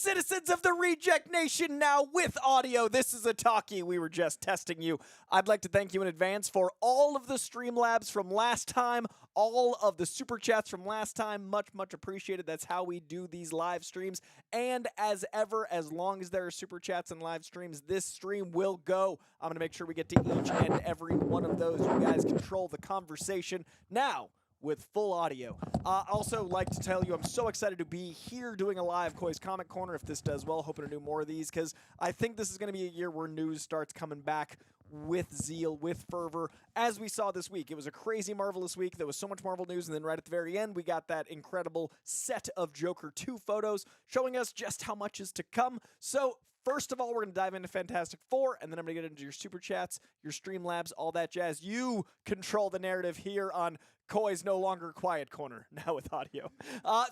Citizens of the Reject Nation, now with audio. This is a talkie. We were just testing you. I'd like to thank you in advance for all of the Streamlabs from last time, all of the super chats from last time. Much appreciated. That's how we do these live streams. And as ever, as long as there are super chats and live streams, this stream will go. I'm going to make sure we get to each and every one of those. You guys control the conversation now with full audio. Also like to tell you I'm so excited to be here doing a live Koi's Comic Corner if this does well. Hoping to do more of these because I think this is going to be a year where news starts coming back with zeal, with fervor, as we saw this week. It was a crazy, marvelous week. There was so much Marvel news, and then right at the very end, we got that incredible set of Joker 2 photos showing us just how much is to come. So first of all, we're going to dive into Fantastic Four, and then I'm going to get into your super chats, your Streamlabs, all that jazz. You control the narrative here on Koi's No Longer Quiet Corner, now with audio.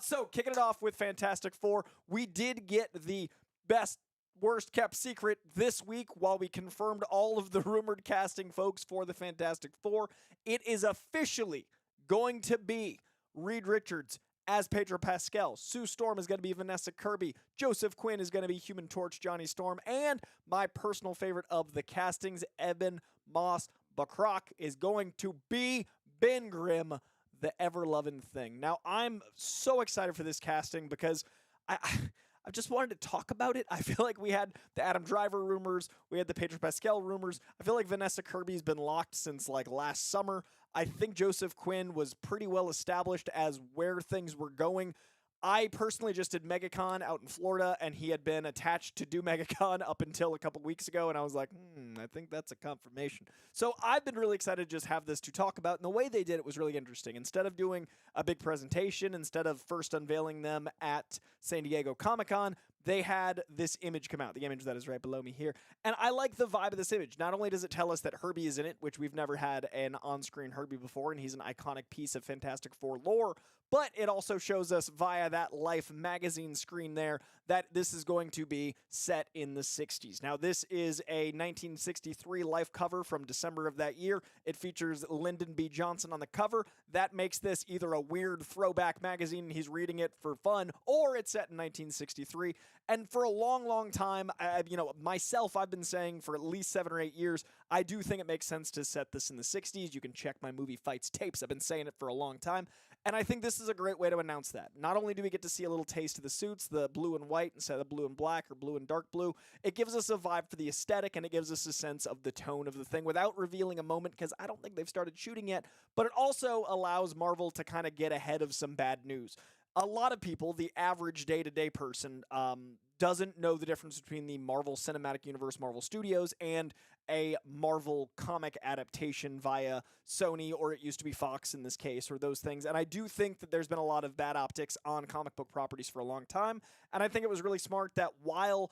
So kicking it off with Fantastic Four, we did get the best, worst kept secret this week while we confirmed all of the rumored casting folks for the Fantastic Four. It is officially going to be Reed Richards as Pedro Pascal. Sue Storm is going to be Vanessa Kirby. Joseph Quinn is going to be Human Torch Johnny Storm. And my personal favorite of the castings, Ebon Moss-Bachrach, is going to be Ben Grimm, the ever-loving Thing. Now, I'm so excited for this casting because I just wanted to talk about it. I feel like we had the Adam Driver rumors. We had the Pedro Pascal rumors. I feel like Vanessa Kirby's been locked since like last summer. I think Joseph Quinn was pretty well established as where things were going. I personally just did MegaCon out in Florida, and he had been attached to do MegaCon up until a couple weeks ago, and I was like, I think that's a confirmation. So I've been really excited to just have this to talk about, and the way they did it was really interesting. Instead of doing a big presentation, instead of first unveiling them at San Diego Comic-Con, they had this image come out, the image that is right below me here. And I like the vibe of this image. Not only does it tell us that Herbie is in it, which we've never had an on-screen Herbie before, and he's an iconic piece of Fantastic Four lore, but it also shows us via that Life magazine screen there that this is going to be set in the 60s. Now, this is a 1963 Life cover from December of that year. It features Lyndon B. Johnson on the cover. That makes this either a weird throwback magazine and he's reading it for fun, or it's set in 1963. And for a long time, myself, I've been saying for at least 7 or 8 years, I do think it makes sense to set this in the 60s. You can check my Movie Fights tapes. I've been saying it for a long time. And I think this is a great way to announce that. Not only do we get to see a little taste of the suits, the blue and white instead of blue and black or blue and dark blue, it gives us a vibe for the aesthetic and it gives us a sense of the tone of the thing without revealing a moment because I don't think they've started shooting yet, but it also allows Marvel to kind of get ahead of some bad news. A lot of people, the average day-to-day person, doesn't know the difference between the Marvel Cinematic Universe, Marvel Studios, and a Marvel comic adaptation via Sony, or it used to be Fox in this case, or those things. And I do think that there's been a lot of bad optics on comic book properties for a long time. And I think it was really smart that while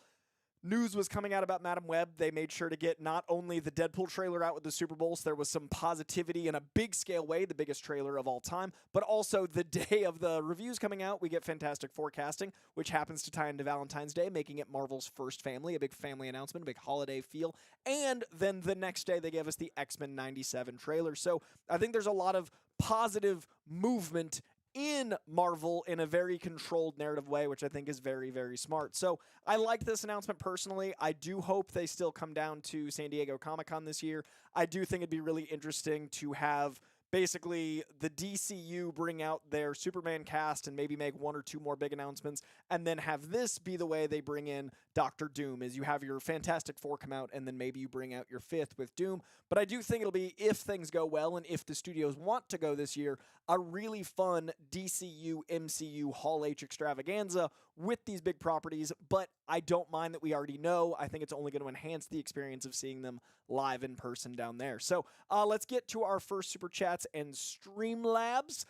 news was coming out about Madam Web, they made sure to get not only the Deadpool trailer out with the Super Bowl, so there was some positivity in a big scale way, the biggest trailer of all time, but also the day of the reviews coming out, we get Fantastic Four casting, which happens to tie into Valentine's Day, making it Marvel's first family, a big family announcement, a big holiday feel, and then the next day they gave us the X-Men 97 trailer. So I think there's a lot of positive movement in Marvel in a very controlled narrative way, which I think is very smart. So I like this announcement personally. I do hope they still come down to San Diego Comic-Con this year. I do think it'd be really interesting to have basically the DCU bring out their Superman cast and maybe make 1 or 2 more big announcements, and then have this be the way they bring in Doctor Doom, is you have your Fantastic Four come out, and then maybe you bring out your 5th with Doom. But I do think it'll be, if things go well, and if the studios want to go this year, a really fun DCU MCU Hall H extravaganza with these big properties, but I don't mind that we already know. I think it's only going to enhance the experience of seeing them live in person down there. So let's get to our first Super Chats and Streamlabs.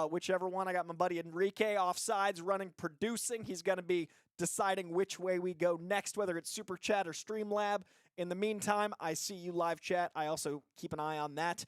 Whichever one. I got my buddy Enrique offsides running, producing. He's going to be deciding which way we go next, whether it's Super Chat or Streamlab. In the meantime, I see you live chat. I also keep an eye on that.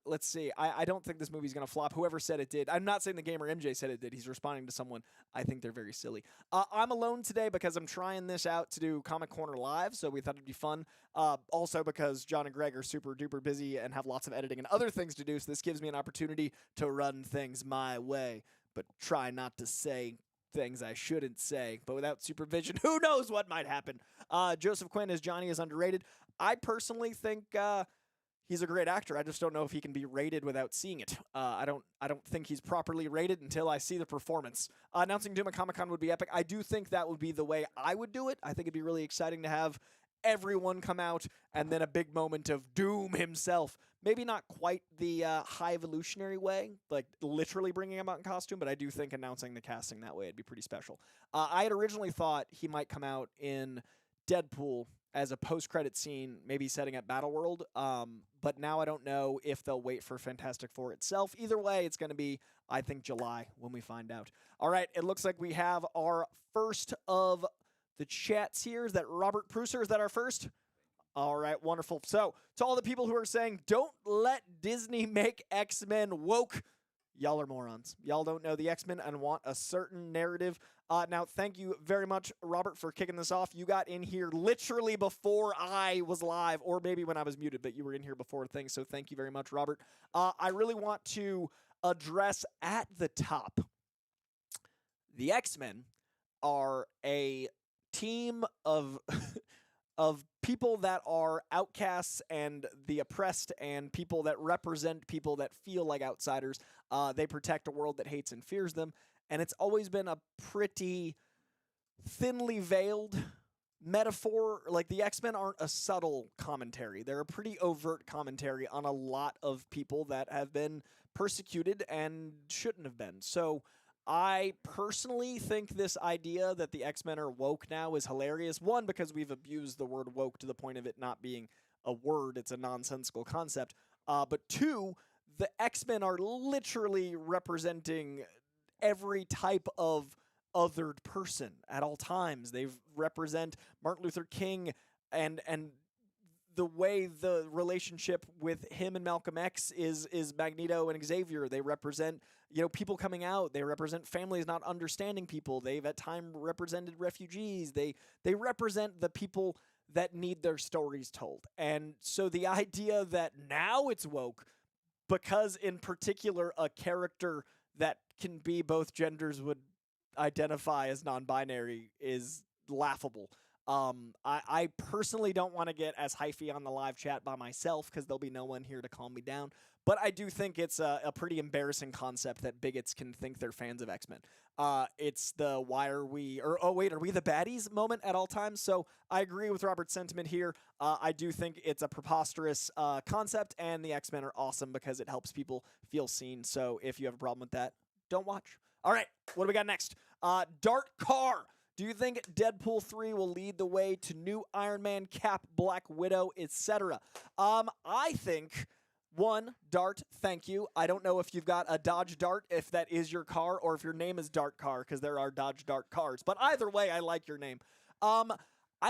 Let's see. I don't think this movie's going to flop. Whoever said it did. I'm not saying the gamer MJ said it did. He's responding to someone. I think they're very silly. I'm alone today because I'm trying this out to do Comic Corner Live, so we thought it'd be fun. Also because John and Greg are super duper busy and have lots of editing and other things to do, so this gives me an opportunity to run things my way, but try not to say things I shouldn't say, but without supervision, who knows what might happen. Joseph Quinn as Johnny is underrated. I personally think he's a great actor. I just don't know if he can be rated without seeing it. I don't think he's properly rated until I see the performance. Announcing Doom at Comic-Con would be epic. I do think that would be the way I would do it. I think it'd be really exciting to have everyone come out and then a big moment of Doom himself. Maybe not quite the high evolutionary way, like literally bringing him out in costume, but I do think announcing the casting that way would be pretty special. I had originally thought he might come out in Deadpool as a post-credit scene, maybe setting up Battleworld, but now I don't know if they'll wait for Fantastic Four itself. Either way, it's going to be, I think, July when we find out. All right, it looks like we have our first of the chats here. Is that Robert Pruser? Is that our first? All right, wonderful. So, to all the people who are saying, don't let Disney make X-Men woke, y'all are morons. Y'all don't know the X-Men and want a certain narrative. Now, thank you very much, Robert, for kicking this off. You got in here literally before I was live, or maybe when I was muted, but you were in here before things, so thank you very much, Robert. I really want to address at the top, the X-Men are a team of of people that are outcasts and the oppressed and people that represent people that feel like outsiders. They protect a world that hates and fears them. And it's always been a pretty thinly veiled metaphor. Like, the X-Men aren't a subtle commentary. They're a pretty overt commentary on a lot of people that have been persecuted and shouldn't have been. So I personally think this idea that the X-Men are woke now is hilarious. One, because we've abused the word woke to the point of it not being a word. It's a nonsensical concept. But two, the X-Men are literally representing every type of othered person at all times. They represent Martin Luther King and the way the relationship with him and Malcolm X is Magneto and Xavier. They represent, people coming out. They represent families not understanding people. They've at times represented refugees. They represent the people that need their stories told. And so the idea that now it's woke because in particular a character that can be both genders would identify as non-binary is laughable. I personally don't want to get as hyphy on the live chat by myself because there'll be no one here to calm me down. But I do think it's a pretty embarrassing concept that bigots can think they're fans of X-Men. It's the why are we, or oh wait, are we the baddies moment at all times? So I agree with Robert's sentiment here. I do think it's a preposterous concept, and the X-Men are awesome because it helps people feel seen. So if you have a problem with that, don't watch. All right, what do we got next? Dart Carr. Do you think Deadpool 3 will lead the way to new Iron Man, Cap, Black Widow, etc.? I think, one, Dart, thank you. I don't know if you've got a Dodge Dart, if that is your car, or if your name is Dart Car, because there are Dodge Dart cars. But either way, I like your name. I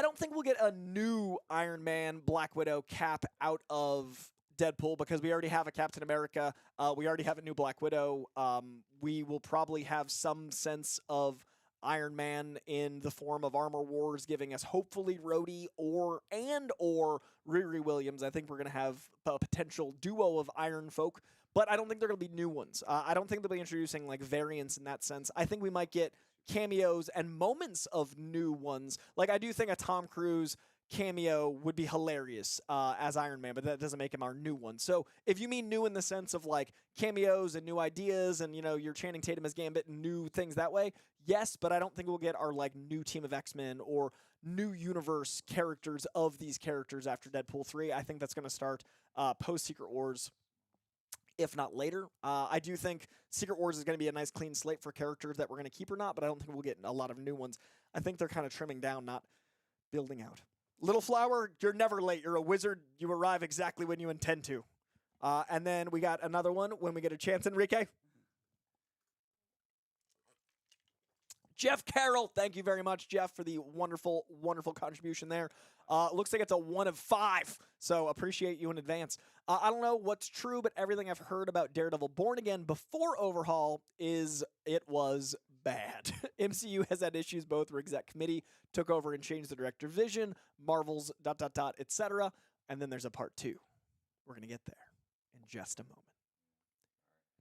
don't think we'll get a new Iron Man, Black Widow, Cap out of Deadpool because we already have a Captain America. We already have a new Black Widow. We will probably have some sense of Iron Man in the form of Armor Wars, giving us hopefully Rhodey or Riri Williams. I think we're going to have a potential duo of Iron Folk, but I don't think they're going to be new ones. I don't think they'll be introducing like variants in that sense. I think we might get cameos and moments of new ones. Like, I do think a Tom Cruise cameo would be hilarious as Iron Man, but that doesn't make him our new one. So if you mean new in the sense of like cameos and new ideas and, you're Channing Tatum as Gambit and new things that way, yes, but I don't think we'll get our like new team of X-Men or new universe characters of these characters after Deadpool 3. I think that's going to start post-Secret Wars, if not later. I do think Secret Wars is going to be a nice clean slate for characters that we're going to keep or not, but I don't think we'll get a lot of new ones. I think they're kind of trimming down, not building out. Little Flower, you're never late. You're a wizard. You arrive exactly when you intend to. And then we got another one when we get a chance, Enrique. Jeff Carroll, thank you very much, Jeff, for the wonderful, wonderful contribution there. Looks like it's a 1 of 5, so appreciate you in advance. I don't know what's true, but everything I've heard about Daredevil Born Again before Overhaul is it was bad. MCU has had issues both where exec committee took over and changed the director vision, Marvel's ... etc. And then there's a part 2. We're going to get there in just a moment.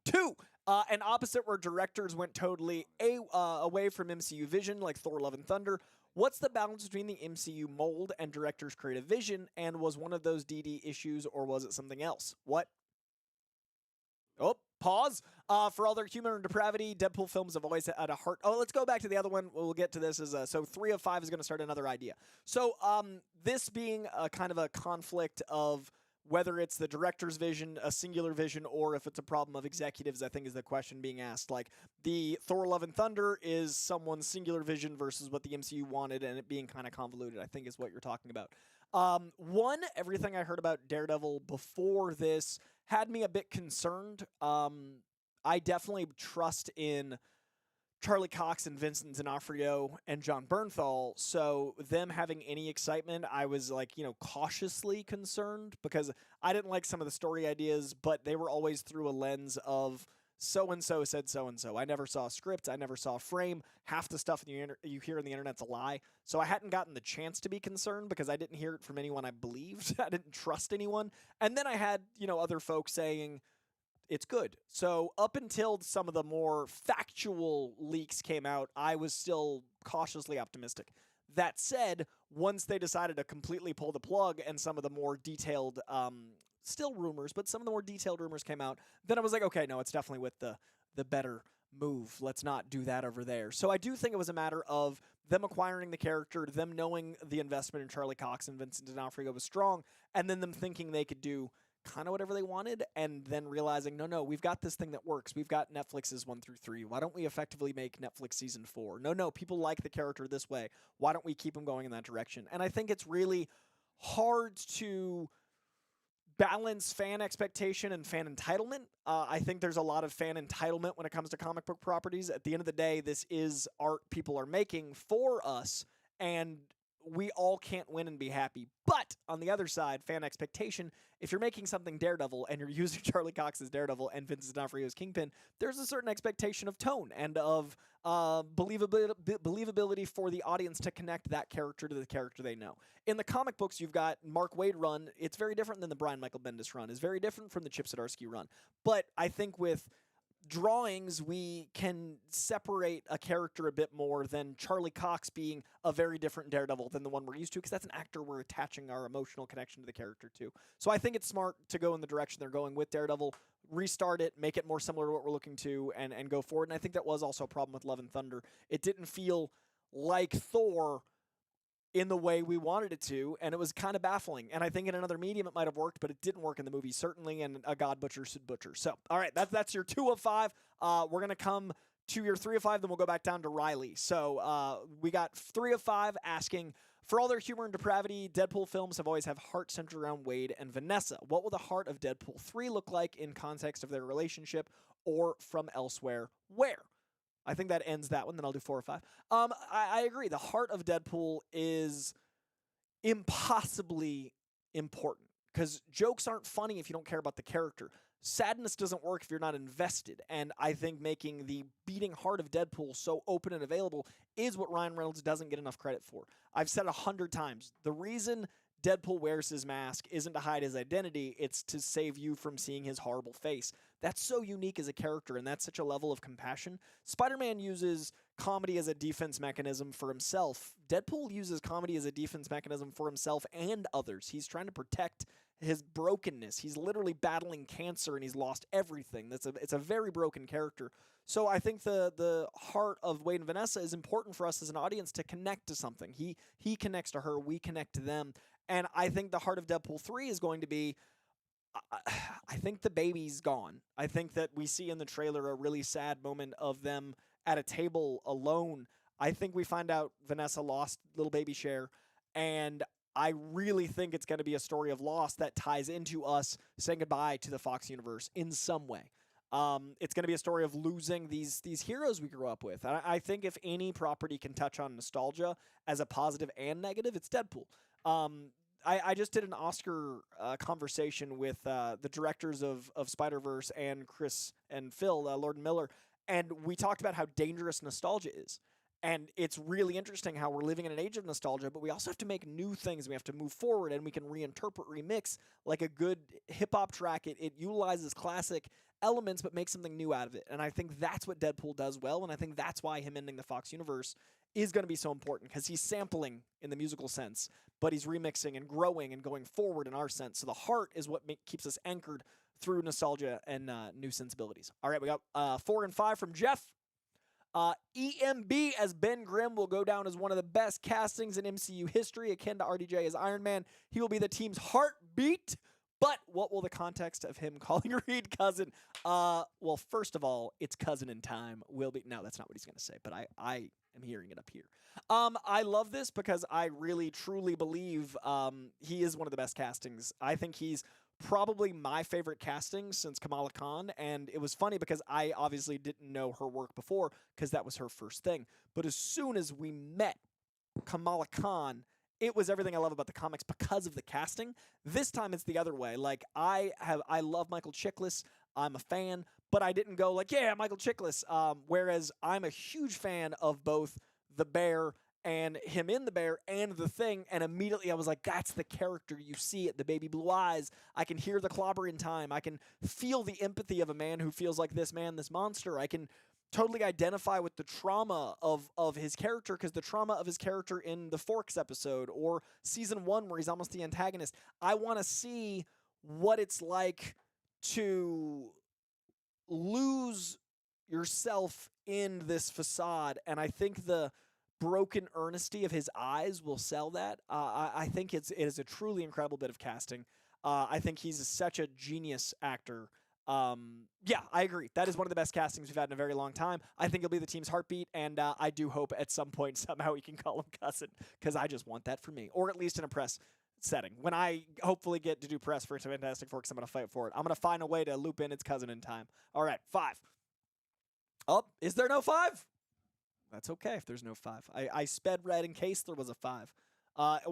2, An opposite where directors went totally away from MCU vision, like Thor: Love and Thunder. What's the balance between the MCU mold and director's creative vision? And was one of those DD issues, or was it something else? What? Oh, pause. For all their humor and depravity, Deadpool films have always had a heart. Oh, let's go back to the other one. We'll get to this. So 3 of 5 is going to start another idea. So this being a kind of a conflict of whether it's the director's vision, a singular vision, or if it's a problem of executives, I think is the question being asked. Like, the Thor: Love and Thunder is someone's singular vision versus what the MCU wanted, and it being kind of convoluted, I think is what you're talking about. One, everything I heard about Daredevil before this had me a bit concerned. I definitely trust in Charlie Cox and Vincent D'Onofrio and John Bernthal, so them having any excitement, I was like, cautiously concerned because I didn't like some of the story ideas, but they were always through a lens of so-and-so said so-and-so. I never saw a script. I never saw a frame. Half the stuff you hear on the internet's a lie. So I hadn't gotten the chance to be concerned because I didn't hear it from anyone I believed. I didn't trust anyone. And then I had, other folks saying, it's good. So up until some of the more factual leaks came out, I was still cautiously optimistic. That said, once they decided to completely pull the plug and some of the more detailed, still rumors, but some of the more detailed rumors came out, then I was like, okay, no, it's definitely with the better move. Let's not do that over there. So I do think it was a matter of them acquiring the character, them knowing the investment in Charlie Cox and Vincent D'Onofrio was strong, and then them thinking they could do kind of whatever they wanted, and then realizing, no, we've got this thing that works. We've got Netflix's 1 through 3. Why don't we effectively make Netflix season 4? No, people like the character this way. Why don't we keep them going in that direction? And I think it's really hard to balance fan expectation and fan entitlement. I think there's a lot of fan entitlement when it comes to comic book properties. At the end of the day, this is art people are making for us, and we all can't win and be happy. But on the other side, fan expectation, if you're making something Daredevil and you're using Charlie Cox as Daredevil and Vincent D'Onofrio as Kingpin, there's a certain expectation of tone and of believability for the audience to connect that character to the character they know. In the comic books, you've got Mark Waid run. It's very different than the Brian Michael Bendis run. It's very different from the Chip Zdarsky run. But I think with drawings, we can separate a character a bit more than Charlie Cox being a very different Daredevil than the one we're used to, because that's an actor we're attaching our emotional connection to the character to. So I think it's smart to go in the direction they're going with Daredevil, restart it, make it more similar to what we're looking to, and go forward. And I think that was also a problem with Love and Thunder. It didn't feel like Thor in the way we wanted it to, and it was kind of baffling. And I think in another medium it might have worked, but it didn't work in the movie, certainly, and a God butcher should butcher. So, all right, that's your 2 of 5. We're going to come to your 3 of 5, then we'll go back down to Riley. So we got 3 of 5 asking, for all their humor and depravity, Deadpool films have always have heart centered around Wade and Vanessa. What will the heart of Deadpool 3 look like in context of their relationship or from elsewhere? Where? I think that ends that one. Then I'll do 4 or 5. I agree. The heart of Deadpool is impossibly important because jokes aren't funny if you don't care about the character. Sadness doesn't work if you're not invested. And I think making the beating heart of Deadpool so open and available is what Ryan Reynolds doesn't get enough credit for. I've said 100 times, the reason Deadpool wears his mask isn't to hide his identity, it's to save you from seeing his horrible face. That's so unique as a character, and that's such a level of compassion. Spider-Man uses comedy as a defense mechanism for himself. Deadpool uses comedy as a defense mechanism for himself and others. He's trying to protect his brokenness. He's literally battling cancer, and he's lost everything. It's a very broken character. So I think the heart of Wade and Vanessa is important for us as an audience to connect to something. He connects to her, we connect to them. And I think the heart of Deadpool 3 is going to be, I think the baby's gone. I think that we see in the trailer a really sad moment of them at a table alone. I think we find out Vanessa lost little baby Cher, and I really think it's going to be a story of loss that ties into us saying goodbye to the Fox universe in some way. It's going to be a story of losing these heroes we grew up with. I think if any property can touch on nostalgia as a positive and negative, it's Deadpool. I just did an Oscar conversation with the directors of Spider-Verse and Chris and Phil, Lord and Miller, and we talked about how dangerous nostalgia is. And it's really interesting how we're living in an age of nostalgia, but we also have to make new things. We have to move forward, and we can reinterpret, remix like a good hip hop track. It utilizes classic elements, but makes something new out of it. And I think that's what Deadpool does well. And I think that's why him ending the Fox universe is going to be so important, because he's sampling in the musical sense, but he's remixing and growing and going forward in our sense. So the heart is what keeps us anchored through nostalgia and new sensibilities. All right, we got 4 and 5 from Jeff. EMB as Ben Grimm will go down as one of the best castings in MCU history, akin to RDJ as Iron Man. He will be the team's heartbeat. But what will the context of him calling Reed cousin? Well, first of all, it's cousin in time will be. No, that's not what he's going to say, but I am hearing it up here. I love this because I really, truly believe he is one of the best castings. I think he's probably my favorite casting since Kamala Khan, and it was funny because I obviously didn't know her work before because that was her first thing. But as soon as we met Kamala Khan, it was everything I love about the comics because of the casting. This time it's the other way. Like I love Michael Chiklis. I'm a fan, but I didn't go like, yeah, Michael Chiklis. Whereas I'm a huge fan of both The Bear and him in The Bear and The Thing, and immediately I was like, that's the character. You see it, the baby blue eyes. I can hear the clobber in time. I can feel the empathy of a man who feels like this man, this monster. I can totally identify with the trauma of his character, because the trauma of his character in the Forks episode or season 1 where he's almost the antagonist. I want to see what it's like to lose yourself in this facade, and I think the broken earnesty of his eyes will sell that. I think it is a truly incredible bit of casting. I think he's such a genius actor. Yeah, I agree. That is one of the best castings we've had in a very long time. I think he'll be the team's heartbeat, and I do hope at some point somehow we can call him cousin, because I just want that for me, or at least in a press setting. When I hopefully get to do press for Fantastic Four, because I'm going to fight for it, I'm going to find a way to loop in its cousin in time. All right, 5. Oh, is there no 5? That's okay if there's no 5. I sped red in case there was a 5.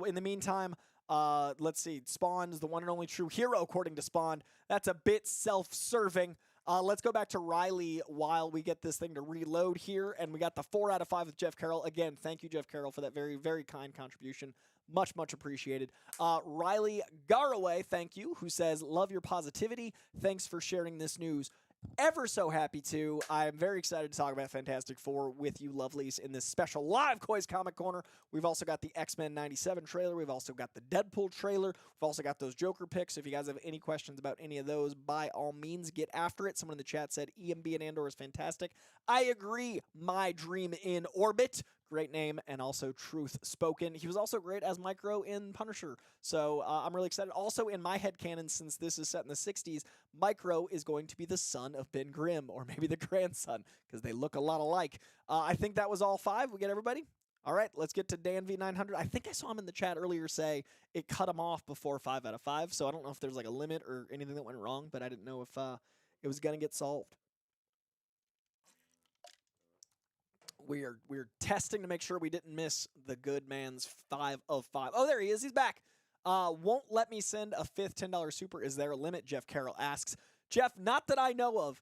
In the meantime, let's see. Spawn is the one and only true hero, according to Spawn. That's a bit self-serving. Let's go back to Riley while we get this thing to reload here. And we got the 4 out of 5 with Jeff Carroll. Again, thank you, Jeff Carroll, for that very, very kind contribution. Much, much appreciated. Riley Garaway, thank you, who says, love your positivity. Thanks for sharing this news. Ever so happy to. I'm very excited to talk about Fantastic Four with you lovelies in this special live Koi's Comic Corner. We've also got the X-Men 97 trailer. We've also got the Deadpool trailer. We've also got those Joker picks. If you guys have any questions about any of those, by all means, get after it. Someone in the chat said EMB and Andor is fantastic. I agree. My Dream in Orbit. Great name, and also truth spoken. He was also great as Micro in Punisher, so I'm really excited. Also, in my headcanon, since this is set in the 60s, Micro is going to be the son of Ben Grimm, or maybe the grandson, because they look a lot alike. I think that was all 5. We get everybody? All right, let's get to Dan V900. I think I saw him in the chat earlier say it cut him off before 5 out of 5, so I don't know if there's like a limit or anything that went wrong, but I didn't know if it was going to get solved. We're testing to make sure we didn't miss the good man's 5 of 5. Oh, there he is. He's back. Won't let me send a 5th $10 super. Is there a limit? Jeff Carroll asks. Jeff, not that I know of,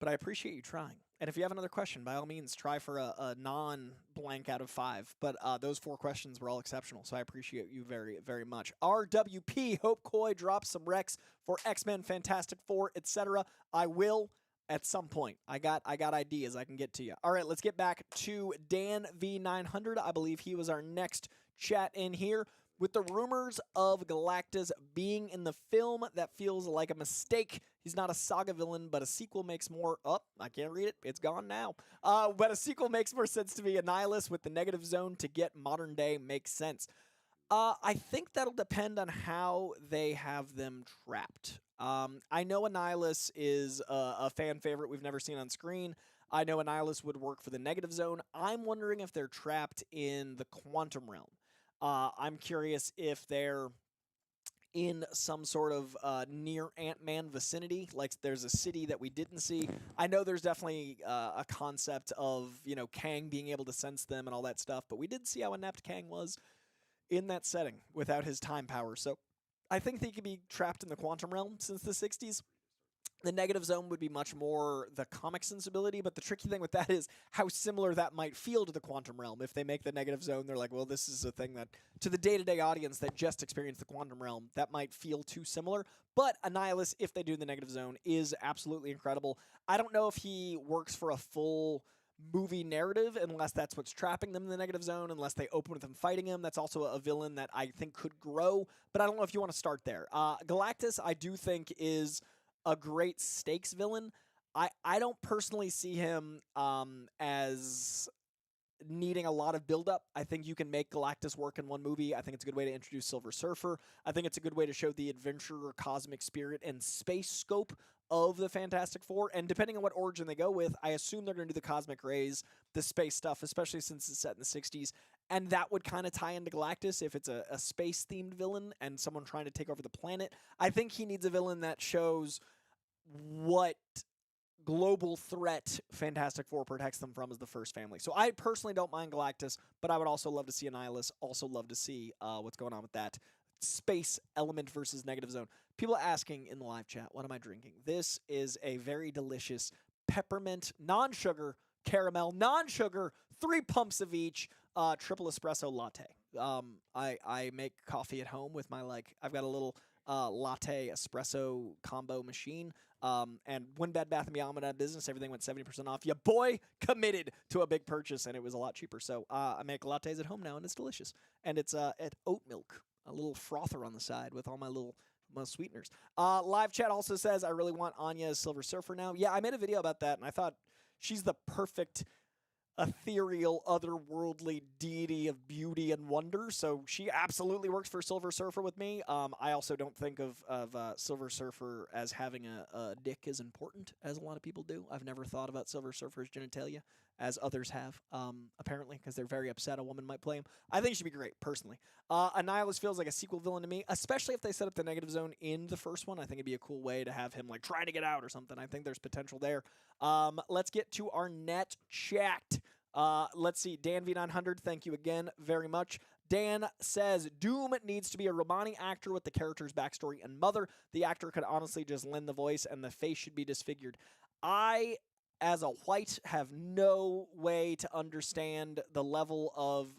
but I appreciate you trying. And if you have another question, by all means, try for a non-blank out of 5. But those 4 questions were all exceptional, so I appreciate you very, very much. RWP, Hope Koi drops some recs for X-Men, Fantastic Four, etc. I will. At some point. I got ideas I can get to you. All right, let's get back to Dan V900. I believe he was our next chat in here. With the rumors of Galactus being in the film, that feels like a mistake. He's not a Saga villain, but a sequel makes more... Oh, I can't read it. It's gone now. But a sequel makes more sense to me. Annihilus with the negative zone to get modern day makes sense. I think that'll depend on how they have them trapped. I know Annihilus is a fan favorite we've never seen on screen. I know Annihilus would work for the negative zone. I'm wondering if they're trapped in the quantum realm. I'm curious if they're in some sort of near Ant-Man vicinity, like there's a city that we didn't see. I know there's definitely a concept of, you know, Kang being able to sense them and all that stuff, but we did see how inept Kang was in that setting without his time power. So I think they could be trapped in the quantum realm since the 60s. The Negative Zone would be much more the comic sensibility, but the tricky thing with that is how similar that might feel to the Quantum Realm. If they make the Negative Zone, they're like, well, this is a thing that, to the day-to-day audience that just experienced the Quantum Realm, that might feel too similar. But Annihilus, if they do the Negative Zone, is absolutely incredible. I don't know if he works for a full movie narrative unless that's what's trapping them in the Negative Zone, unless they open with them fighting him. That's also a villain that I think could grow, but I don't know if you want to start there. Galactus, I do think, is a great stakes villain. I don't personally see him as needing a lot of build-up. I think you can make Galactus work in one movie. I think it's a good way to introduce Silver Surfer. I think it's a good way to show the adventure, cosmic spirit, and space scope of the Fantastic Four. And depending on what origin they go with, I assume they're going to do the cosmic rays, the space stuff, especially since it's set in the 60s. And that would kind of tie into Galactus if it's a space-themed villain and someone trying to take over the planet. I think he needs a villain that shows what global threat Fantastic Four protects them from as the first family. So I personally don't mind Galactus, but I would also love to see Annihilus, also love to see what's going on with that space element versus Negative Zone. People are asking in the live chat, what am I drinking? This is a very delicious peppermint, non-sugar, caramel, non-sugar, 3 pumps of each, triple espresso latte. I make coffee at home with my, I've got a little latte espresso combo machine. And when Bed Bath & Beyond went out of business, everything went 70% off. Your boy committed to a big purchase, and it was a lot cheaper. So I make lattes at home now, and it's delicious. And it's at oat milk, a little frother on the side with all my little sweeteners. Live chat also says, I really want Anya as Silver Surfer now. Yeah, I made a video about that, and I thought she's the perfect ethereal, otherworldly deity of beauty and wonder, so she absolutely works for Silver Surfer with me. I also don't think of Silver Surfer as having a dick as important as a lot of people do. I've never thought about Silver Surfer's genitalia as others have, apparently, because they're very upset a woman might play him. I think she'd be great, personally. Annihilus feels like a sequel villain to me, especially if they set up the Negative Zone in the first one. I think it'd be a cool way to have him, try to get out or something. I think there's potential there. Let's get to our net chat. Let's see. Dan V900, thank you again very much. Dan says, Doom needs to be a Romani actor with the character's backstory and mother. The actor could honestly just lend the voice and the face should be disfigured. I, as a white, have no way to understand the level of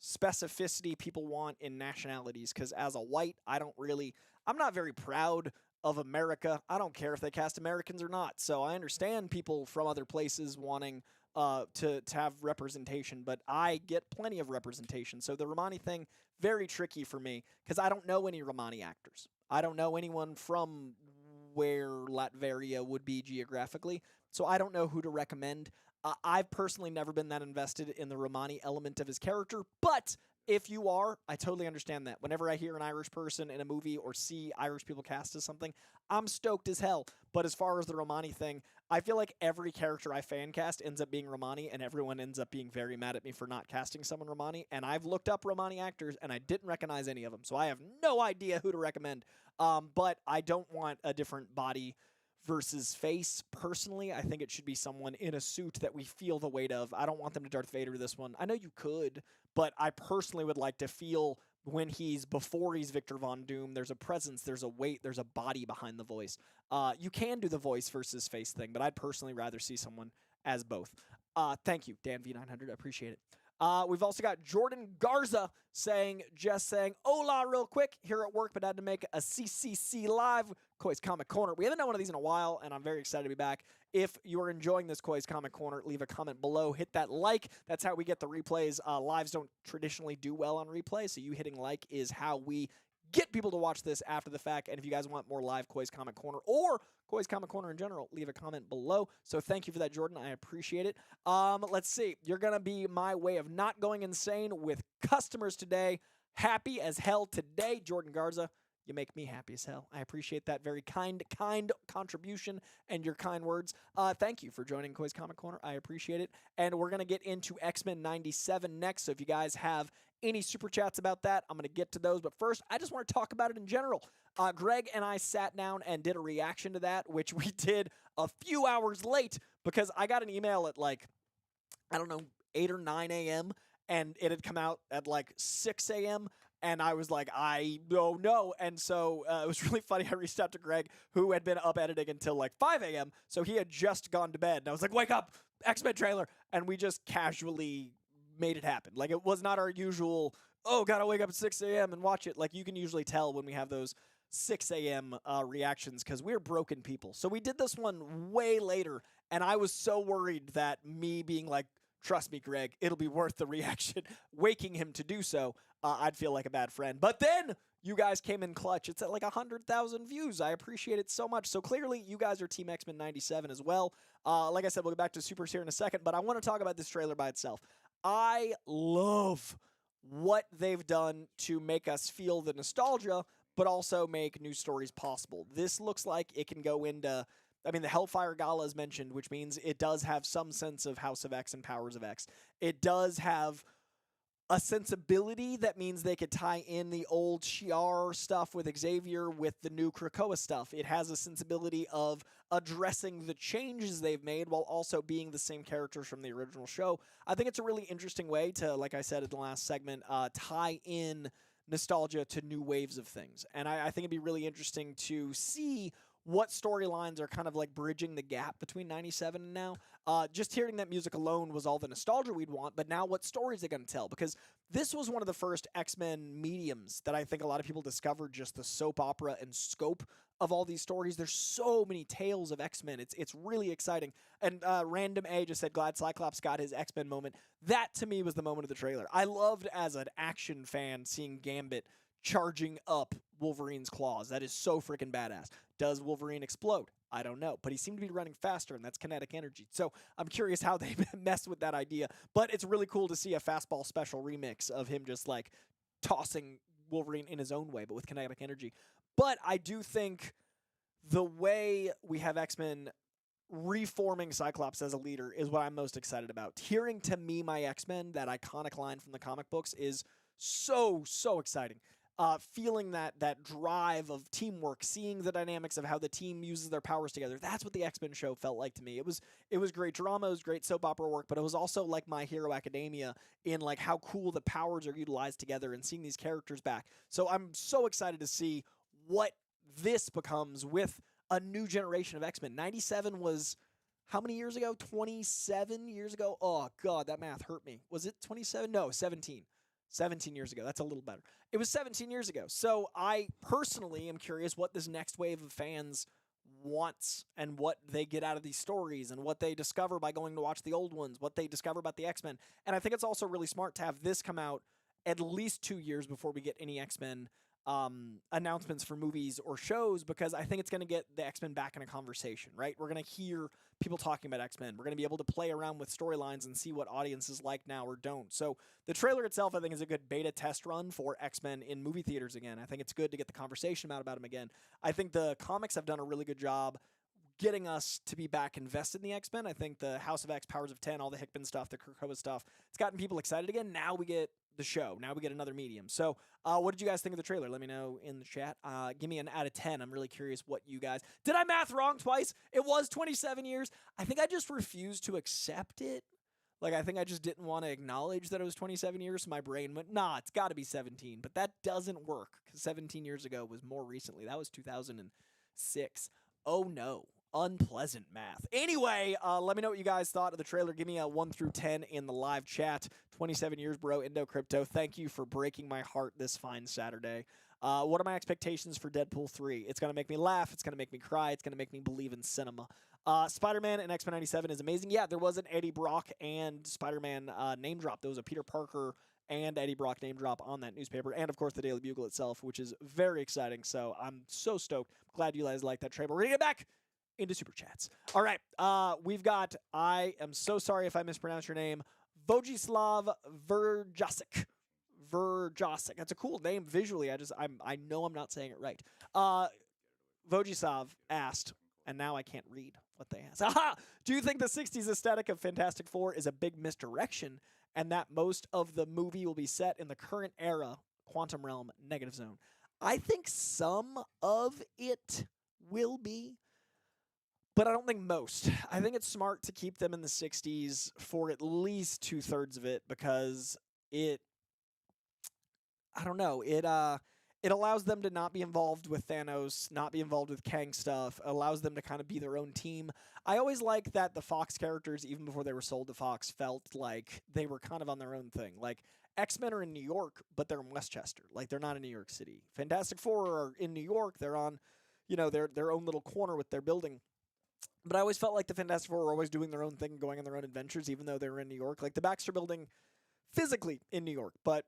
specificity people want in nationalities, because as a white, I'm not very proud of America. I don't care if they cast Americans or not. So I understand people from other places wanting to have representation, but I get plenty of representation. So the Romani thing, very tricky for me, because I don't know any Romani actors. I don't know anyone from where Latveria would be geographically, so I don't know who to recommend. I've personally never been that invested in the Romani element of his character, but if you are, I totally understand that. Whenever I hear an Irish person in a movie or see Irish people cast as something, I'm stoked as hell. But as far as the Romani thing, I feel like every character I fan cast ends up being Romani, and everyone ends up being very mad at me for not casting someone Romani. And I've looked up Romani actors, and I didn't recognize any of them. So I have no idea who to recommend. But I don't want a different body versus face. Personally, I think it should be someone in a suit that we feel the weight of. I don't want them to Darth Vader this one. I know you could, but I personally would like to feel before he's Victor Von Doom, there's a presence, there's a weight, there's a body behind the voice. You can do the voice versus face thing, but I'd personally rather see someone as both. Thank you, Dan V900. I appreciate it. We've also got Jordan Garza saying, hola real quick, here at work, but had to make a CCC live, Koi's Comic Corner. We haven't done one of these in a while, and I'm very excited to be back. If you are enjoying this Koi's Comic Corner, leave a comment below, hit that like. That's how we get the replays. Lives don't traditionally do well on replay, so you hitting like is how we get people to watch this after the fact. And if you guys want more live Koi's Comic Corner or Koi's Comic Corner in general, leave a comment below. So thank you for that, Jordan. I appreciate it. Let's see. You're going to be my way of not going insane with customers today. Happy as hell today, Jordan Garza. You make me happy as hell. I appreciate that very kind contribution and your kind words. Thank you for joining Koi's Comic Corner. I appreciate it. And we're going to get into X-Men 97 next. So if you guys have any super chats about that, I'm going to get to those. But first, I just want to talk about it in general. Greg and I sat down and did a reaction to that, which we did a few hours late because I got an email at 8 or 9 a.m. and it had come out at 6 a.m. And I was like, I don't know. And so it was really funny. I reached out to Greg, who had been up editing until like 5 a.m. So he had just gone to bed. And I was like, wake up, X-Men trailer. And we just casually made it happen. Like, it was not our usual, oh, gotta wake up at 6 a.m. and watch it. Like, you can usually tell when we have those 6 a.m. Reactions because we're broken people. So we did this one way later. And I was so worried that me being like, trust me, Greg, it'll be worth the reaction, waking him to do so, I'd feel like a bad friend. But then you guys came in clutch. It's at like 100,000 views. I appreciate it so much. So clearly you guys are Team X-Men 97 as well. Like I said, we'll get back to Supers here in a second, but I want to talk about this trailer by itself. I love what they've done to make us feel the nostalgia, but also make new stories possible. This looks like it can go into... I mean, the Hellfire Gala is mentioned, which means it does have some sense of House of X and Powers of X. It does have a sensibility that means they could tie in the old Shi'ar stuff with Xavier with the new Krakoa stuff. It has a sensibility of addressing the changes they've made while also being the same characters from the original show. I think it's a really interesting way to, like I said in the last segment, tie in nostalgia to new waves of things. And I think it'd be really interesting to see what storylines are kind of like bridging the gap between 97 and now. Just hearing that music alone was all the nostalgia we'd want, but now what stories are they going to tell? Because this was one of the first X-Men mediums that I think a lot of people discovered, just the soap opera and scope of all these stories. There's so many tales of X-Men. It's really exciting. And Random A just said, glad Cyclops got his X-Men moment. That, to me, was the moment of the trailer. I loved, as an action fan, seeing Gambit charging up Wolverine's claws. That is so freaking badass. Does Wolverine explode? I don't know, but he seemed to be running faster, and that's kinetic energy. So I'm curious how they mess with that idea, but it's really cool to see a fastball special remix of him just like tossing Wolverine in his own way, but with kinetic energy. But I do think the way we have X-Men reforming Cyclops as a leader is what I'm most excited about. Hearing "To Me, My X-Men," that iconic line from the comic books, is so exciting. Feeling that drive of teamwork, seeing the dynamics of how the team uses their powers together. That's what the X-Men show felt like to me. It was great drama, it was great soap opera work, but it was also like My Hero Academia in like how cool the powers are utilized together and seeing these characters back. So I'm so excited to see what this becomes with a new generation of X-Men. 97 was how many years ago? 27 years ago? Oh, God, that math hurt me. Was it 27? No, 17. 17 years ago. That's a little better. It was 17 years ago. So I personally am curious what this next wave of fans wants and what they get out of these stories and what they discover by going to watch the old ones, what they discover about the X-Men. And I think it's also really smart to have this come out at least 2 years before we get any X-Men announcements for movies or shows, because I think it's going to get the X-Men back in a conversation, right? We're going to hear people talking about X-Men. We're going to be able to play around with storylines and see what audiences like now or don't. So the trailer itself, I think, is a good beta test run for X-Men in movie theaters again. I think it's good to get the conversation out about them again. I think the comics have done a really good job getting us to be back invested in the X-Men. I think the House of X, Powers of 10, all the Hickman stuff, the Krakoa stuff, it's gotten people excited again. Now we get the show. Now we get another medium. So what did you guys think of the trailer? Let me know in the chat. Give me an out of 10. I'm really curious what you guys... Did I math wrong twice? It was 27 years. I think I just refused to accept it. Like, I think I just didn't want to acknowledge that it was 27 years. So my brain went, nah, it's got to be 17. But that doesn't work, because 17 years ago was more recently. That was 2006. Oh, no. Unpleasant math. Anyway, let me know what you guys thought of the trailer. Give me a 1 through 10 in the live chat. 27 years, bro. Indo Crypto. Thank you for breaking my heart this fine Saturday. What are my expectations for Deadpool 3? It's going to make me laugh. It's going to make me cry. It's going to make me believe in cinema. Spider-Man and X-Men 97 is amazing. Yeah, there was an Eddie Brock and Spider-Man name drop. There was a Peter Parker and Eddie Brock name drop on that newspaper, and of course the Daily Bugle itself, which is very exciting. So I'm so stoked. Glad you guys like that trailer. We're going to get back into Super Chats. All right, we've got, I am so sorry if I mispronounce your name, Vojislav Verjasic. Verjasic. That's a cool name visually. I know I'm not saying it right. Vojislav asked, and now I can't read what they asked. Aha! Do you think the 60s aesthetic of Fantastic Four is a big misdirection, and that most of the movie will be set in the current era, Quantum Realm, Negative Zone? I think some of it will be, but I don't think most. I think it's smart to keep them in the 60s for at least 2/3 of it, because I don't know. It allows them to not be involved with Thanos, not be involved with Kang stuff. It allows them to kind of be their own team. I always like that the Fox characters, even before they were sold to Fox, felt like they were kind of on their own thing. Like X-Men are in New York, but they're in Westchester. Like they're not in New York City. Fantastic Four are in New York. They're on, their own little corner with their building. But I always felt like the Fantastic Four were always doing their own thing, going on their own adventures, even though they were in New York. Like the Baxter Building, physically in New York, but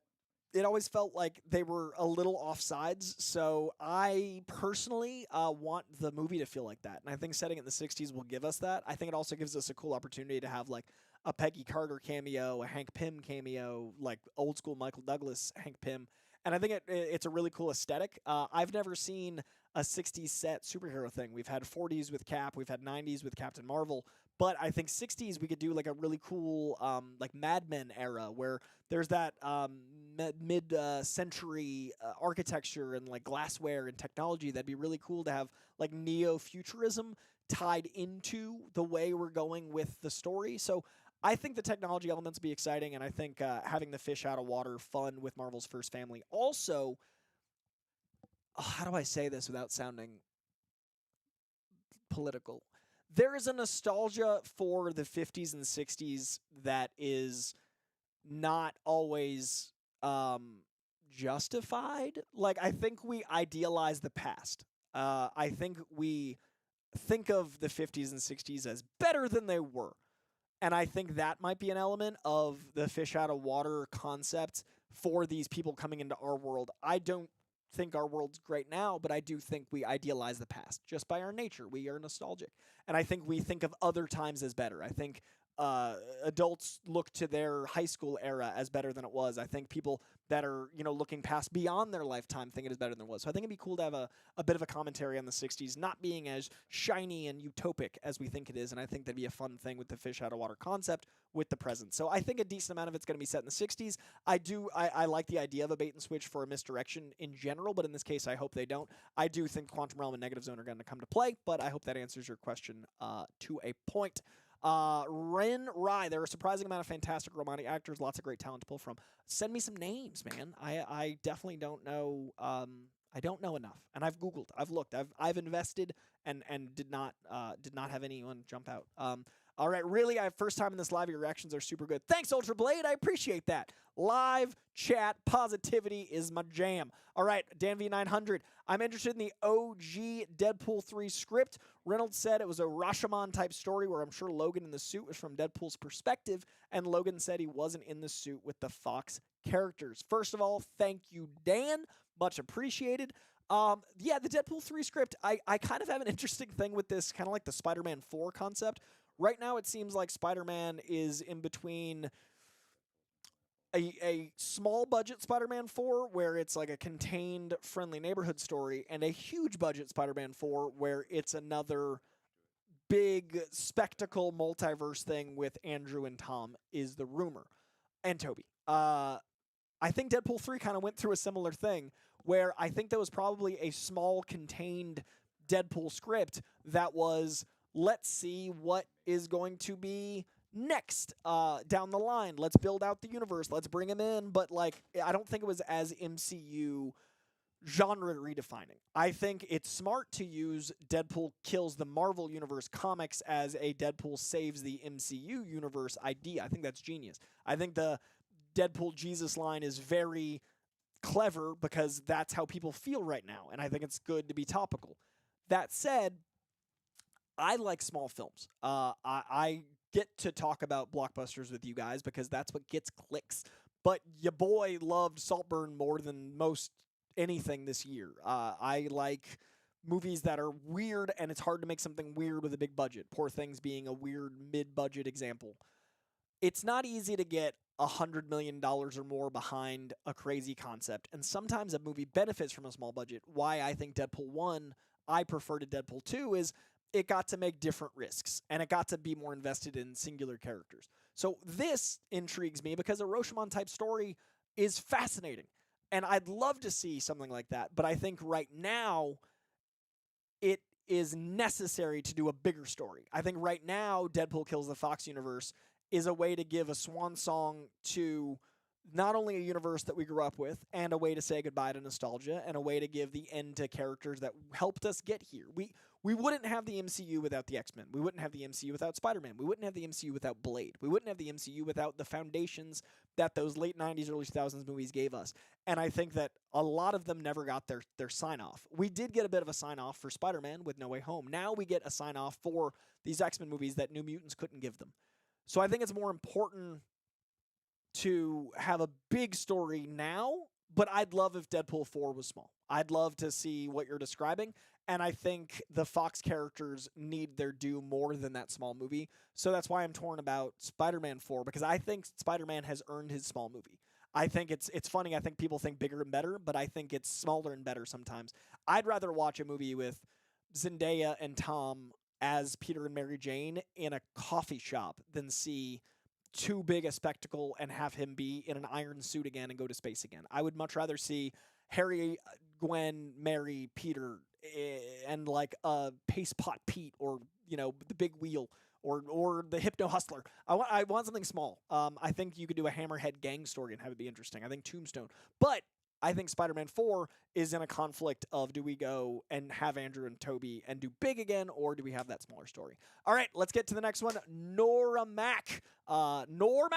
it always felt like they were a little offsides. So I personally want the movie to feel like that. And I think setting it in the 60s will give us that. I think it also gives us a cool opportunity to have like a Peggy Carter cameo, a Hank Pym cameo, like old school Michael Douglas Hank Pym. And I think it's a really cool aesthetic. I've never seen a 60s set superhero thing. We've had 40s with Cap, we've had 90s with Captain Marvel, but I think 60s we could do like a really cool like Mad Men era where there's that mid-century architecture and like glassware and technology. That'd be really cool to have like neo-futurism tied into the way we're going with the story. So I think the technology elements will be exciting, and I think having the fish out of water fun with Marvel's first family. Also, how do I say this without sounding political? There is a nostalgia for the 50s and 60s that is not always justified. Like, I think we idealize the past. I think we think of the 50s and 60s as better than they were. And I think that might be an element of the fish out of water concept for these people coming into our world. I don't think our world's great now, but I do think we idealize the past. Just by our nature, we are nostalgic. And I think we think of other times as better. I think adults look to their high school era as better than it was. I think people that are, looking past beyond their lifetime think it is better than it was. So I think it'd be cool to have a bit of a commentary on the 60s, not being as shiny and utopic as we think it is. And I think that'd be a fun thing with the fish out of water concept with the present. So I think a decent amount of it's going to be set in the 60s. I like the idea of a bait and switch for a misdirection in general, but in this case, I hope they don't. I do think Quantum Realm and Negative Zone are going to come to play, but I hope that answers your question to a point. Ren Rai, there are a surprising amount of fantastic romantic actors, lots of great talent to pull from. Send me some names, man. I definitely don't know. I don't know enough, and I've Googled, I've looked, I've invested, and did not have anyone jump out. All right, really, first time in this live. Your reactions are super good. Thanks, Ultra Blade. I appreciate that. Live chat positivity is my jam. All right, Dan V900. I'm interested in the OG Deadpool 3 script. Reynolds said it was a Rashomon-type story where I'm sure Logan in the suit was from Deadpool's perspective, and Logan said he wasn't in the suit with the Fox characters. First of all, thank you, Dan. Much appreciated. Yeah, the Deadpool 3 script, I kind of have an interesting thing with this, kind of like the Spider-Man 4 concept. Right now, it seems like Spider-Man is in between a small budget Spider-Man 4 where it's like a contained friendly neighborhood story, and a huge budget Spider-Man 4 where it's another big spectacle multiverse thing with Andrew and Tom is the rumor. And Toby. I think Deadpool 3 kind of went through a similar thing where I think there was probably a small contained Deadpool script that was, let's see what is going to be next down the line. Let's build out the universe. Let's bring him in. But like, I don't think it was as MCU genre redefining. I think it's smart to use Deadpool kills the Marvel Universe comics as a Deadpool saves the MCU universe idea. I think that's genius. I think the Deadpool Jesus line is very clever because that's how people feel right now. And I think it's good to be topical. That said, I like small films. I get to talk about blockbusters with you guys because that's what gets clicks. But your boy loved Saltburn more than most anything this year. I like movies that are weird, and it's hard to make something weird with a big budget. Poor Things being a weird mid-budget example. It's not easy to get $100 million or more behind a crazy concept, and sometimes a movie benefits from a small budget. Why I think Deadpool 1 I prefer to Deadpool 2 is it got to make different risks, and it got to be more invested in singular characters. So this intrigues me because a Rashomon-type story is fascinating, and I'd love to see something like that, but I think right now it is necessary to do a bigger story. I think right now Deadpool Kills the Fox Universe is a way to give a swan song to not only a universe that we grew up with and a way to say goodbye to nostalgia and a way to give the end to characters that helped us get here. We wouldn't have the MCU without the X-Men. We wouldn't have the MCU without Spider-Man. We wouldn't have the MCU without Blade. We wouldn't have the MCU without the foundations that those late 90s, early 2000s movies gave us. And I think that a lot of them never got their sign-off. We did get a bit of a sign-off for Spider-Man with No Way Home. Now we get a sign-off for these X-Men movies that New Mutants couldn't give them. So I think it's more important to have a big story now, but I'd love if Deadpool 4 was small. I'd love to see what you're describing, and I think the Fox characters need their due more than that small movie. So that's why I'm torn about Spider-Man 4, because I think Spider-Man has earned his small movie. I think it's funny. I think people think bigger and better, but I think it's smaller and better sometimes. I'd rather watch a movie with Zendaya and Tom as Peter and Mary Jane in a coffee shop than see too big a spectacle and have him be in an iron suit again and go to space again. I would much rather see Harry, Gwen, Mary, Peter, and like Pace Pot Pete, or the Big Wheel, or the Hypno Hustler. I want something small. I think you could do a Hammerhead gang story and have it be interesting. I think Tombstone, but I think Spider-Man 4 is in a conflict of, do we go and have Andrew and Toby and do big again, or do we have that smaller story? All right, let's get to the next one. Nora Mac. Nora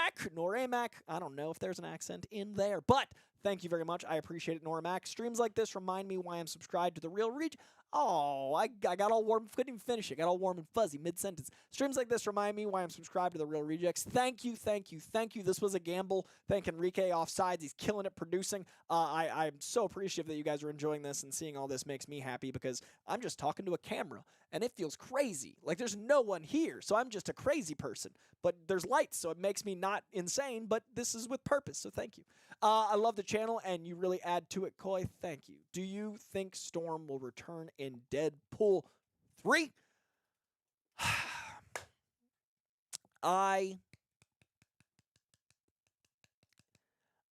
Mac. I don't know if there's an accent in there, but thank you very much. I appreciate it, Nora Mac. Streams like this remind me why I'm subscribed to The Real Reach. Oh, I got all warm. Couldn't even finish it. Got all warm and fuzzy mid-sentence. Streams like this remind me why I'm subscribed to The Real Rejects. Thank you. This was a gamble. Thank Enrique Offsides. He's killing it producing. I'm so appreciative that you guys are enjoying this, and seeing all this makes me happy because I'm just talking to a camera, and it feels crazy. Like there's no one here, so I'm just a crazy person. But there's lights, so it makes me not insane, but this is with purpose, so thank you. I love the channel, and you really add to it, Coy. Thank you. Do you think Storm will return in Deadpool 3? I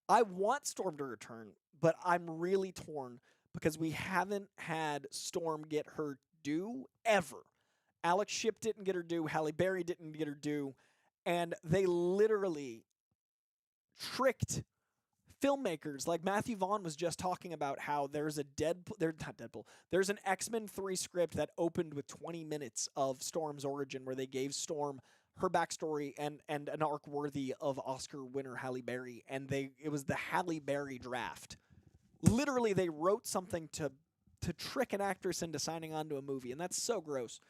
want Storm to return, but I'm really torn because we haven't had Storm get her due ever. Alex Shipp didn't get her due. Halle Berry didn't get her due. And they literally tricked filmmakers. Like Matthew Vaughn was just talking about how there's a there's an X-Men 3 script that opened with 20 minutes of Storm's origin, where they gave Storm her backstory and an arc worthy of Oscar winner Halle Berry, and it was the Halle Berry draft. Literally, they wrote something to trick an actress into signing on to a movie, and that's so gross.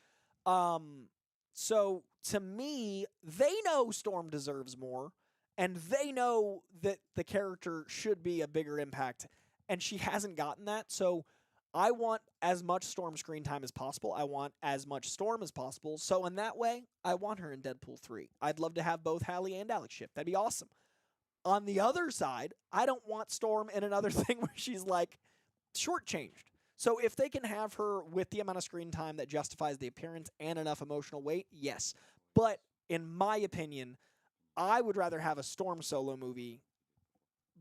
So to me, they know Storm deserves more, and they know that the character should be a bigger impact, and she hasn't gotten that. So I want as much Storm screen time as possible. I want as much Storm as possible. So in that way, I want her in Deadpool 3. I'd love to have both Halle and Alex Shipp. That'd be awesome. On the other side, I don't want Storm in another thing where she's like shortchanged. So if they can have her with the amount of screen time that justifies the appearance and enough emotional weight, yes. But in my opinion, I would rather have a Storm solo movie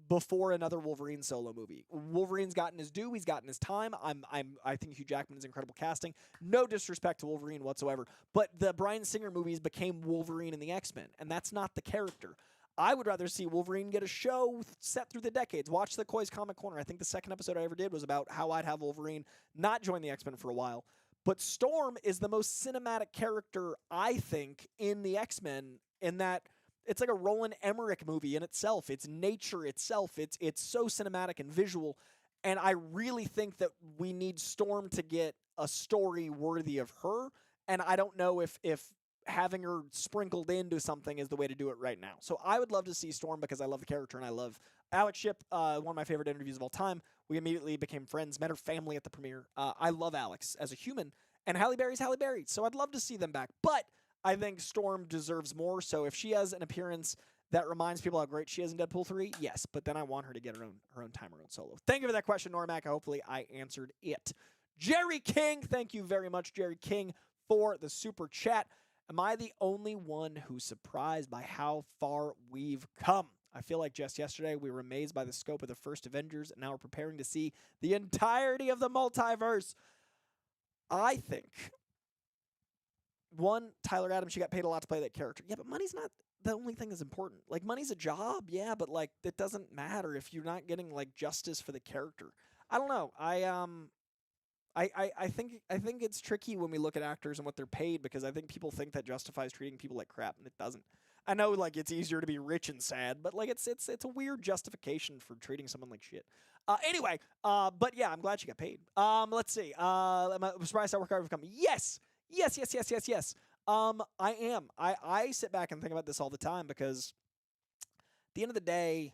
before another Wolverine solo movie. Wolverine's gotten his due. He's gotten his time. I think Hugh Jackman is incredible casting. No disrespect to Wolverine whatsoever. But the Bryan Singer movies became Wolverine and the X-Men, and that's not the character. I would rather see Wolverine get a show set through the decades. Watch the Koi's Comic Corner. I think the second episode I ever did was about how I'd have Wolverine not join the X-Men for a while. But Storm is the most cinematic character, I think, in the X-Men, in that it's like a Roland Emmerich movie in itself. It's nature itself. It's so cinematic and visual. And I really think that we need Storm to get a story worthy of her. And I don't know if having her sprinkled into something is the way to do it right now. So I would love to see Storm because I love the character and I love Alex Shipp, one of my favorite interviews of all time. We immediately became friends, met her family at the premiere. I love Alex as a human, and Halle Berry's Halle Berry, so I'd love to see them back. But I think Storm deserves more, so if she has an appearance that reminds people how great she is in Deadpool 3, yes, but then I want her to get her own time, her own solo. Thank you for that question, Normac. Hopefully I answered it. Jerry King, thank you very much, Jerry King, for the super chat. Am I the only one who's surprised by how far we've come? I feel like just yesterday we were amazed by the scope of the first Avengers, and now we're preparing to see the entirety of the multiverse. I think, one, Tyler Adams, she got paid a lot to play that character. Yeah, but money's not the only thing that's important. Like, money's a job, yeah, but like it doesn't matter if you're not getting like justice for the character. I don't know. I think it's tricky when we look at actors and what they're paid, because I think people think that justifies treating people like crap, and it doesn't. I know, like, it's easier to be rich and sad, but like it's a weird justification for treating someone like shit. Anyway, but yeah, I'm glad she got paid. Let's see. Am I surprised how work I've become? Yes, yes, yes, yes, yes, yes. I am. I sit back and think about this all the time, because at the end of the day,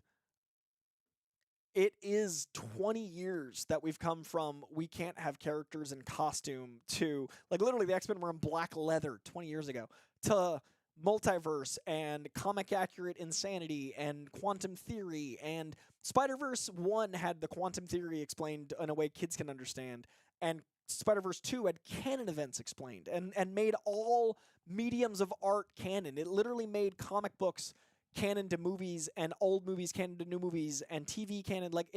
it is 20 years that we've come from we can't have characters in costume to, like, literally the X-Men were in black leather 20 years ago, to multiverse and comic accurate insanity and quantum theory, and Spider-Verse 1 had the quantum theory explained in a way kids can understand, and Spider-Verse 2 had canon events explained, and made all mediums of art canon. It literally made comic books canon to movies, and old movies canon to new movies, and TV canon. Like,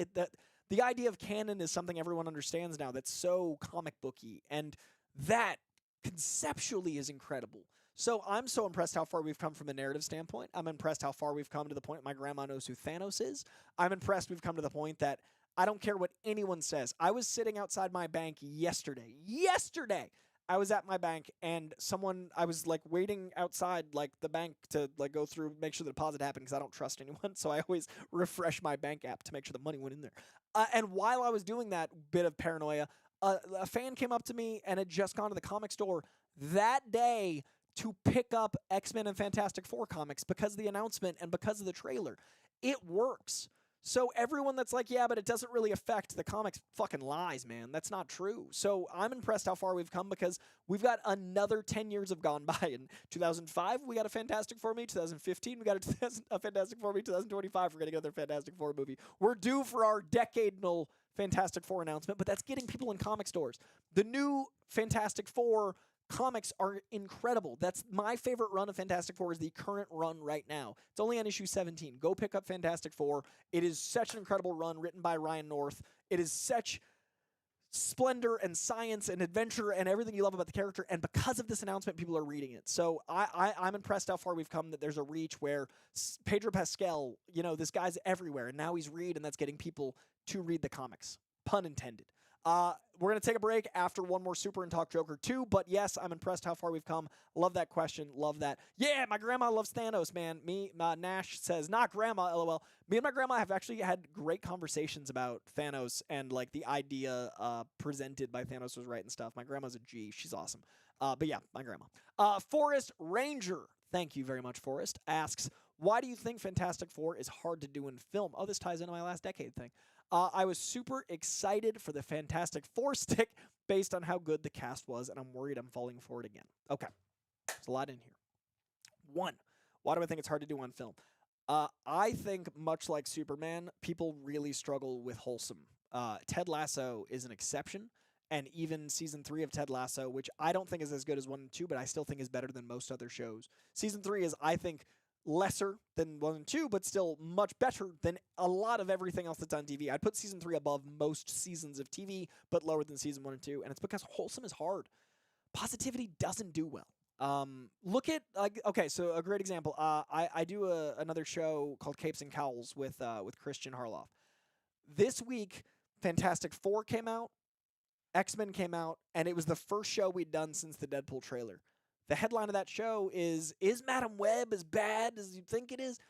the idea of canon is something everyone understands now, that's so comic booky, and that conceptually is incredible. So I'm so impressed how far we've come from a narrative standpoint. I'm impressed how far we've come to the point my grandma knows who Thanos is. I'm impressed we've come to the point that I don't care what anyone says. I was sitting outside my bank yesterday. I was at my bank, and I was like waiting outside like the bank to like go through, make sure the deposit happened, because I don't trust anyone. So I always refresh my bank app to make sure the money went in there. And while I was doing that bit of paranoia, a fan came up to me and had just gone to the comic store that day to pick up X-Men and Fantastic Four comics because of the announcement and because of the trailer. It works. So everyone that's like, yeah, but it doesn't really affect the comics, fucking lies, man. That's not true. So I'm impressed how far we've come, because we've got another 10 years have gone by. In 2005, we got a Fantastic Four movie. 2015, we got a Fantastic Four movie. 2025, we're going to get another Fantastic Four movie. We're due for our decadal Fantastic Four announcement, but that's getting people in comic stores. The new Fantastic Four comics are incredible. That's my favorite run of Fantastic Four, is the current run right now. It's only on issue 17. Go pick up Fantastic Four. It is such an incredible run, written by Ryan North. It is such splendor and science and adventure and everything you love about the character, and because of this announcement, people are reading it. So I'm impressed how far we've come, that there's a reach where Pedro Pascal, this guy's everywhere, and now he's Reed, and that's getting people to read the comics. Pun intended. We're going to take a break after one more Super and talk Joker 2, but yes, I'm impressed how far we've come. Love that question. Love that. Yeah, my grandma loves Thanos, man. Nash says, not grandma, lol. Me and my grandma have actually had great conversations about Thanos, and like the idea presented by Thanos was right and stuff. My grandma's a G. She's awesome. But yeah, my grandma. Forest Ranger, thank you very much, Forrest, asks, why do you think Fantastic Four is hard to do in film? Oh, this ties into my last decade thing. I was super excited for the Fantastic Four stick based on how good the cast was, and I'm worried I'm falling for it again. Okay, there's a lot in here. One, why do I think it's hard to do on film? I think, much like Superman, people really struggle with wholesome. Ted Lasso is an exception, and even season 3 of Ted Lasso, which I don't think is as good as 1 and 2, but I still think is better than most other shows. Season 3 is, I think, lesser than 1 and 2, but still much better than a lot of everything else that's on TV. I'd put season 3 above most seasons of TV, but lower than season 1 and 2, and it's because wholesome is hard. Positivity doesn't do well. Look at, okay, so a great example. I do another show called Capes and Cowls with Christian Harloff. This week, Fantastic Four came out, X-Men came out, and it was the first show we'd done since the Deadpool trailer. The headline of that show is Madam Web as bad as you think it is?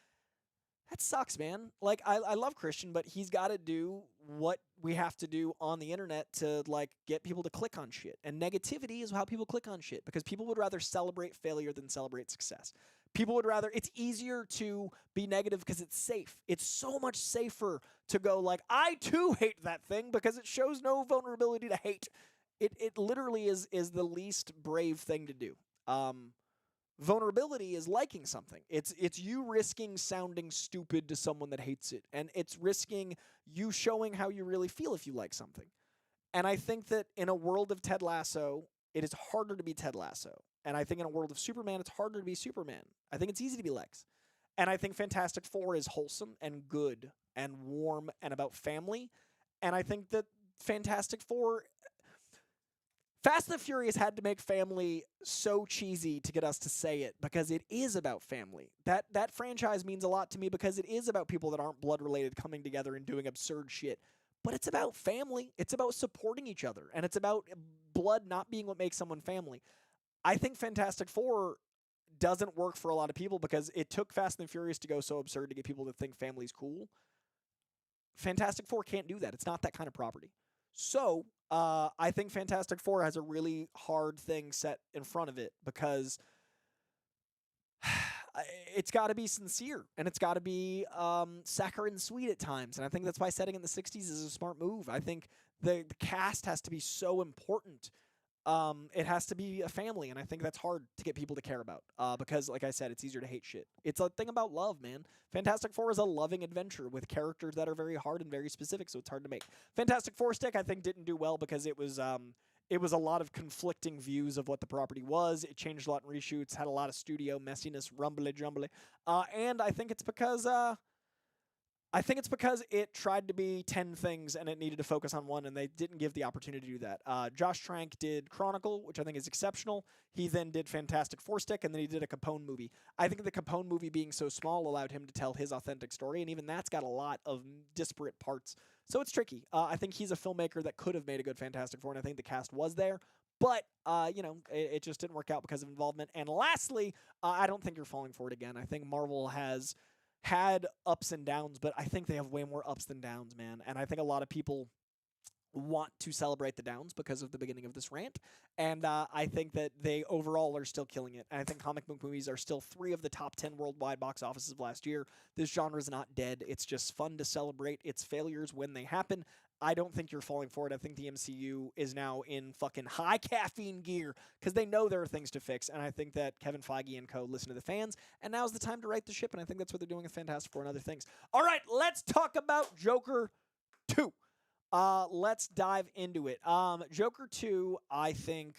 That sucks, man. Like, I love Christian, but he's got to do what we have to do on the internet to, like, get people to click on shit. And negativity is how people click on shit, because people would rather celebrate failure than celebrate success. People would rather, it's easier to be negative because it's safe. It's so much safer to go like, I too hate that thing, because it shows no vulnerability to hate. It literally is the least brave thing to do. Vulnerability is liking something. It's you risking sounding stupid to someone that hates it, and it's risking you showing how you really feel if you like something. And I think that in a world of Ted Lasso, it is harder to be Ted Lasso. And I think in a world of Superman, it's harder to be Superman. I think it's easy to be Lex. And I think Fantastic Four is wholesome and good and warm and about family. And I think that Fantastic Four Fast and the Furious had to make family so cheesy to get us to say it because it is about family. That franchise means a lot to me because it is about people that aren't blood related coming together and doing absurd shit. But it's about family. It's about supporting each other, and it's about blood not being what makes someone family. I think Fantastic Four doesn't work for a lot of people because it took Fast and the Furious to go so absurd to get people to think family's cool. Fantastic Four can't do that. It's not that kind of property. So, I think Fantastic Four has a really hard thing set in front of it because it's got to be sincere and it's got to be saccharine sweet at times. And I think that's why setting in the 60s is a smart move. I think the cast has to be so important. It has to be a family, and I think that's hard to get people to care about because, like I said, it's easier to hate shit. It's a thing about love, man. Fantastic Four is a loving adventure with characters that are very hard and very specific, so it's hard to make. Fantastic Four stick, I think, didn't do well because it was a lot of conflicting views of what the property was. It changed a lot in reshoots, had a lot of studio messiness, rumbly jumbly, and I think it's because it tried to be 10 things and it needed to focus on one, and they didn't give the opportunity to do that. Josh Trank did Chronicle, which I think is exceptional. He then did Fantastic Four stick, and then he did a Capone movie. I think the Capone movie being so small allowed him to tell his authentic story, and even that's got a lot of disparate parts. So it's tricky. I think he's a filmmaker that could have made a good Fantastic Four, and I think the cast was there. But, it just didn't work out because of involvement. And lastly, I don't think you're falling for it again. I think Marvel has had ups and downs, but I think they have way more ups than downs, man. And I think a lot of people want to celebrate the downs because of the beginning of this rant. And I think that they overall are still killing it. And I think comic book movies are still 3 of the top 10 worldwide box offices of last year. This genre is not dead. It's just fun to celebrate its failures when they happen. I don't think you're falling for it. I think the MCU is now in fucking high caffeine gear because they know there are things to fix. And I think that Kevin Feige and co. listen to the fans. And now's the time to right the ship. And I think that's what they're doing with Fantastic Four and other things. All right, let's talk about Joker 2. Let's dive into it. Joker 2, I think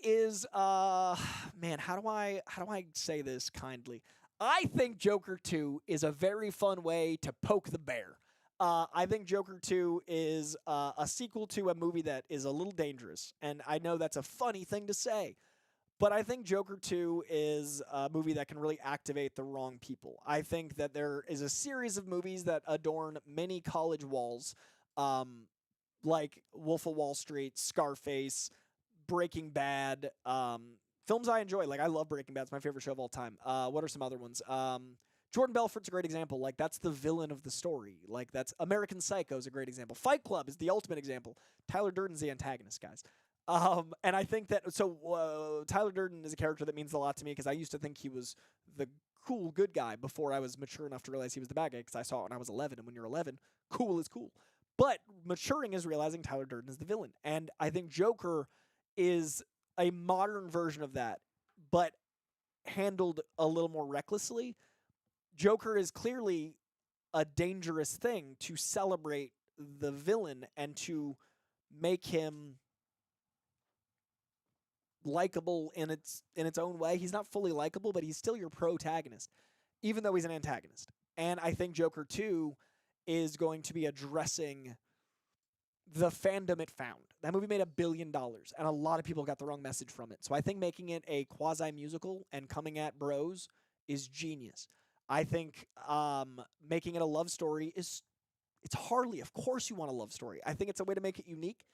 is man, how do I say this kindly? I think Joker 2 is a very fun way to poke the bear. I think Joker 2 is a sequel to a movie that is a little dangerous, and I know that's a funny thing to say, but I think Joker 2 is a movie that can really activate the wrong people. I think that there is a series of movies that adorn many college walls, like Wolf of Wall Street, Scarface, Breaking Bad, films I enjoy. Like, I love Breaking Bad. It's my favorite show of all time. What are some other ones? Jordan Belfort's a great example. Like, that's the villain of the story. Like, that's American Psycho is a great example. Fight Club is the ultimate example. Tyler Durden's the antagonist, guys. And I think that, Tyler Durden is a character that means a lot to me because I used to think he was the cool good guy before I was mature enough to realize he was the bad guy because I saw it when I was 11, and when you're 11, cool is cool. But maturing is realizing Tyler Durden is the villain. And I think Joker is a modern version of that, but handled a little more recklessly. Joker is clearly a dangerous thing to celebrate the villain and to make him likable in its own way. He's not fully likable, but he's still your protagonist, even though he's an antagonist. And I think Joker 2 is going to be addressing the fandom it found. That movie made $1 billion, and a lot of people got the wrong message from it. So I think making it a quasi-musical and coming at bros is genius. I think making it a love story it's Harley. Of course you want a love story. I think it's a way to make it unique.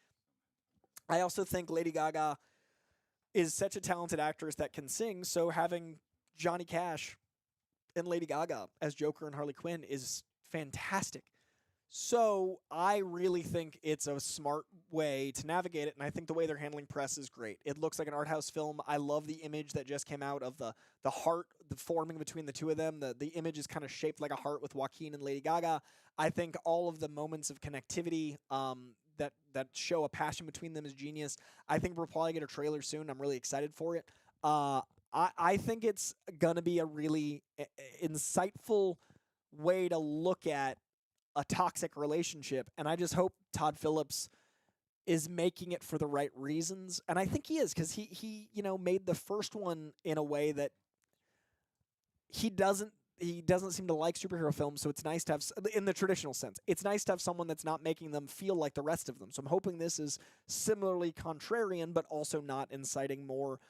I also think Lady Gaga is such a talented actress that can sing, so having Johnny Cash and Lady Gaga as Joker and Harley Quinn is fantastic. So I really think it's a smart way to navigate it, and I think the way they're handling press is great. It looks like an art house film. I love the image that just came out of the heart, the forming between the two of them. The image is kind of shaped like a heart with Joaquin and Lady Gaga. I think all of the moments of connectivity that show a passion between them is genius. I think we'll probably get a trailer soon. I'm really excited for it. I think it's going to be a really insightful way to look at a toxic relationship, and I just hope Todd Phillips is making it for the right reasons, and I think he is, because he made the first one in a way that he he doesn't seem to like superhero films, so it's nice to have, in the traditional sense, it's nice to have someone that's not making them feel like the rest of them. So I'm hoping this is similarly contrarian, but also not inciting more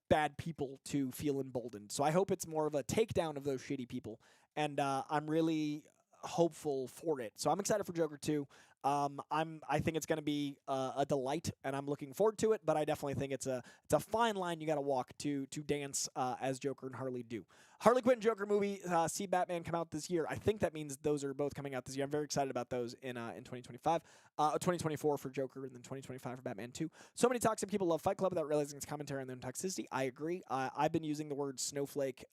bad people to feel emboldened. So I hope it's more of a takedown of those shitty people, and I'm really hopeful for it. So I'm excited for Joker 2. I think it's going to be a delight, and I'm looking forward to it. But I definitely think it's a fine line you got to walk to dance as Joker and Harley do. Harley Quinn Joker movie, see Batman come out this year. I think that means those are both coming out this year. I'm very excited about those in 2025, 2024 for Joker, and then 2025 for Batman 2. So many toxic people love Fight Club without realizing its commentary on their own toxicity. I agree. I've been using the word snowflake,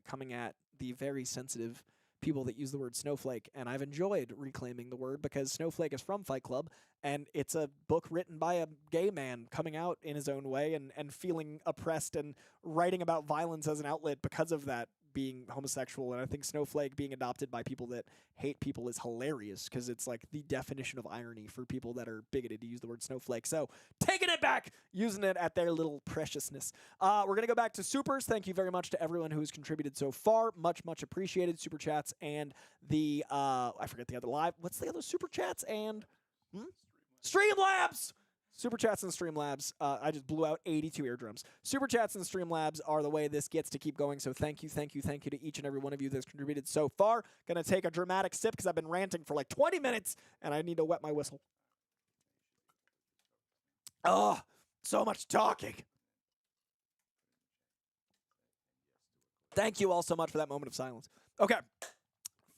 coming at the very sensitive people that use the word snowflake, and I've enjoyed reclaiming the word because Snowflake is from Fight Club, and it's a book written by a gay man coming out in his own way and feeling oppressed and writing about violence as an outlet because of that, being homosexual. And I think Snowflake being adopted by people that hate people is hilarious because it's like the definition of irony for people that are bigoted to use the word snowflake. So taking it back, using it at their little preciousness. We're going to go back to supers. Thank you very much to everyone who has contributed so far. Much, much appreciated. Super chats and the, I forget the other live. What's the other super chats and Streamlabs? Super Chats and Streamlabs, I just blew out 82 eardrums. Super Chats and Streamlabs are the way this gets to keep going, so thank you to each and every one of you that's contributed so far. Gonna take a dramatic sip because I've been ranting for like 20 minutes, and I need to wet my whistle. Oh, so much talking. Thank you all so much for that moment of silence. Okay.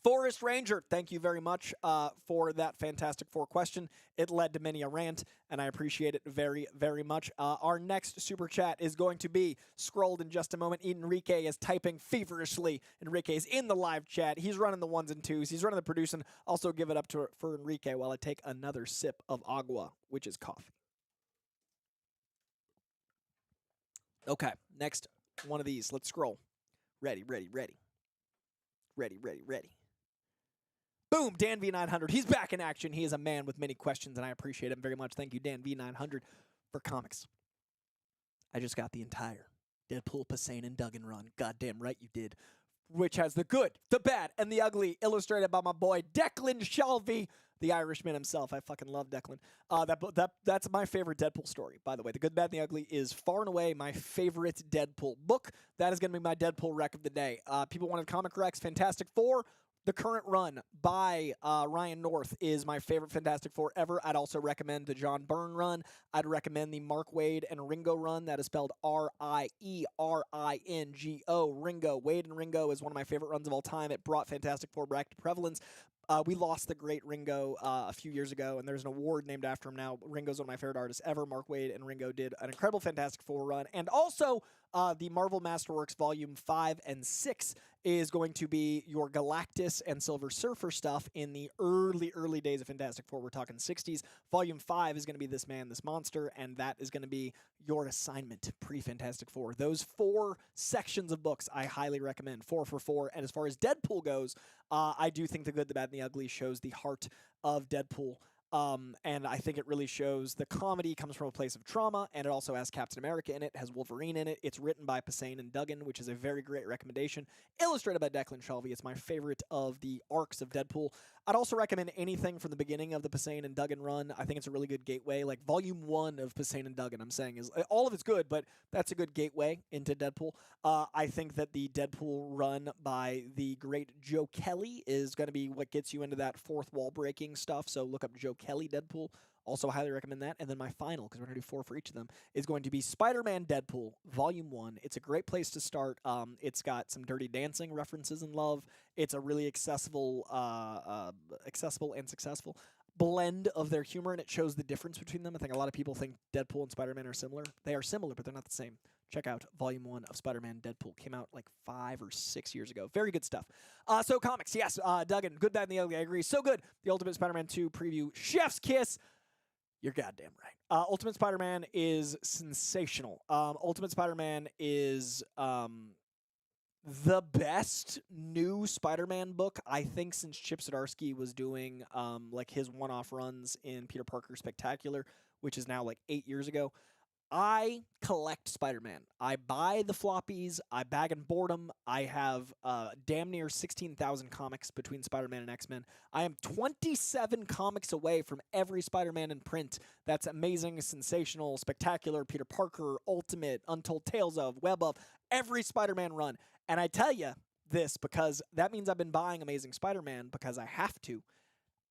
Forest Ranger, thank you very much for that Fantastic Four question. It led to many a rant, and I appreciate it very, very much. Our next super chat is going to be scrolled in just a moment. Enrique is typing feverishly. Enrique is in the live chat. He's running the ones and twos. He's running the producing. Also give it up for Enrique while I take another sip of agua, which is coffee. Okay, next one of these. Let's scroll. Ready. Boom, Dan V900. He's back in action. He is a man with many questions, and I appreciate him very much. Thank you, Dan V900, for comics. I just got the entire Deadpool, Pasane, and Duggan run. Goddamn right you did. Which has the good, the bad, and the ugly, illustrated by my boy Declan Shalvey, the Irishman himself. I fucking love Declan. That's my favorite Deadpool story, by the way. The Good, Bad, and the Ugly is far and away my favorite Deadpool book. That is going to be my Deadpool rec of the day. People wanted comic recs. Fantastic Four. The current run by Ryan North is my favorite Fantastic Four ever. I'd also recommend the John Byrne run. I'd recommend the Mark Waid and Ringo run. That is spelled R-I-E-R-I-N-G-O. Ringo. Waid and Ringo is one of my favorite runs of all time. It brought Fantastic Four back to prevalence. We lost the great Ringo a few years ago, and there's an award named after him now. Ringo's one of my favorite artists ever. Mark Waid and Ringo did an incredible Fantastic Four run. And also, the Marvel Masterworks Volume 5 and 6 is going to be your Galactus and Silver Surfer stuff in the early days of Fantastic Four. We're talking 60s. Volume 5 is going to be This Man, This Monster, and that is going to be your assignment pre-Fantastic Four. Those 4 sections of books I highly recommend. 4 for 4. And as far as Deadpool goes, I do think The Good, the Bad, and the Ugly shows the heart of Deadpool. And I think it really shows the comedy comes from a place of trauma, and it also has Captain America in it, has Wolverine in it. It's written by Pasane and Duggan, which is a very great recommendation. Illustrated by Declan Shalvey. It's my favorite of the arcs of Deadpool. I'd also recommend anything from the beginning of the Pasane and Duggan run. I think it's a really good gateway. Like Volume 1 of Pasane and Duggan, I'm saying, is all of it's good, but that's a good gateway into Deadpool. I think that the Deadpool run by the great Joe Kelly is going to be what gets you into that fourth wall breaking stuff. So look up Joe Kelly Deadpool. Also highly recommend that. And then my final, because we're going to do 4 for each of them, is going to be Spider-Man Deadpool, Volume 1. It's a great place to start. It's got some Dirty Dancing references and love. It's a really accessible and successful blend of their humor, and it shows the difference between them. I think a lot of people think Deadpool and Spider-Man are similar. They are similar, but they're not the same. Check out Volume 1 of Spider-Man Deadpool. Came out like 5 or 6 years ago. Very good stuff. So comics, yes. Duggan, Good, Bad, and the Ugly, I agree. So good. The Ultimate Spider-Man 2 preview. Chef's kiss. You're goddamn right. Ultimate Spider-Man is sensational. Ultimate Spider-Man is the best new Spider-Man book, I think, since Chip Zdarsky was doing like his one-off runs in Peter Parker Spectacular, which is now like 8 years ago. I collect Spider-Man. I buy the floppies. I bag and board them. I have damn near 16,000 comics between Spider-Man and X-Men. I am 27 comics away from every Spider-Man in print. That's amazing, sensational, spectacular, Peter Parker, Ultimate, Untold Tales of, Web of, every Spider-Man run. And I tell you this because that means I've been buying Amazing Spider-Man because I have to.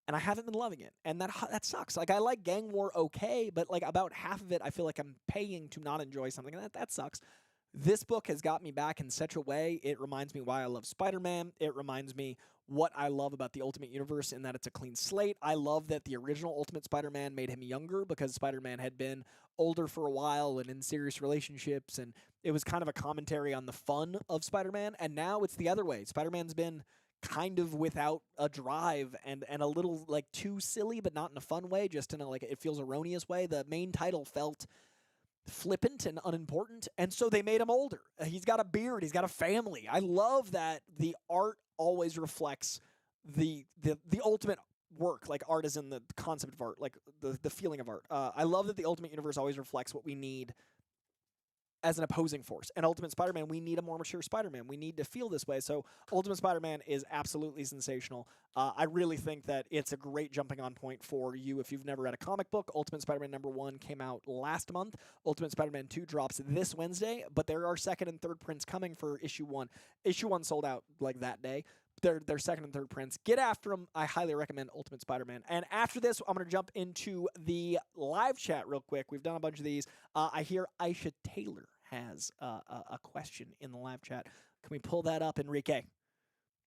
And I haven't been loving it, and that sucks. Like, I like Gang War okay, but like about half of it, I feel like I'm paying to not enjoy something, and that sucks. This book has got me back in such a way. It reminds me why I love Spider-Man. It reminds me what I love about the Ultimate Universe in that it's a clean slate. I love that the original Ultimate Spider-Man made him younger because Spider-Man had been older for a while and in serious relationships, and it was kind of a commentary on the fun of Spider-Man, and now it's the other way. Spider-Man's been kind of without a drive and a little like too silly, but not in a fun way, just in a like it feels erroneous way. The main title felt flippant and unimportant, and so they made him older. He's got a beard, he's got a family. I love that the art always reflects the ultimate work. Like, art is in the concept of art, like the feeling of art. I love that the Ultimate Universe always reflects what we need as an opposing force. And Ultimate Spider-Man, we need a more mature Spider-Man. We need to feel this way. So Ultimate Spider-Man is absolutely sensational. I really think that it's a great jumping on point for you if you've never read a comic book. Ultimate Spider-Man #1 came out last month. Ultimate Spider-Man 2 drops this Wednesday, but there are second and third prints coming for issue 1. Issue 1 sold out like that day. Their second and third prints. Get after them. I highly recommend Ultimate Spider-Man. And after this, I'm going to jump into the live chat real quick. We've done a bunch of these. I hear Aisha Taylor has a question in the live chat. Can we pull that up, Enrique?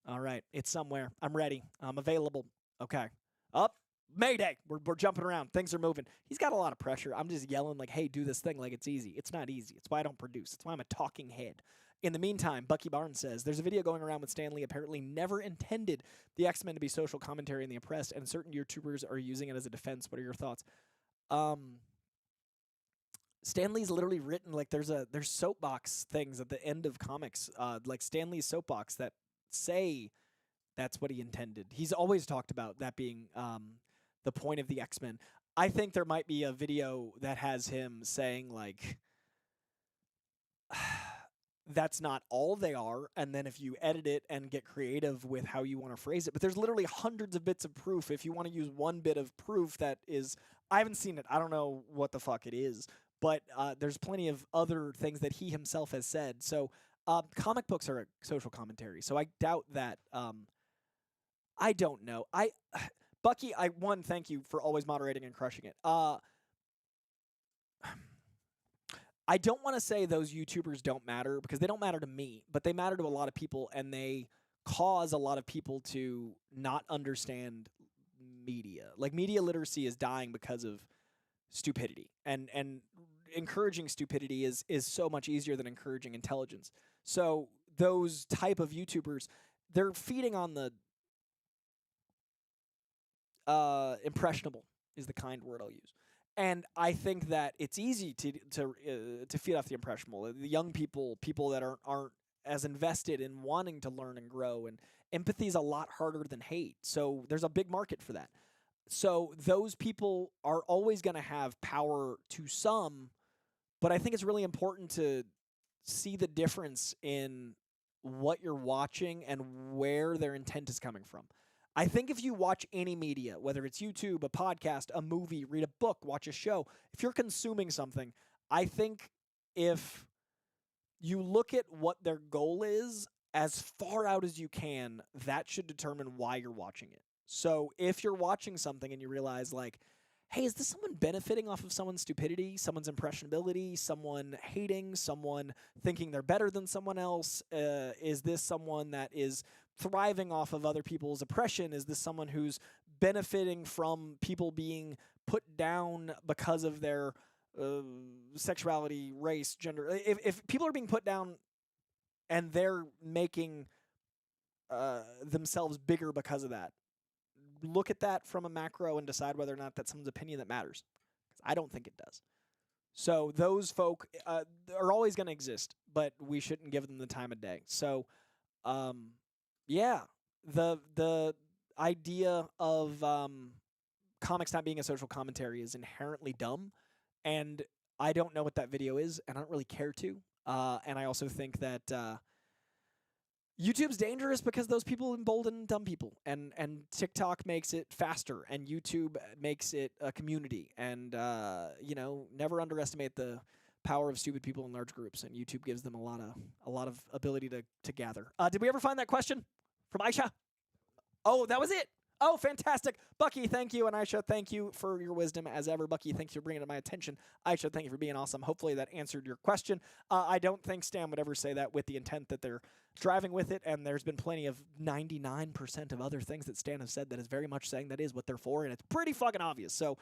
All right. It's somewhere. I'm ready. I'm available. Okay. Up. Mayday. We're jumping around. Things are moving. He's got a lot of pressure. I'm just yelling like, hey, do this thing like it's easy. It's not easy. It's why I don't produce. It's why I'm a talking head. In the meantime, Bucky Barnes says, there's a video going around with Stan Lee apparently never intended the X-Men to be social commentary on the oppressed, and certain YouTubers are using it as a defense. What are your thoughts? Stan Lee's literally written, like, there's soapbox things at the end of comics, like Stan Lee's soapbox that say that's what he intended. He's always talked about that being the point of the X-Men. I think there might be a video that has him saying, like, that's not all they are, and then if you edit it and get creative with how you want to phrase it. But there's literally hundreds of bits of proof. If you want to use one bit of proof that is, I haven't seen it. I don't know what the fuck it is. But there's plenty of other things that he himself has said. So comic books are a social commentary. So I doubt that. I don't know. Bucky, thank you for always moderating and crushing it. I don't want to say those YouTubers don't matter because they don't matter to me, but they matter to a lot of people, and they cause a lot of people to not understand media. Like, media literacy is dying because of stupidity, and encouraging stupidity is so much easier than encouraging intelligence. So those type of YouTubers, they're feeding on the impressionable is the kind word I'll use. And I think that it's easy to feed off the impressionable. The young people that aren't as invested in wanting to learn and grow, and empathy is a lot harder than hate. So there's a big market for that. So those people are always going to have power to some, but I think it's really important to see the difference in what you're watching and where their intent is coming from. I think if you watch any media, whether it's YouTube, a podcast, a movie, read a book, watch a show, if you're consuming something, I think if you look at what their goal is as far out as you can, that should determine why you're watching it. So if you're watching something and you realize, like, hey, is this someone benefiting off of someone's stupidity, someone's impressionability, someone hating, someone thinking they're better than someone else? Is this someone that is thriving off of other people's oppression? Is this someone who's benefiting from people being put down because of their sexuality, race, gender? If people are being put down and they're making themselves bigger because of that, look at that from a macro and decide whether or not that's someone's opinion that matters. I don't think it does. So those folk are always going to exist, but we shouldn't give them the time of day. So, yeah, the idea of comics not being a social commentary is inherently dumb, and I don't know what that video is, and I don't really care to. And I also think that YouTube's dangerous because those people embolden dumb people, and TikTok makes it faster, and YouTube makes it a community. And never underestimate the power of stupid people in large groups, and YouTube gives them a lot of ability to gather. Did we ever find that question from Aisha? Oh, that was it. Oh, fantastic. Bucky, thank you. And Aisha, thank you for your wisdom as ever. Bucky, thanks for bringing it to my attention. Aisha, thank you for being awesome. Hopefully that answered your question. I don't think Stan would ever say that with the intent that they're driving with it, and there's been plenty of 99% of other things that Stan has said that is very much saying that is what they're for, and it's pretty fucking obvious. So,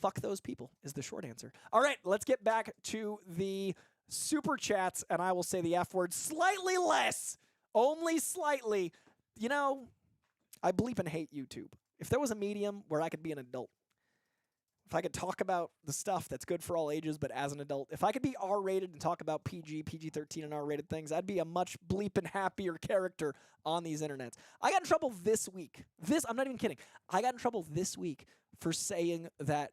fuck those people is the short answer. All right, let's get back to the super chats, and I will say the F word slightly less, only slightly. I bleep and hate YouTube. If there was a medium where I could be an adult, if I could talk about the stuff that's good for all ages, but as an adult, if I could be R-rated and talk about PG-13 and R-rated things, I'd be a much bleeping happier character on these internets. I got in trouble this week. I'm not even kidding. I got in trouble this week for saying that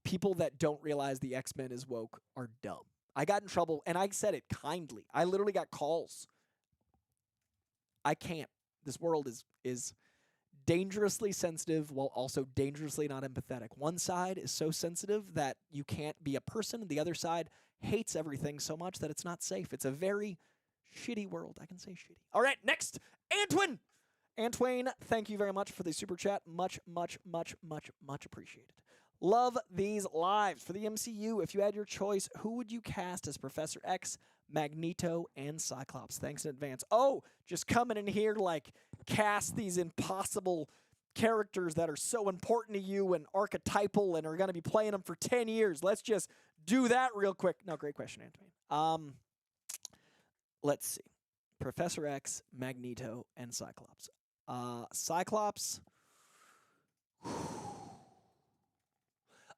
people that don't realize the X-Men is woke are dumb. I got in trouble, and I said it kindly. I literally got calls. I can't. This world is dangerously sensitive while also dangerously not empathetic. One side is so sensitive that you can't be a person, and the other side hates everything so much that it's not safe. It's a very shitty world. I can say shitty. All right, next, Antwin. Antwain, thank you very much for the super chat. Much, much, much, much, much appreciated. Love these lives. For the MCU, if you had your choice, who would you cast as Professor X, Magneto, and Cyclops? Thanks in advance. Oh, just coming in here like cast these impossible characters that are so important to you and archetypal and are going to be playing them for 10 years. Let's just do that real quick. No, great question, Antoine. Let's see. Professor X, Magneto, and Cyclops. Cyclops...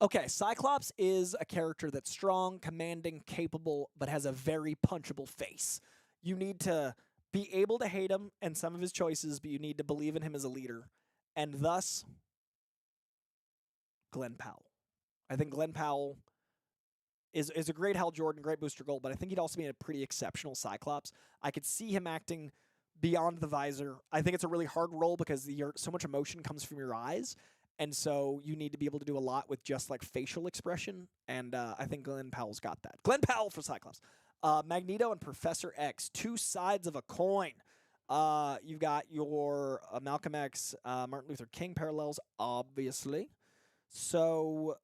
Okay, Cyclops is a character that's strong, commanding, capable, but has a very punchable face. You need to be able to hate him and some of his choices, but you need to believe in him as a leader. And thus, Glenn Powell. I think Glenn Powell is a great Hal Jordan, great Booster Gold, but I think he'd also be a pretty exceptional Cyclops. I could see him acting beyond the visor. I think it's a really hard role because so much emotion comes from your eyes. And so you need to be able to do a lot with just like facial expression. And I think Glenn Powell's got that. Glenn Powell for Cyclops. Magneto and Professor X, two sides of a coin. You've got your Malcolm X, Martin Luther King parallels, obviously. So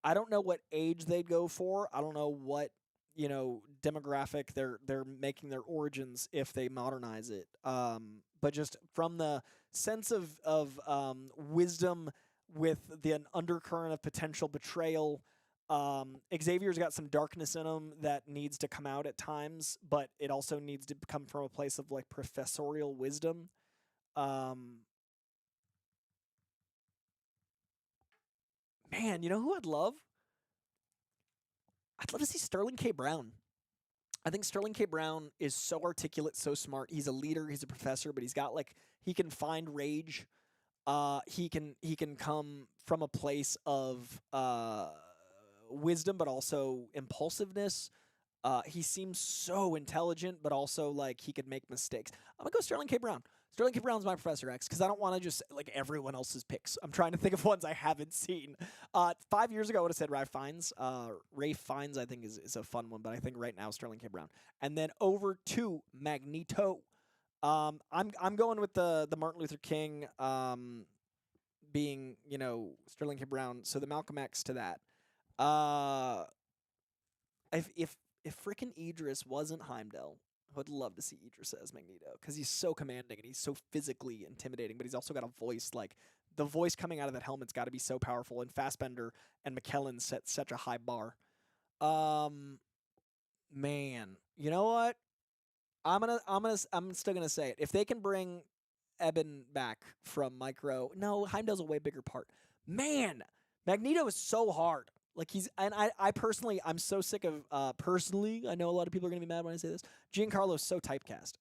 I don't know what age they'd go for. I don't know what, demographic they're making their origins if they modernize it. But just from the sense of wisdom with an undercurrent of potential betrayal, Xavier's got some darkness in him that needs to come out at times, but it also needs to come from a place of like professorial wisdom. Man, you know who I'd love? I'd love to see Sterling K. Brown. I think Sterling K. Brown is so articulate, so smart. He's a leader, he's a professor, but he's got he can find rage. He can come from a place of wisdom, but also impulsiveness. He seems so intelligent, but also like he could make mistakes. I'm gonna go Sterling K. Brown. Sterling K. Brown's my Professor X because I don't want to just like everyone else's picks. I'm trying to think of ones I haven't seen. 5 years ago, I would have said Ralph Fiennes. Rafe Fiennes, I think, is a fun one, but I think right now Sterling K. Brown. And then over to Magneto. I'm going with the Martin Luther King being Sterling K. Brown. So the Malcolm X to that. If frickin' Idris wasn't Heimdall, I would love to see Idris as Magneto because he's so commanding and he's so physically intimidating, but he's also got a voice like the voice coming out of that helmet's got to be so powerful. And Fassbender and McKellen set such a high bar. Man, you know what? I'm still gonna say it. If they can bring Ebon back from Micro, no, Heimdall's a way bigger part. Man, Magneto is so hard. Like I personally, I'm so sick of, I know a lot of people are going to be mad when I say this. Giancarlo's so typecast.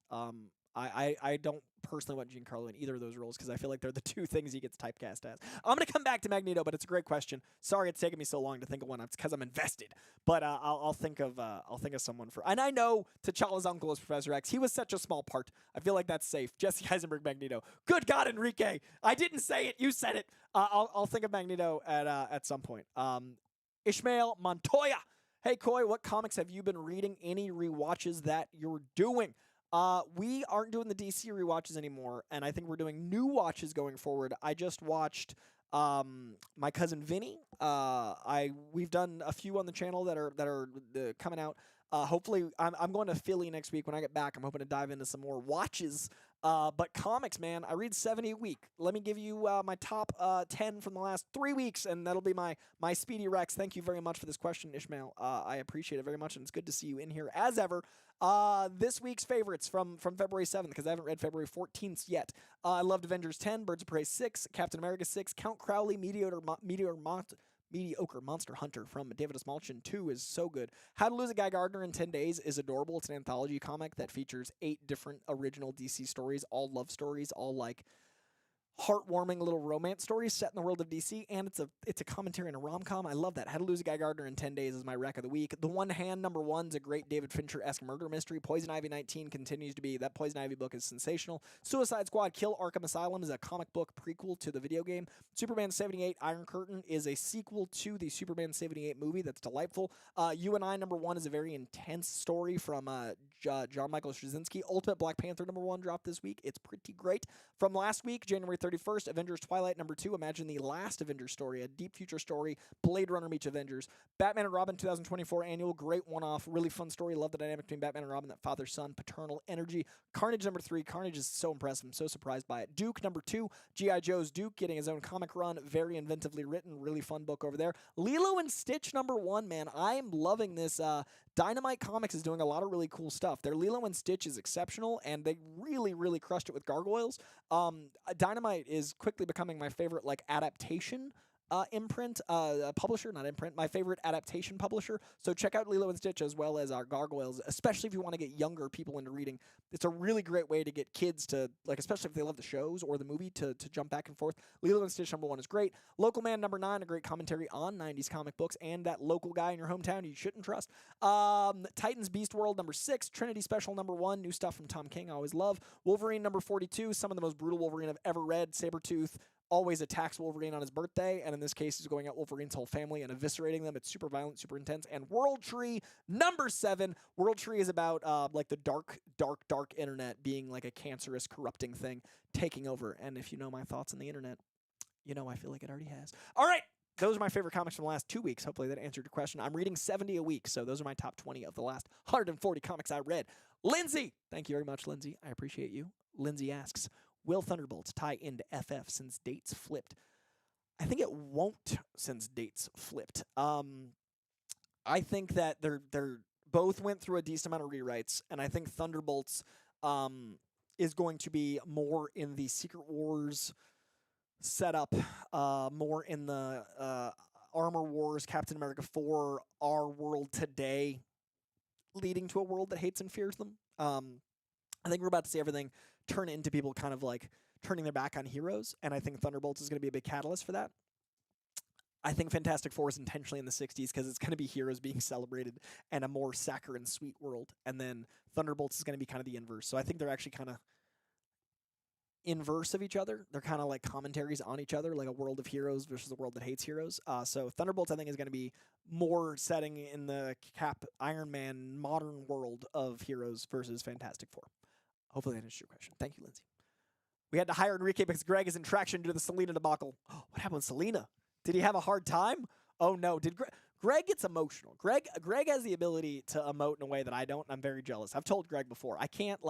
I don't personally want Giancarlo in either of those roles because I feel like they're the two things he gets typecast as. I'm going to come back to Magneto, but it's a great question. Sorry it's taken me so long to think of one. It's because I'm invested. But I'll think of someone for. And I know T'Challa's uncle is Professor X. He was such a small part. I feel like that's safe. Jesse Eisenberg Magneto. Good God, Enrique. I didn't say it. You said it. I'll think of Magneto at some point. Ishmael Montoya. Hey, Coy, what comics have you been reading? Any rewatches that you're doing? We aren't doing the DC rewatches anymore, and I think we're doing new watches going forward. I just watched my cousin Vinny. We've done a few on the channel that are coming out. Hopefully, I'm going to Philly next week when I get back. I'm hoping to dive into some more watches. But comics, man, I read 70 a week. Let me give you my top 10 from the last 3 weeks, and that'll be my Speedy Rex. Thank you very much for this question, Ishmael. I appreciate it very much, and it's good to see you in here as ever. This week's favorites from February 7th, because I haven't read February 14th yet. I loved Avengers 10, Birds of Prey 6, Captain America 6, Count Crowley, Mediocre Monster Hunter from David S. Malchin 2 is so good. How to Lose a Guy Gardner in 10 Days is adorable. It's an anthology comic that features 8 different original DC stories, all love stories, all like heartwarming little romance stories set in the world of DC, and it's a commentary and a rom-com. I love that. How to Lose a Guy Gardner in 10 Days is my rec of the week. The One Hand #1 is a great David Fincher-esque murder mystery. Poison Ivy 19 continues to be, that Poison Ivy book is sensational. Suicide Squad Kill Arkham Asylum is a comic book prequel to the video game. Superman 78 Iron Curtain is a sequel to the Superman 78 movie that's delightful. You and I #1 is a very intense story from John Michael Straczynski. Ultimate Black Panther #1 dropped this week. It's pretty great. From last week, January 31st, Avengers Twilight #2. Imagine the last Avengers story, a deep future story. Blade Runner meets Avengers. Batman and Robin 2024 annual, great one-off, really fun story. Love the dynamic between Batman and Robin, that father-son paternal energy. Carnage #3. Carnage is so impressive. I'm so surprised by it. Duke #2. G.I. Joe's Duke getting his own comic run. Very inventively written. Really fun book over there. Lilo and Stitch #1, man. I'm loving this. Dynamite Comics is doing a lot of really cool stuff. Their Lilo and Stitch is exceptional, and they really, really crushed it with Gargoyles. Dynamite is quickly becoming my favorite adaptation imprint, publisher, not imprint, my favorite adaptation publisher. So check out Lilo and Stitch as well as our Gargoyles, especially if you want to get younger people into reading. It's a really great way to get kids to, especially if they love the shows or the movie, to jump back and forth. Lilo and Stitch #1 is great. Local Man #9, a great commentary on 90s comic books and that local guy in your hometown you shouldn't trust. Titans Beast World #6, Trinity Special #1, new stuff from Tom King, I always love. Wolverine #42, some of the most brutal Wolverine I've ever read. Sabretooth always attacks Wolverine on his birthday, and in this case, he's going at Wolverine's whole family and eviscerating them. It's super violent, super intense. And World Tree #7. World Tree is about the dark internet being like a cancerous, corrupting thing taking over. And if you know my thoughts on the internet, you know I feel like it already has. All right. Those are my favorite comics from the last 2 weeks. Hopefully that answered your question. I'm reading 70 a week, so those are my top 20 of the last 140 comics I read. Lindsay! Thank you very much, Lindsay. I appreciate you. Lindsay asks, will Thunderbolts tie into FF since dates flipped? I think it won't since dates flipped. I think that they're both went through a decent amount of rewrites, and I think Thunderbolts is going to be more in the Secret Wars setup, more in the Armor Wars, Captain America 4, our world today, leading to a world that hates and fears them. I think we're about to see everything turn into people kind of turning their back on heroes, and I think Thunderbolts is going to be a big catalyst for that. I think Fantastic Four is intentionally in the 60s because it's going to be heroes being celebrated and a more saccharine, sweet world, and then Thunderbolts is going to be kind of the inverse. So I think they're actually kind of inverse of each other. They're kind of like commentaries on each other, like a world of heroes versus a world that hates heroes. So Thunderbolts, I think, is going to be more setting in the Cap, Iron Man, modern world of heroes versus Fantastic Four. Hopefully that answers your question. Thank you, Lindsay. We had to hire Enrique because Greg is in traction due to the Selena debacle. Oh, what happened with Selena? Did he have a hard time? Oh, no. Did Greg gets emotional. Greg has the ability to emote in a way that I don't, and I'm very jealous. I've told Greg before, I can't,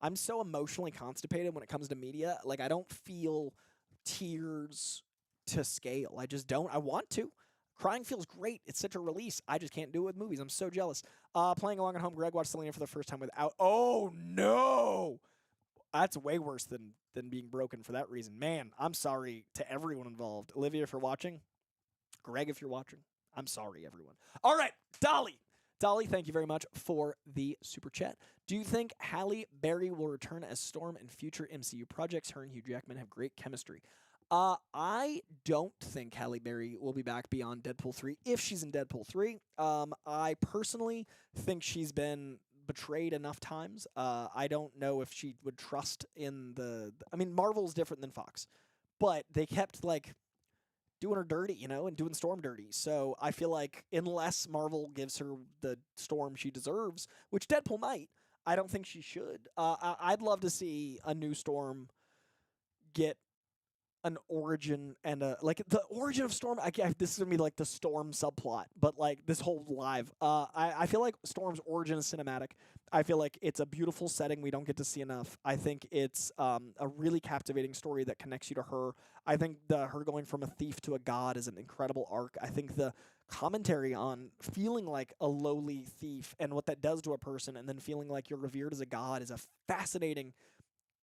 I'm so emotionally constipated when it comes to media. I don't feel tears to scale. I just don't. I want to. Crying feels great. It's such a release. I just can't do it with movies. I'm so jealous. Playing along at home, Greg watched Selena for the first time without... Oh, no! That's way worse than being broken for that reason. Man, I'm sorry to everyone involved. Olivia, if you're watching. Greg, if you're watching. I'm sorry, everyone. All right, Dolly. Dolly, thank you very much for the super chat. Do you think Halle Berry will return as Storm in future MCU projects? Her and Hugh Jackman have great chemistry. I don't think Halle Berry will be back beyond Deadpool 3 if she's in Deadpool 3. I personally think she's been betrayed enough times. I don't know if she would trust in I mean, Marvel's different than Fox, but they kept like doing her dirty, and doing Storm dirty. So I feel like unless Marvel gives her the Storm she deserves, which Deadpool might, I don't think she should. I'd love to see a new Storm get an origin and the origin of Storm. This is gonna be like the Storm subplot, but like this whole live. I feel like Storm's origin is cinematic. I feel like it's a beautiful setting we don't get to see enough. I think it's a really captivating story that connects you to her. I think her going from a thief to a god is an incredible arc. I think the commentary on feeling like a lowly thief and what that does to a person, and then feeling like you're revered as a god, is a fascinating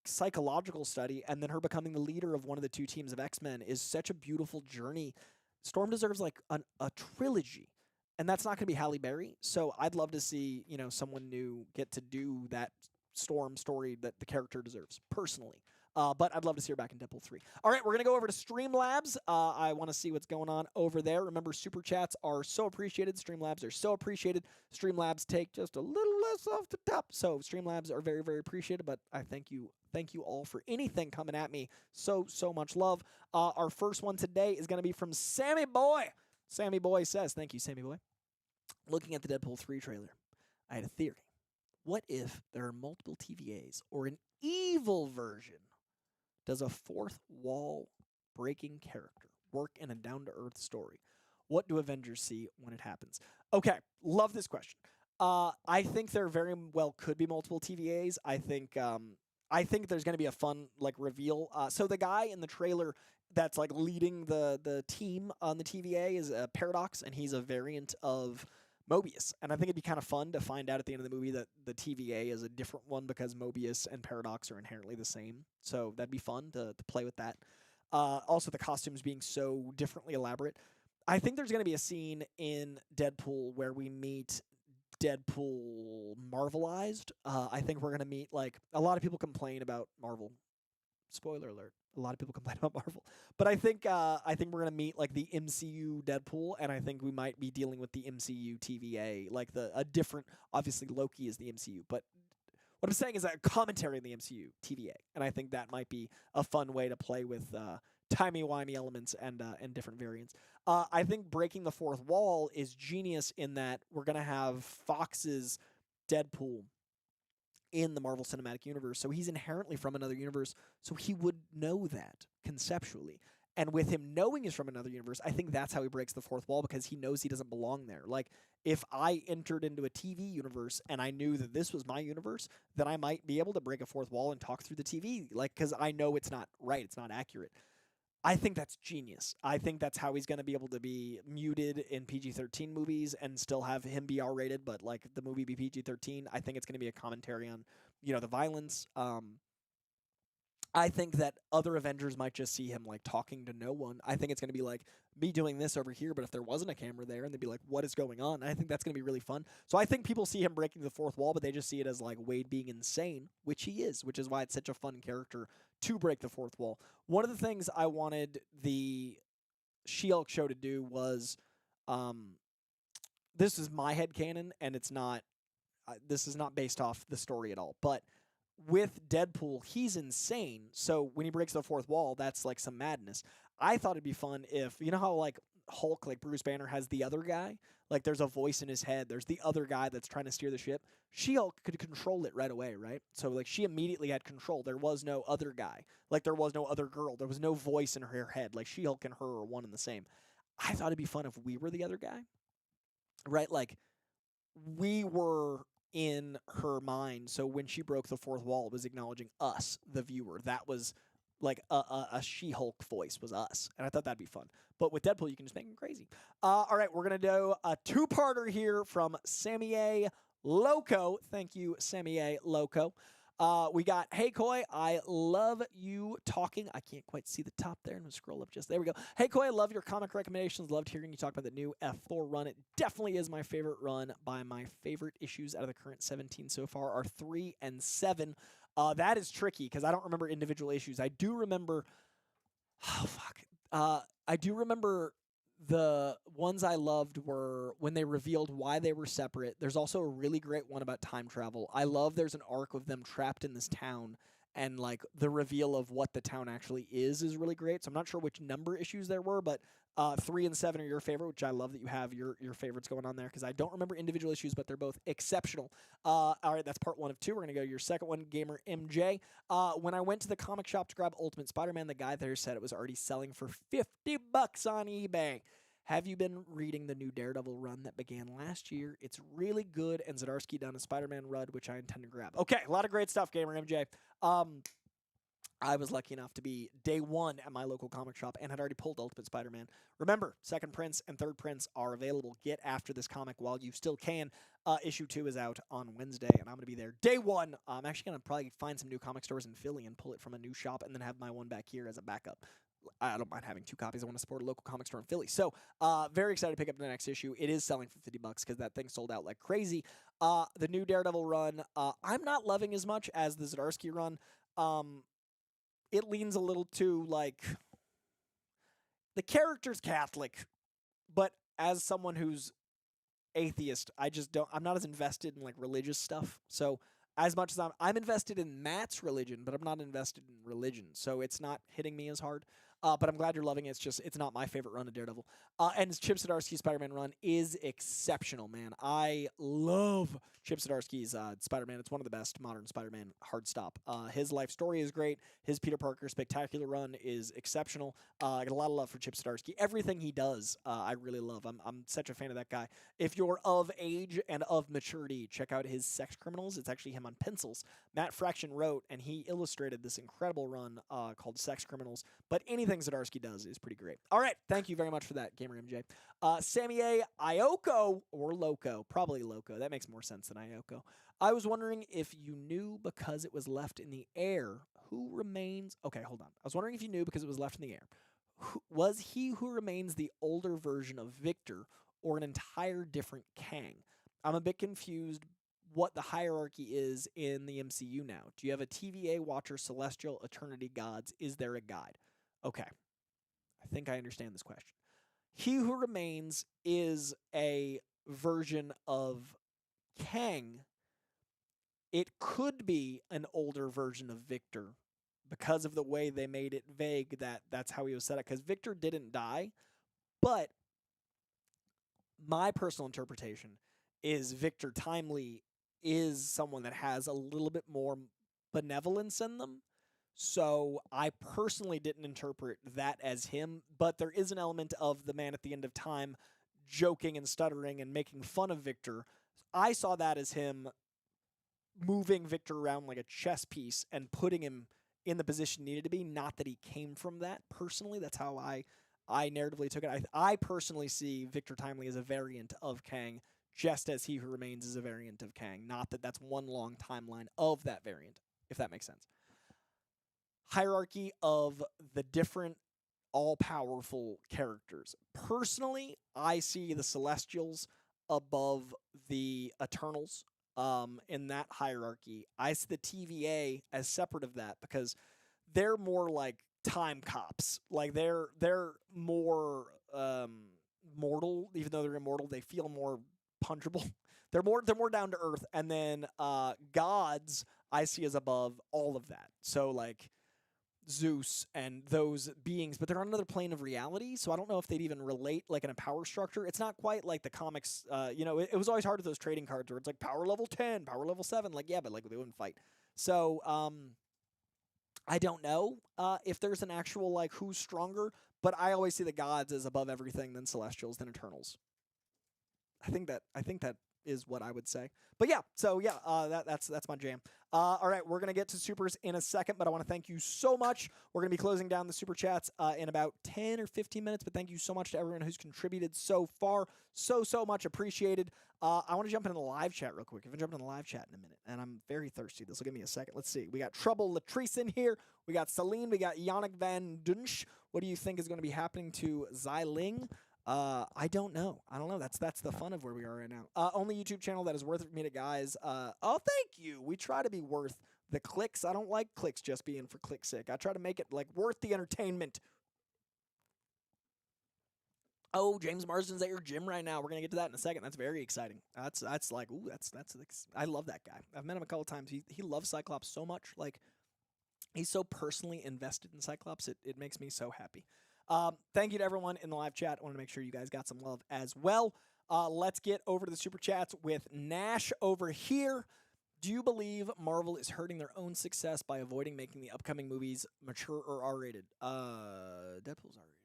psychological study, and then her becoming the leader of one of the two teams of X-Men is such a beautiful journey. Storm deserves like a trilogy, and that's not going to be Halle Berry. So I'd love to see someone new get to do that Storm story that the character deserves personally. But I'd love to see her back in Deadpool 3. All right, we're going to go over to Streamlabs. I want to see what's going on over there. Remember, Super Chats are so appreciated. Streamlabs are so appreciated. Streamlabs take just a little less off the top. So Streamlabs are very, very appreciated, but I thank you. Thank you all for anything coming at me. So much love. Our first one today is going to be from Sammy Boy. Sammy Boy says, thank you, Sammy Boy. Looking at the Deadpool 3 trailer, I had a theory. What if there are multiple TVAs or an evil version? Does a fourth wall breaking character work in a down-to-earth story? What do Avengers see when it happens? Okay, love this question. I think there very well could be multiple TVAs. I think there's going to be a fun reveal. So the guy in the trailer that's leading the team on the TVA is Paradox, and he's a variant of Mobius. And I think it'd be kind of fun to find out at the end of the movie that the TVA is a different one because Mobius and Paradox are inherently the same. So that'd be fun to play with that. Also, the costumes being so differently elaborate. I think there's going to be a scene in Deadpool where we meet Deadpool Marvelized. I think we're going to meet, a lot of people complain about Marvel. Spoiler alert. A lot of people complain about Marvel. But I think we're going to meet, the MCU Deadpool, and I think we might be dealing with the MCU TVA, a different, obviously Loki is the MCU, but what I'm saying is a commentary on the MCU TVA, and I think that might be a fun way to play with timey-wimey elements and different variants. I think breaking the fourth wall is genius in that we're going to have Fox's Deadpool in the Marvel Cinematic Universe, so he's inherently from another universe, so he would know that conceptually. And with him knowing he's from another universe, I think that's how he breaks the fourth wall, because he knows he doesn't belong there. If I entered into a TV universe and I knew that this was my universe, then I might be able to break a fourth wall and talk through the TV, because I know it's not right, it's not accurate. I think that's genius. I think that's how he's going to be able to be muted in PG-13 movies and still have him be R-rated, but the movie be PG-13. I think it's going to be a commentary on, the violence. I think that other Avengers might just see him talking to no one. I think it's going to be me doing this over here, but if there wasn't a camera there, and they'd be like, what is going on? And I think that's going to be really fun. So I think people see him breaking the fourth wall, but they just see it as Wade being insane, which he is, which is why it's such a fun character to break the fourth wall. One of the things I wanted the She-Hulk show to do was, this is my headcanon, and it's not, this is not based off the story at all, but with Deadpool, he's insane. So when he breaks the fourth wall, that's some madness. I thought it'd be fun if, how Hulk, Bruce Banner has the other guy, there's a voice in his head, there's the other guy that's trying to steer the ship. She-Hulk could control it right away, right? So she immediately had control. There was no other guy. There was no other girl. There was no voice in her head. She-Hulk and her are one and the same. I thought it'd be fun if we were the other guy, right? We were in her mind, so when she broke the fourth wall, it was acknowledging us, the viewer. That was a She-Hulk voice was us, and I thought that'd be fun. But with Deadpool, you can just make him crazy. All right, we're gonna do a two-parter here from Sammy A. Loco. Thank you, Sammy A. Loco. We got, hey, Koi, I love you talking. I can't quite see the top there. I'm going to scroll up just there we go. Hey, Koi, I love your comic recommendations. Loved hearing you talk about the new F4 run. It definitely is my favorite run. By my favorite issues out of the current 17 so far are 3 and 7. That is tricky because I don't remember individual issues. I do remember, oh, fuck. I do remember the ones I loved were when they revealed why they were separate. There's also a really great one about time travel. I love there's an arc of them trapped in this town, and like the reveal of what the town actually is really great. So I'm not sure which number issues there were, but 3 and 7 are your favorite, which I love that you have your favorites going on there because I don't remember individual issues, but they're both exceptional. All right, that's part 1 of 2. We're going to go to your second one, Gamer MJ. When I went to the comic shop to grab Ultimate Spider-Man, the guy there said it was already selling for $50 on eBay. Have you been reading the new Daredevil run that began last year? It's really good, and Zdarsky done a Spider-Man run, which I intend to grab. Okay, a lot of great stuff, Gamer MJ. I was lucky enough to be day 1 at my local comic shop and had already pulled Ultimate Spider-Man. Remember, second prints and third prints are available. Get after this comic while you still can. Issue 2 is out on Wednesday, and I'm going to be there day 1. I'm actually going to probably find some new comic stores in Philly and pull it from a new shop and then have my one back here as a backup. I don't mind having 2 copies. I want to support a local comic store in Philly. So, very excited to pick up the next issue. It is selling for $50 because that thing sold out like crazy. The new Daredevil run, I'm not loving as much as the Zdarsky run. It leans a little too, like, the character's Catholic, but as someone who's atheist, I'm not as invested in, like, religious stuff. So, as much as I'm invested in Matt's religion, but I'm not invested in religion. So, it's not hitting me as hard. But I'm glad you're loving it. It's not my favorite run of Daredevil. And Chip Zdarsky's Spider-Man run is exceptional, man. I love Chip Zdarsky's Spider-Man. It's one of the best modern Spider-Man hard stop. His life story is great. His Peter Parker Spectacular run is exceptional. I got a lot of love for Chip Zdarsky. Everything he does, I really love. I'm such a fan of that guy. If you're of age and of maturity, check out his Sex Criminals. It's actually him on pencils. Matt Fraction wrote, and he illustrated this incredible run called Sex Criminals. But anything Zdarsky does is pretty great. All right, thank you very much for that, Gamer MJ. Sammy A. Ioko, or Loco, probably Loco. That makes more sense than Ioko. I was wondering if you knew because it was left in the air, who remains... Okay, hold on. I was wondering if you knew because it was left in the air. Was he who remains the older version of Victor or an entire different Kang? I'm a bit confused what the hierarchy is in the MCU now. Do you have a TVA Watcher, Celestial, Eternity Gods? Is there a guide? Okay, I think I understand this question. He Who Remains is a version of Kang. It could be an older version of Victor because of the way they made it vague that that's how he was set up. Because Victor didn't die, but my personal interpretation is Victor Timely is someone that has a little bit more benevolence in them. So I personally didn't interpret that as him, but there is an element of the man at the end of time joking and stuttering and making fun of Victor. I saw that as him moving Victor around like a chess piece and putting him in the position he needed to be, not that he came from that. Personally, that's how I narratively took it. I personally see Victor Timely as a variant of Kang, just as He Who Remains is a variant of Kang, not that that's one long timeline of that variant, if that makes sense. Hierarchy of the different all-powerful characters. Personally, I see the Celestials above the Eternals in that hierarchy. I see the TVA as separate of that because they're more like time cops. Like they're more mortal, even though they're immortal. They feel more punchable. They're more down to earth. And then gods I see as above all of that. So like Zeus and those beings, but they're on another plane of reality, so I don't know if they'd even relate like in a power structure. It's not quite like the comics, it was always hard with those trading cards where it's like power level 10, power level 7, like, yeah, but like they wouldn't fight. So, I don't know if there's an actual like who's stronger, but I always see the gods as above everything than Celestials, than Eternals. I think that is what I would say. But yeah, so yeah, that's my jam. All right, we're gonna get to supers in a second, but I want to thank you so much. We're gonna be closing down the super chats in about 10 or 15 minutes, but thank you so much to everyone who's contributed so far. So much appreciated. I want to jump into the live chat real quick. If I jump into the live chat in a minute, and I'm very thirsty. This will give me a second. Let's see. We got Trouble Latrice in here. We got Celine. We got Yannick Van Dunsch. What do you think is going to be happening to Xiling? I don't know. That's the fun of where we are right now. Only YouTube channel that is worth it for me to guys. Oh, thank you. We try to be worth the clicks. I don't like clicks just being for click's sake. I try to make it like worth the entertainment. Oh, James Marsden's at your gym right now. We're gonna get to that in a second. That's very exciting. That's like, ooh, that's I love that guy. I've met him a couple times. He loves Cyclops so much. Like, he's so personally invested in Cyclops. It makes me so happy. Thank you to everyone in the live chat. I want to make sure you guys got some love as well. Let's get over to the super chats with Nash over here. Do you believe Marvel is hurting their own success by avoiding making the upcoming movies mature or R-rated? Deadpool's R-rated.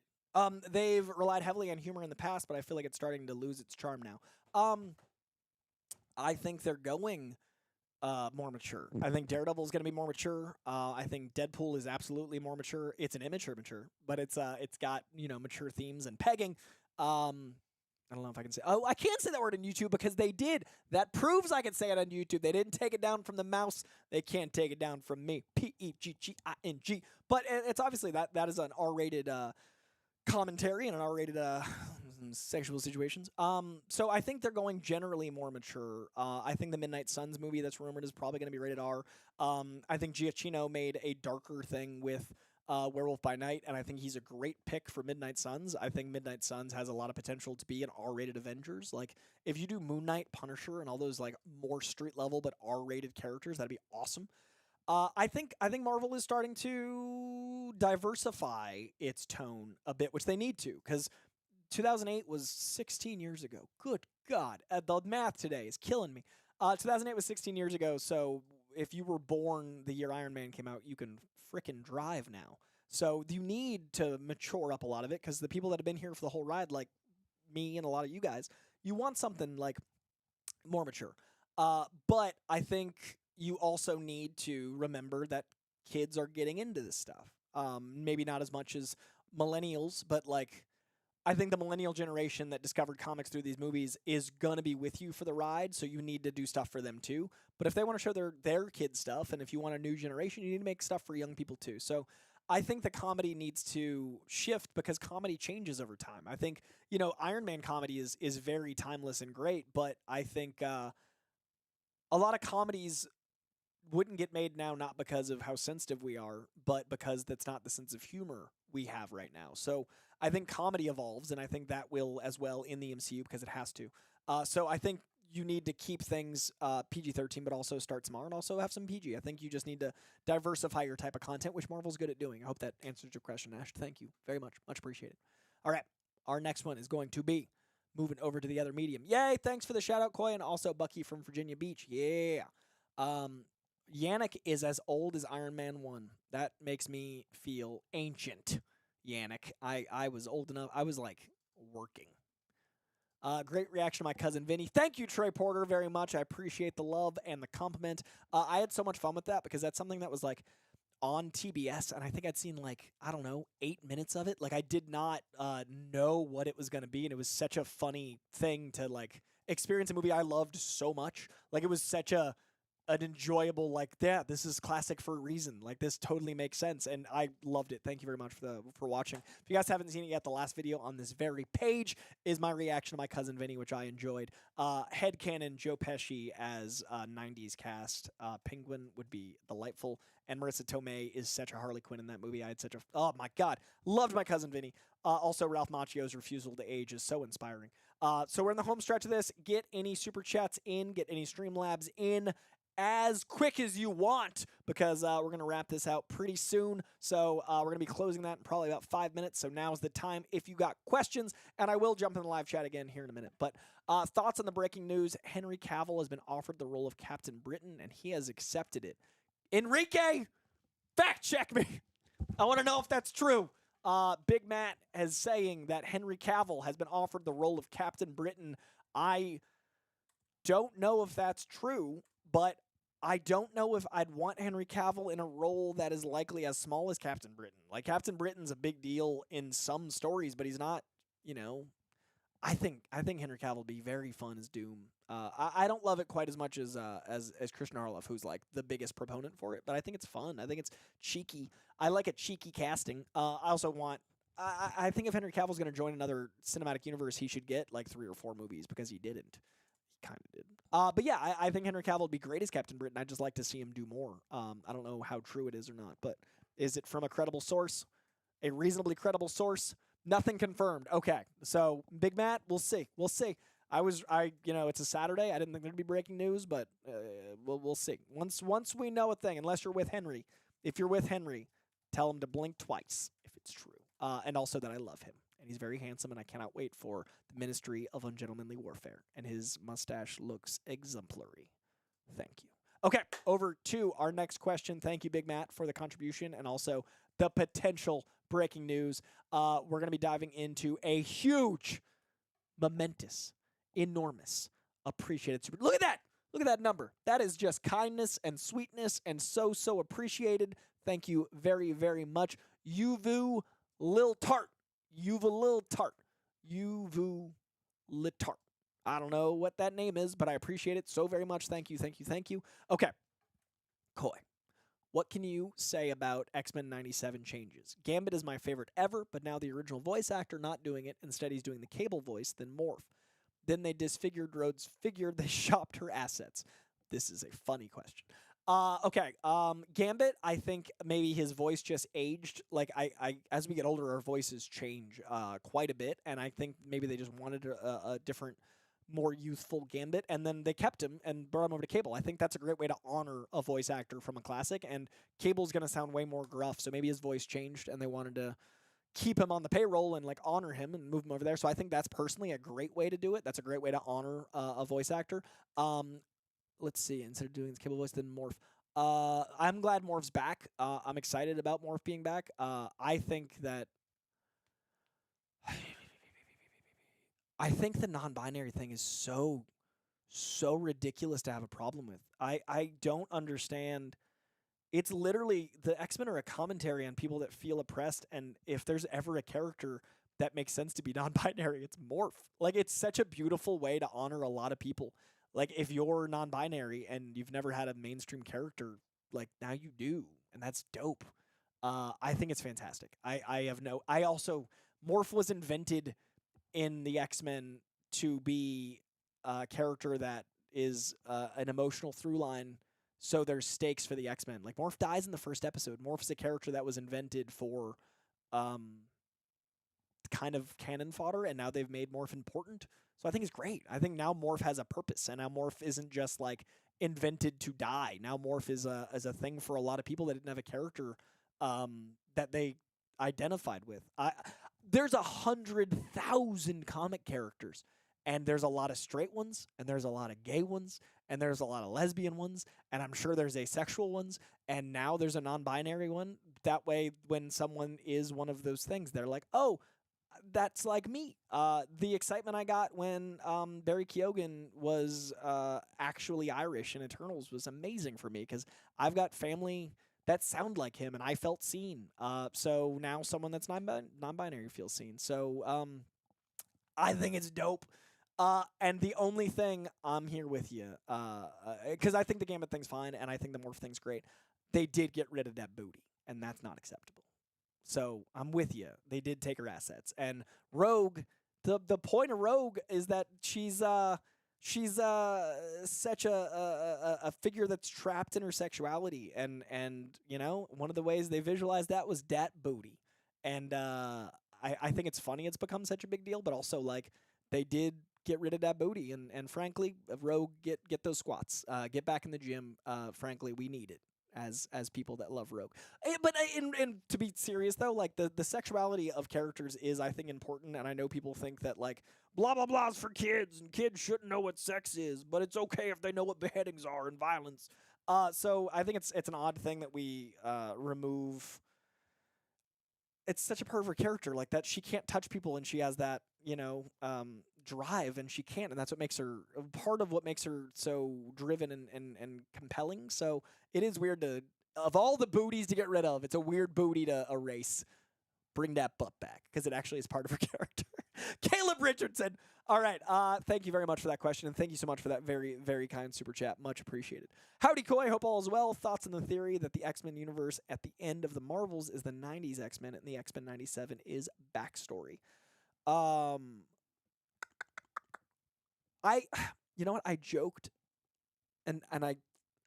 They've relied heavily on humor in the past, but I feel like it's starting to lose its charm now. I think they're going more mature. I think Daredevil's going to be more mature. I think Deadpool is absolutely more mature. It's an immature mature, but it's got, mature themes and pegging. I don't know if I can say. Oh, I can't say that word on YouTube because they did. That proves I can say it on YouTube. They didn't take it down from the mouse. They can't take it down from me. Pegging. But it's obviously that is an R-rated commentary and an R-rated sexual situations. So I think they're going generally more mature. I think the Midnight Suns movie that's rumored is probably going to be rated R. I think Giacchino made a darker thing with Werewolf by Night, and I think he's a great pick for Midnight Suns. I think Midnight Suns has a lot of potential to be an R-rated Avengers. Like, if you do Moon Knight, Punisher, and all those like more street level but R-rated characters, that'd be awesome. I think Marvel is starting to diversify its tone a bit, which they need to, because 2008 was 16 years ago. Good God. The math today is killing me. 2008 was 16 years ago, so if you were born the year Iron Man came out, you can frickin' drive now. So you need to mature up a lot of it, because the people that have been here for the whole ride, like me and a lot of you guys, you want something like more mature. But I think you also need to remember that kids are getting into this stuff. Maybe not as much as millennials, but like, I think the millennial generation that discovered comics through these movies is going to be with you for the ride, so you need to do stuff for them too. But if they want to show their kids stuff, and if you want a new generation, you need to make stuff for young people too. So I think the comedy needs to shift, because comedy changes over time. I think, Iron Man comedy is very timeless and great, but I think a lot of comedies wouldn't get made now, not because of how sensitive we are, but because that's not the sense of humor we have right now. So I think comedy evolves, and I think that will as well in the MCU, because it has to. So I think you need to keep things PG-13, but also start small and also have some PG. I think you just need to diversify your type of content, which Marvel's good at doing. I hope that answers your question, Ash. Thank you very much. Much appreciated. All right. Our next one is going to be moving over to the other medium. Yay. Thanks for the shout out, Coy, and also Bucky from Virginia Beach. Yeah. Yannick is as old as Iron Man 1. That makes me feel ancient, Yannick. I was old enough. I was like working. Great reaction to my cousin Vinny. Thank you, Trey Porter, very much. I appreciate the love and the compliment. I had so much fun with that, because that's something that was like on TBS, and I think I'd seen 8 minutes of it. Like, I did not know what it was going to be, and it was such a funny thing to like experience a movie I loved so much. Like, it was such an enjoyable, this is classic for a reason. Like, this totally makes sense, and I loved it. Thank you very much for watching. If you guys haven't seen it yet, the last video on this very page is my reaction to my cousin Vinny, which I enjoyed. Headcanon Joe Pesci as 90s cast. Penguin would be delightful, and Marissa Tomei is such a Harley Quinn in that movie. I had such a, oh my God, loved my cousin Vinny. Also, Ralph Macchio's refusal to age is so inspiring. So we're in the home stretch of this. Get any super chats in, get any Streamlabs in as quick as you want, because we're going to wrap this out pretty soon. So we're going to be closing that in probably about 5 minutes. So now's the time if you got questions, and I will jump in the live chat again here in a minute. But thoughts on the breaking news: Henry Cavill has been offered the role of Captain Britain, and he has accepted it. Enrique, fact check me. I want to know if that's true. Big Matt is saying that Henry Cavill has been offered the role of Captain Britain. don't know if that's true, but I don't know if I'd want Henry Cavill in a role that is likely as small as Captain Britain. Like, Captain Britain's a big deal in some stories, but he's not, you know. I think Henry Cavill would be very fun as Doom. I don't love it quite as much as Christian Arloff, who's like the biggest proponent for it, but I think it's fun. I think it's cheeky. I like a cheeky casting. I also want. I think if Henry Cavill's going to join another cinematic universe, he should get like 3 or 4 movies because he didn't. He kind of did. But yeah, I think Henry Cavill would be great as Captain Britain. I'd just like to see him do more. I don't know how true it is or not, but is it from a credible source? A reasonably credible source? Nothing confirmed. Okay, so Big Matt, we'll see. We'll see. It's a Saturday. I didn't think there'd be breaking news, but we'll see. Once we know a thing, unless you're with Henry, if you're with Henry, tell him to blink twice if it's true, and also that I love him and he's very handsome, and I cannot wait for the Ministry of Ungentlemanly Warfare, and his mustache looks exemplary. Thank you. Okay, over to our next question. Thank you, Big Matt, for the contribution and also the potential breaking news. We're going to be diving into a huge, momentous, enormous, appreciated super. Look at that! Look at that number. That is just kindness and sweetness and so appreciated. Thank you very, very much. Yuvu Lil Tart. Yuva Lil Tart. Yuvu Litart. I don't know what that name is, but I appreciate it so very much. Thank you, thank you, thank you. Okay. Coy. What can you say about X-Men 97 changes? Gambit is my favorite ever, but now the original voice actor not doing it. Instead, he's doing the Cable voice, then Morph. Then they disfigured Rhodes figured they shopped her assets. This is a funny question. Okay. Gambit, I think maybe his voice just aged. Like, I as we get older, our voices change quite a bit, and I think maybe they just wanted a different, more youthful Gambit, and then they kept him and brought him over to Cable. I think that's a great way to honor a voice actor from a classic, and Cable's going to sound way more gruff, so maybe his voice changed, and they wanted to keep him on the payroll and like honor him and move him over there. So I think that's personally a great way to do it. That's a great way to honor a voice actor. Let's see. Instead of doing his Cable voice, then Morph. I'm glad Morph's back. I'm excited about Morph being back. I think that I think the non-binary thing is so ridiculous to have a problem with. I don't understand. It's literally, the X-Men are a commentary on people that feel oppressed, and if there's ever a character that makes sense to be non-binary, it's Morph. Like, it's such a beautiful way to honor a lot of people. Like, if you're non-binary and you've never had a mainstream character, like, now you do, and that's dope. I think it's fantastic. I also, Morph was invented in the X-Men to be a character that is an emotional through line, so there's stakes for the X-Men. Like, Morph dies in the first episode. Morph's a character that was invented for kind of cannon fodder, and now they've made Morph important. So I think it's great. I think now Morph has a purpose, and now Morph isn't just like invented to die. Now Morph is a thing for a lot of people that didn't have a character that they identified with. There's 100,000 comic characters, and there's a lot of straight ones, and there's a lot of gay ones, and there's a lot of lesbian ones, and I'm sure there's asexual ones, and now there's a non-binary one. That way, when someone is one of those things, they're like, oh, that's like me. The excitement I got when Barry Keoghan was actually Irish in Eternals was amazing for me, because I've got family that sound like him, and I felt seen. So now someone that's non-binary feels seen. So I think it's dope. And the only thing, I'm here with you, because I think the Gambit thing's fine, and I think the Morph thing's great. They did get rid of that booty, and that's not acceptable. So I'm with you. They did take her assets. And Rogue, the point of Rogue is that she's such a figure that's trapped in her sexuality, and you know, one of the ways they visualized that was dat booty. And I think it's funny it's become such a big deal, but also, like, they did get rid of that booty, and frankly, Rogue, get those squats, get back in the gym. Frankly, we need it as people that love Rogue. But to be serious though, like, the sexuality of characters is, I think, important, and I know people think that, like, blah blah blah is for kids, and kids shouldn't know what sex is, but it's okay if they know what beheadings are and violence. So I think it's an odd thing that we remove. It's such a pervert character, like, that she can't touch people, and she has that, you know, drive, and she can't, and that's what makes her part of what makes her so driven and compelling. So it is weird to, of all the booties to get rid of, it's a weird booty to erase. Bring that butt back, because it actually is part of her character. Caleb Richardson. All right. Thank you very much for that question, and thank you so much for that very, very kind super chat. Much appreciated. Howdy, Coy. Hope all is well. Thoughts on the theory that the X-Men universe at the end of the Marvels is the 90s X-Men and the X-Men 97 is backstory? You know what? I joked, and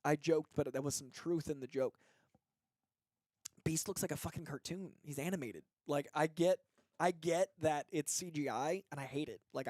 I joked, but there was some truth in the joke. Beast looks like a fucking cartoon. He's animated. Like, I get that it's CGI, and I hate it. Like,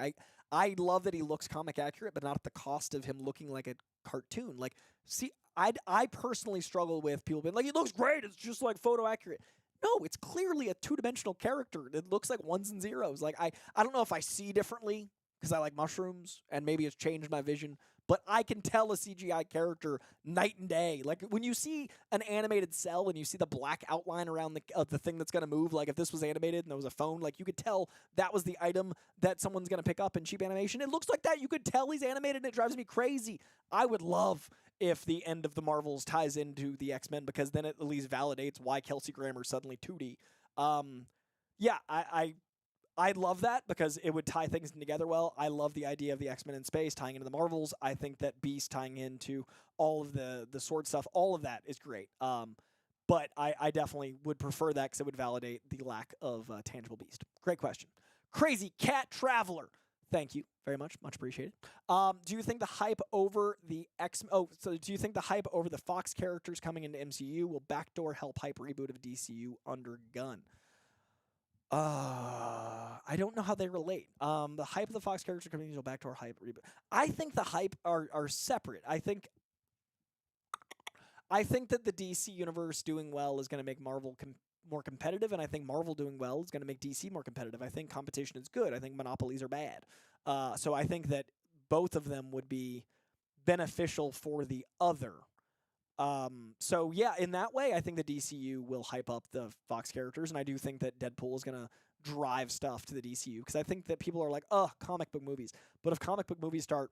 I love that he looks comic accurate, but not at the cost of him looking like a cartoon. Like, see, I personally struggle with people being like, he looks great, it's just like photo accurate. No, it's clearly a two-dimensional character. It looks like ones and zeros. Like, I don't know if I see differently because I like mushrooms, and maybe it's changed my vision, but I can tell a CGI character night and day. Like, when you see an animated cell and you see the black outline around the thing that's going to move, like if this was animated and there was a phone, like you could tell that was the item that someone's going to pick up in cheap animation. It looks like that. You could tell he's animated, and it drives me crazy. I would love if the end of the Marvels ties into the X-Men, because then it at least validates why Kelsey Grammer's suddenly 2D. Yeah, I love that because it would tie things together well. I love the idea of the X-Men in space tying into the Marvels. I think that Beast tying into all of the sword stuff, all of that is great. But I definitely would prefer that because it would validate the lack of tangible Beast. Great question. Crazy Cat Traveler. Thank you very much. Much appreciated. Do you think the hype over the do you think the hype over the Fox characters coming into MCU will backdoor help hype reboot of DCU under gun? I don't know how they relate. The hype of the Fox character coming into backdoor hype reboot. I think the hype are separate. I think that the DC universe doing well is going to make Marvel more competitive, and I think Marvel doing well is going to make DC more competitive. I think competition is good. I think monopolies are bad. So I think that both of them would be beneficial for the other. So yeah, in that way, I think the DCU will hype up the Fox characters, and I do think that Deadpool is going to drive stuff to the DCU, because I think that people are like, comic book movies. But if comic book movies start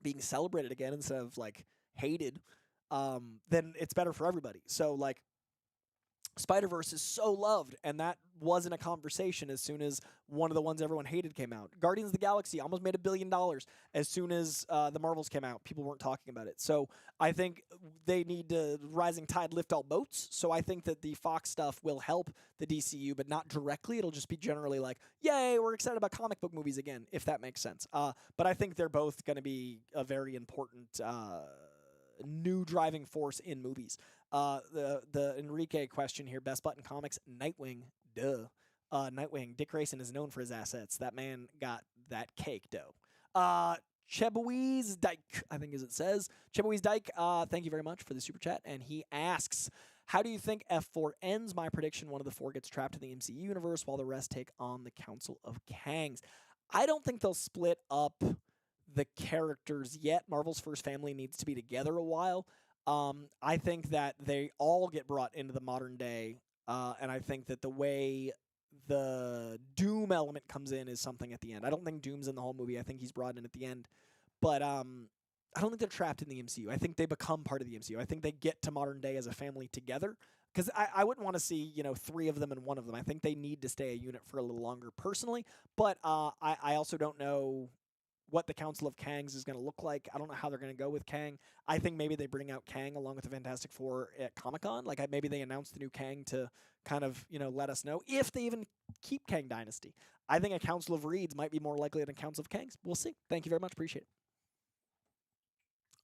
being celebrated again instead of like hated, then it's better for everybody. So like, Spider-Verse is so loved, and that wasn't a conversation as soon as one of the ones everyone hated came out. Guardians of the Galaxy almost made $1 billion as soon as the Marvels came out. People weren't talking about it. So I think they need to rising tide lift all boats. So I think that the Fox stuff will help the DCU, but not directly. It'll just be generally like, yay, we're excited about comic book movies again, if that makes sense. But I think they're both going to be a very important new driving force in movies. The Enrique question here, best button comics, Nightwing, duh. Nightwing, Dick Grayson is known for his assets. That man got that cake dough. Chebouise Dyke, I think as it says. Chebouise Dyke, thank you very much for the super chat. And he asks, how do you think F4 ends? My prediction, one of the four gets trapped in the MCU universe while the rest take on the Council of Kangs. I don't think they'll split up the characters yet. Marvel's first family needs to be together a while. I think that they all get brought into the modern day, and I think that the way the Doom element comes in is something at the end. I don't think Doom's in the whole movie. I think he's brought in at the end. But I don't think they're trapped in the MCU. I think they become part of the MCU. I think they get to modern day as a family together, because I wouldn't want to see, three of them and one of them. I think they need to stay a unit for a little longer personally, but I also don't know what the Council of Kangs is going to look like. I don't know how they're going to go with Kang. I think maybe they bring out Kang along with the Fantastic Four at Comic-Con. Like, maybe they announce the new Kang to kind of, let us know if they even keep Kang Dynasty. I think a Council of Reeds might be more likely than a Council of Kangs. We'll see. Thank you very much. Appreciate it.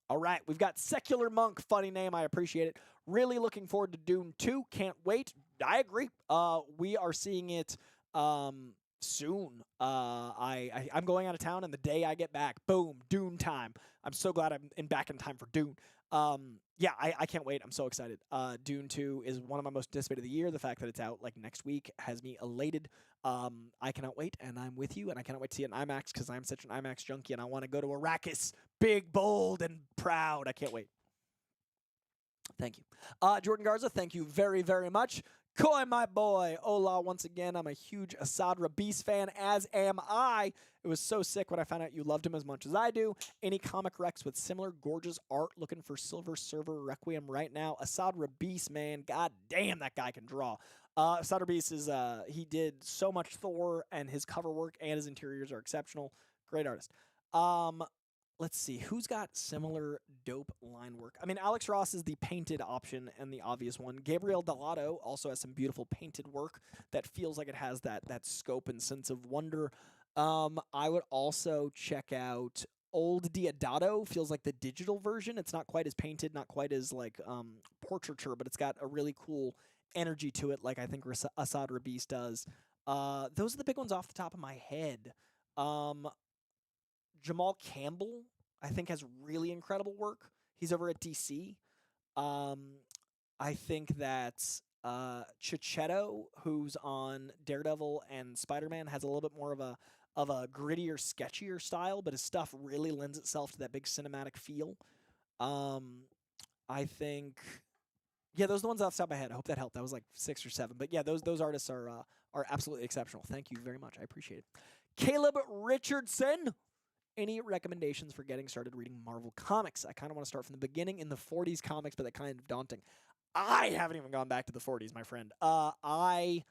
All right, we've got Secular Monk. Funny name. I appreciate it. Really looking forward to Dune 2. Can't wait. I agree. We are seeing it soon. I'm going out of town, and the day I get back, boom, Dune time. I'm so glad I'm back in time for Dune. Yeah, I can't wait. I'm so excited. Dune 2 is one of my most anticipated of the year. The fact that it's out like next week has me elated. I cannot wait, and I'm with you, and I cannot wait to see it in IMAX because I'm such an IMAX junkie, and I want to go to Arrakis, big, bold, and proud. I can't wait. Thank you. Jordan Garza, thank you very, very much. Koi, my boy. Hola once again. I'm a huge Asad Rabis fan, as am I. It was so sick when I found out you loved him as much as I do. Any comic recs with similar gorgeous art looking for Silver Surfer Requiem right now? Asad Rabis, man. God damn, that guy can draw. Asad Rabis is, he did so much Thor, and his cover work and his interiors are exceptional. Great artist. Let's see, who's got similar dope line work? I mean, Alex Ross is the painted option and the obvious one. Gabriel Delato also has some beautiful painted work that feels like it has that scope and sense of wonder. I would also check out Old Diodato. Feels like the digital version. It's not quite as painted, not quite as like portraiture, but it's got a really cool energy to it, like I think Asad Rabis does. Those are the big ones off the top of my head. Jamal Campbell, I think, has really incredible work. He's over at DC. I think that Chichetto, who's on Daredevil and Spider-Man, has a little bit more of a grittier, sketchier style, but his stuff really lends itself to that big cinematic feel. I think, yeah, those are the ones off the top of my head. I hope that helped. That was like 6 or 7, but yeah, those artists are absolutely exceptional. Thank you very much. I appreciate it. Caleb Richardson. Any recommendations for getting started reading Marvel Comics? I kind of want to start from the beginning in the 40s comics, but that's kind of daunting. I haven't even gone back to the 40s, my friend. I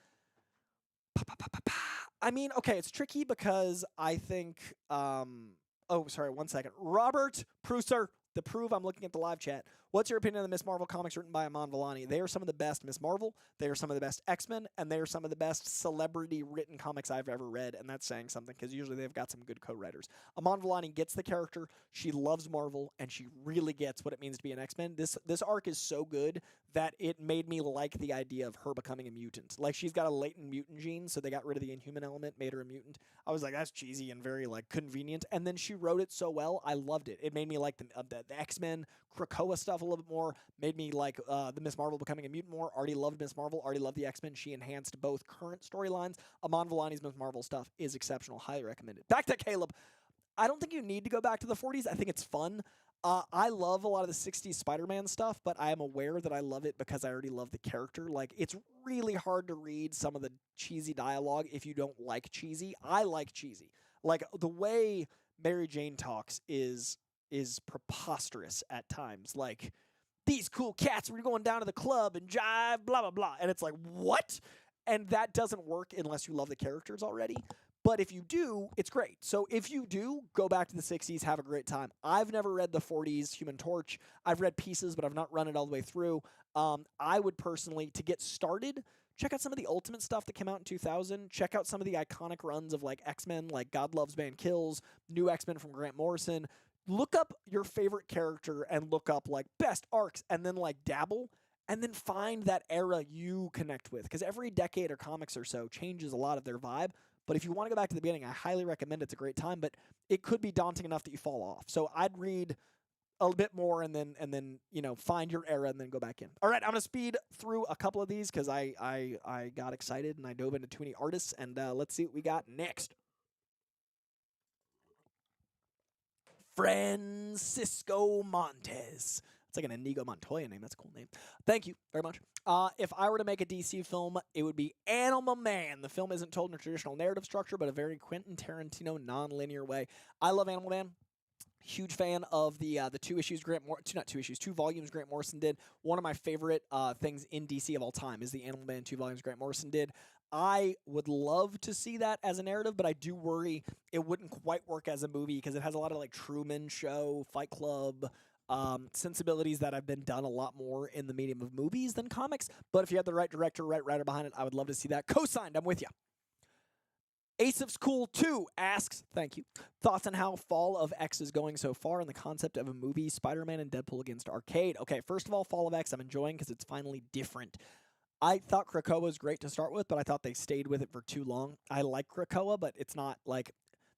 mean, okay, it's tricky because I think, oh, sorry, 1 second. Robert Pruser, the Prove, I'm looking at the live chat. What's your opinion on the Miss Marvel comics written by Aman Vellani? They are some of the best Miss Marvel, they are some of the best X-Men, and they are some of the best celebrity-written comics I've ever read, and that's saying something, because usually they've got some good co-writers. Aman Vellani gets the character, she loves Marvel, and she really gets what it means to be an X-Men. This arc is so good that it made me like the idea of her becoming a mutant. Like, she's got a latent mutant gene, so they got rid of the Inhuman element, made her a mutant. I was like, that's cheesy and very, like, convenient, and then she wrote it so well, I loved it. It made me like the X-Men, Krakoa stuff a little bit more, made me like the Miss Marvel becoming a mutant more. Already loved Miss Marvel, already loved the X-Men. She enhanced both current storylines. Aman Vellani's Miss Marvel stuff is exceptional. Highly recommended. Back to Caleb. I don't think you need to go back to the 40s. I think it's fun. I love a lot of the 60s Spider-Man stuff, but I am aware that I love it because I already love the character. Like, it's really hard to read some of the cheesy dialogue if you don't like cheesy. I like cheesy. Like, the way Mary Jane talks is preposterous at times. Like, these cool cats were going down to the club and jive, blah, blah, blah. And it's like, what? And that doesn't work unless you love the characters already. But if you do, it's great. So if you do, go back to the 60s, have a great time. I've never read the 40s Human Torch. I've read pieces, but I've not run it all the way through. I would personally, to get started, check out some of the Ultimate stuff that came out in 2000. Check out some of the iconic runs of like X-Men, like God Loves Man Kills, New X-Men from Grant Morrison. Look up your favorite character and look up like best arcs and then like dabble and then find that era you connect with. Because every decade or comics or so changes a lot of their vibe. But if you want to go back to the beginning, I highly recommend it. It's a great time, but it could be daunting enough that you fall off. So I'd read a bit more and then you know, find your era and then go back in. All right, I'm going to speed through a couple of these because I got excited and I dove into too many artists. And let's see what we got next. Francisco Montes. It's like an Inigo Montoya name. That's a cool name. Thank you very much. If I were to make a DC film, it would be Animal Man. The film isn't told in a traditional narrative structure, but a very Quentin Tarantino non-linear way. I love Animal Man. Huge fan of the 2 issues two volumes Grant Morrison did. One of my favorite things in DC of all time is the Animal Man 2 volumes Grant Morrison did. I would love to see that as a narrative, but I do worry it wouldn't quite work as a movie because it has a lot of like Truman Show, Fight Club sensibilities that have been done a lot more in the medium of movies than comics. But if you had the right director, right writer behind it, I would love to see that. Co-signed, I'm with you. Asif's Cool 2 asks, thank you, thoughts on how Fall of X is going so far and the concept of a movie, Spider-Man and Deadpool against Arcade. Okay, first of all, Fall of X I'm enjoying because it's finally different. I thought Krakoa was great to start with, but I thought they stayed with it for too long. I like Krakoa, but it's not like...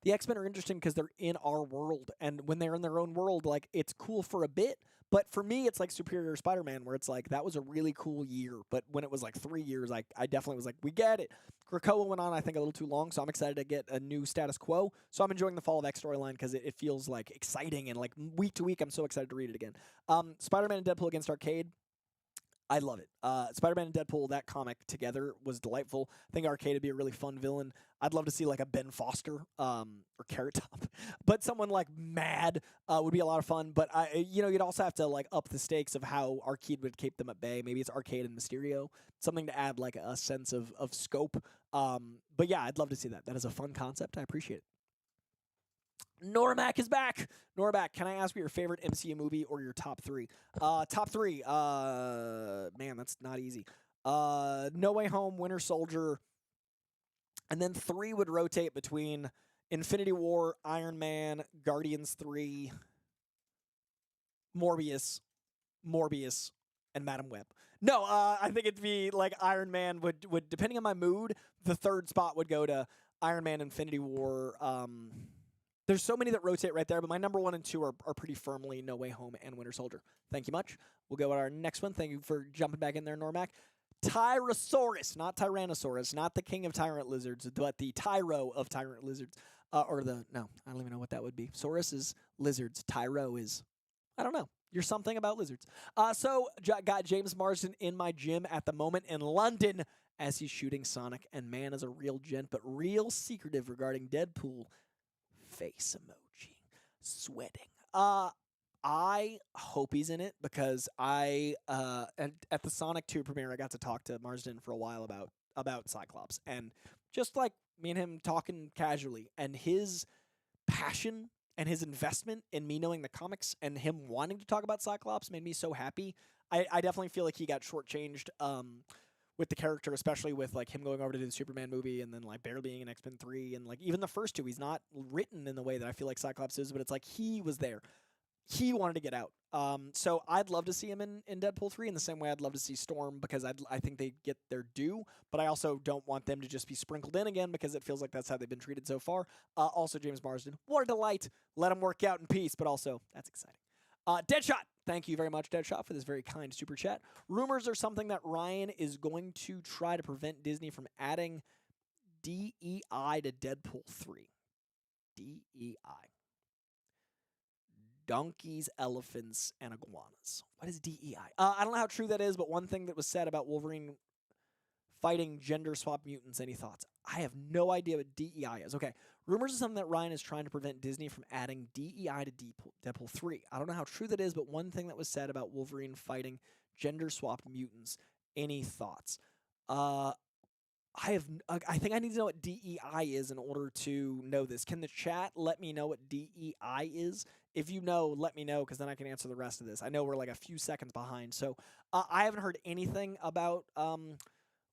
The X-Men are interesting because they're in our world, and when they're in their own world, like, it's cool for a bit, but for me, it's like Superior Spider-Man, where it's like, that was a really cool year, but when it was like 3 years, I definitely was like, we get it. Krakoa went on, I think, a little too long, so I'm excited to get a new status quo, so I'm enjoying the Fall of X storyline because it feels, like, exciting, and, like, week to week, I'm so excited to read it again. Spider-Man and Deadpool against Arcade, I love it. Spider-Man and Deadpool, that comic together was delightful. I think Arcade would be a really fun villain. I'd love to see like a Ben Foster or Carrot Top, but someone like Mad would be a lot of fun. But you'd also have to like up the stakes of how Arcade would keep them at bay. Maybe it's Arcade and Mysterio, something to add like a sense of scope. But yeah, I'd love to see that. That is a fun concept. I appreciate it. Normac is back. Normac, can I ask what your favorite MCU movie or your top three? Top three. Man, that's not easy. No Way Home, Winter Soldier, and then three would rotate between Infinity War, Iron Man, Guardians 3, Morbius, and Madam Web. No, I think it'd be like Iron Man would depending on my mood, the third spot would go to Iron Man, Infinity War. There's so many that rotate right there, but my number 1 and 2 are pretty firmly No Way Home and Winter Soldier. Thank you much. We'll go with our next one. Thank you for jumping back in there, Normac. Tyrannosaurus, not Tyrannosaurus, not the king of tyrant lizards, but the Tyro of tyrant lizards. No, I don't even know what that would be. Saurus is lizards. Tyro is, I don't know. You're something about lizards. So got James Marsden in my gym at the moment in London as he's shooting Sonic, and man is a real gent, but real secretive regarding Deadpool. Face emoji, sweating. I hope he's in it because at the Sonic 2 premiere, I got to talk to Marsden for a while about Cyclops, and just like me and him talking casually, and his passion and his investment in me knowing the comics and him wanting to talk about Cyclops made me so happy. I definitely feel like he got shortchanged with the character, especially with like him going over to do the Superman movie and then like barely being in X-Men 3 and like even the first two, he's not written in the way that I feel like Cyclops is, but it's like he was there. He wanted to get out. So I'd love to see him in Deadpool 3 in the same way I'd love to see Storm because I think they get their due, but I also don't want them to just be sprinkled in again because it feels like that's how they've been treated so far. Also, James Marsden, what a delight. Let him work out in peace, but also that's exciting. Deadshot, thank you very much, Deadshot, for this very kind super chat. Rumors are something that Ryan is going to try to prevent Disney from adding DEI to Deadpool 3. DEI. Donkeys, elephants, and iguanas. What is DEI? I don't know how true that is, but one thing that was said about Wolverine fighting gender swap mutants, any thoughts? I have no idea what DEI is. Okay, rumors are something that Ryan is trying to prevent Disney from adding DEI to Deadpool 3. I don't know how true that is, but one thing that was said about Wolverine fighting gender swapped mutants, any thoughts? I think I need to know what DEI is in order to know this. Can the chat let me know what DEI is? If you know, let me know, because then I can answer the rest of this. I know we're like a few seconds behind, so I haven't heard anything about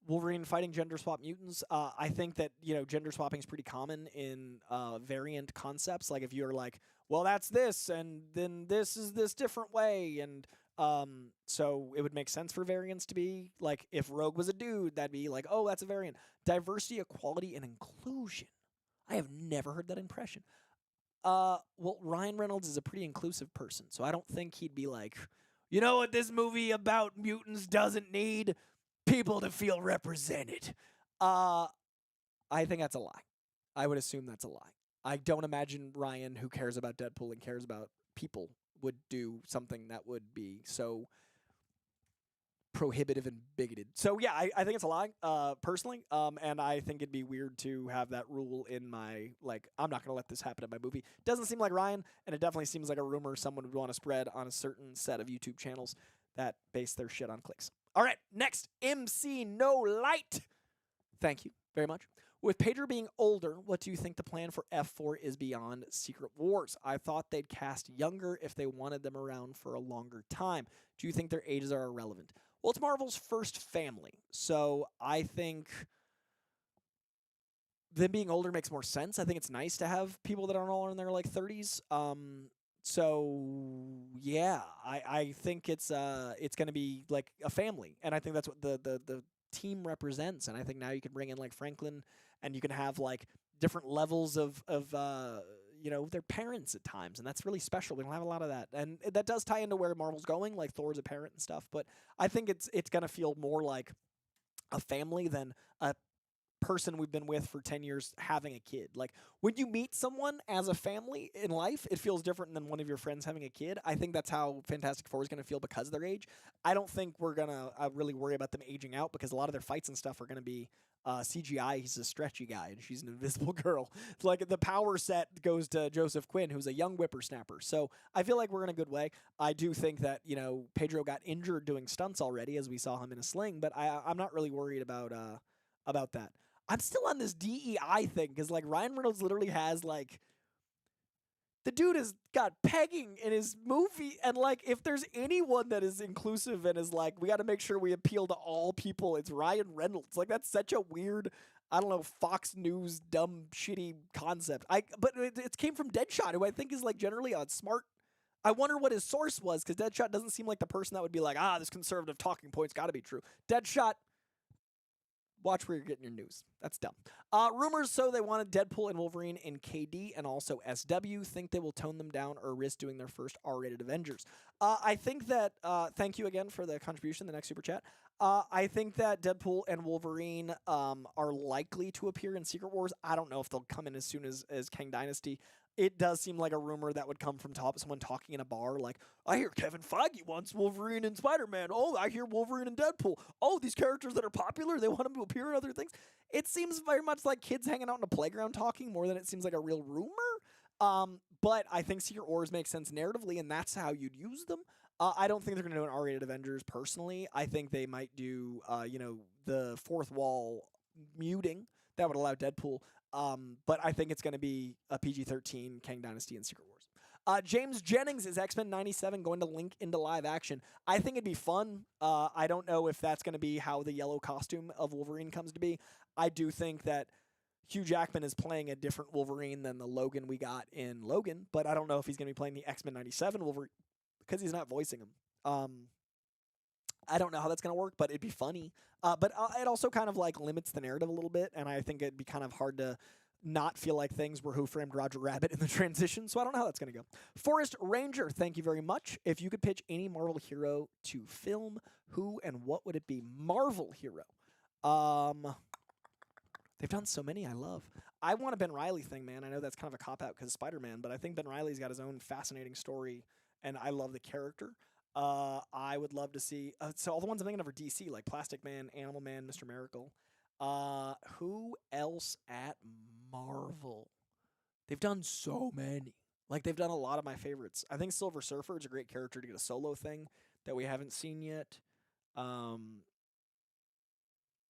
Wolverine fighting gender swap mutants. I think that gender swapping is pretty common in variant concepts. Like if you're like, well, that's this, and then this is this different way, and so it would make sense for variants to be like if Rogue was a dude, that'd be like, oh, that's a variant. Diversity, equality, and inclusion. I have never heard that impression. Well, Ryan Reynolds is a pretty inclusive person, so I don't think he'd be like, you know what this movie about mutants doesn't need? People to feel represented. I think that's a lie. I would assume that's a lie. I don't imagine Ryan, who cares about Deadpool and cares about people, would do something that would be so prohibitive and bigoted. So yeah, I think it's a lie, personally. And I think it'd be weird to have that rule in my, like, I'm not gonna let this happen in my movie. Doesn't seem like Ryan, and it definitely seems like a rumor someone would want to spread on a certain set of YouTube channels that base their shit on clicks. All right, next, MC No Light. Thank you very much. With Pedro being older, what do you think the plan for F4 is beyond Secret Wars? I thought they'd cast younger if they wanted them around for a longer time. Do you think their ages are irrelevant? Well, it's Marvel's first family, so I think them being older makes more sense. I think it's nice to have people that aren't all in their like 30s. So yeah, I think it's going to be like a family, and I think that's what the team represents. And I think now you can bring in like Franklin, and you can have like different levels of their parents at times, and that's really special. We don't have a lot of that, and that does tie into where Marvel's going, like Thor's a parent and stuff. But I think it's going to feel more like a family than a person we've been with for 10 years having a kid. Like, when you meet someone as a family in life, it feels different than one of your friends having a kid. I think that's how Fantastic Four is going to feel because of their age. I don't think we're going to really worry about them aging out because a lot of their fights and stuff are going to be CGI. He's a stretchy guy and she's an invisible girl. It's like the power set goes to Joseph Quinn, who's a young whippersnapper. So I feel like we're in a good way. I do think that, Pedro got injured doing stunts already as we saw him in a sling, but I'm not really worried about that. I'm still on this DEI thing because like Ryan Reynolds literally has like the dude has got pegging in his movie, and like if there's anyone that is inclusive and is like we got to make sure we appeal to all people, it's Ryan Reynolds. Like that's such a weird, I don't know, Fox News dumb shitty concept. But it came from Deadshot, who I think is like generally a smart. I wonder what his source was because Deadshot doesn't seem like the person that would be like, this conservative talking point's got to be true. Deadshot. Watch where you're getting your news. That's dumb. Rumors they wanted Deadpool and Wolverine in KD and also SW. Think they will tone them down or risk doing their first R-rated Avengers. I think that, thank you again for the contribution, the next super chat. I think that Deadpool and Wolverine are likely to appear in Secret Wars. I don't know if they'll come in as soon as Kang Dynasty. It does seem like a rumor that would come from someone talking in a bar, like, I hear Kevin Feige wants Wolverine and Spider-Man. Oh, I hear Wolverine and Deadpool. Oh, these characters that are popular, they want them to appear in other things. It seems very much like kids hanging out in a playground talking more than it seems like a real rumor. But I think Secret Wars makes sense narratively, and that's how you'd use them. I don't think they're going to do an R-rated Avengers, personally. I think they might do, the fourth wall muting that would allow Deadpool. But I think it's going to be a PG-13 Kang Dynasty and Secret Wars. James Jennings is X-Men 97 going to link into live action. I think it'd be fun. I don't know if that's going to be how the yellow costume of Wolverine comes to be. I do think that Hugh Jackman is playing a different Wolverine than the Logan we got in Logan, but I don't know if he's going to be playing the X-Men 97 Wolverine because he's not voicing him. I don't know how that's going to work, but it'd be funny. But it also kind of like limits the narrative a little bit, and I think it'd be kind of hard to not feel like things were Who Framed Roger Rabbit in the transition, so I don't know how that's going to go. Forest Ranger, thank you very much. If you could pitch any Marvel hero to film, who and what would it be? Marvel hero. They've done so many I love. I want a Ben Reilly thing, man. I know that's kind of a cop-out because Spider-Man, but I think Ben Reilly's got his own fascinating story, and I love the character. I would love to see... so all the ones I'm thinking of are DC, like Plastic Man, Animal Man, Mr. Miracle. Who else at Marvel? They've done so many. Like, they've done a lot of my favorites. I think Silver Surfer is a great character to get a solo thing that we haven't seen yet.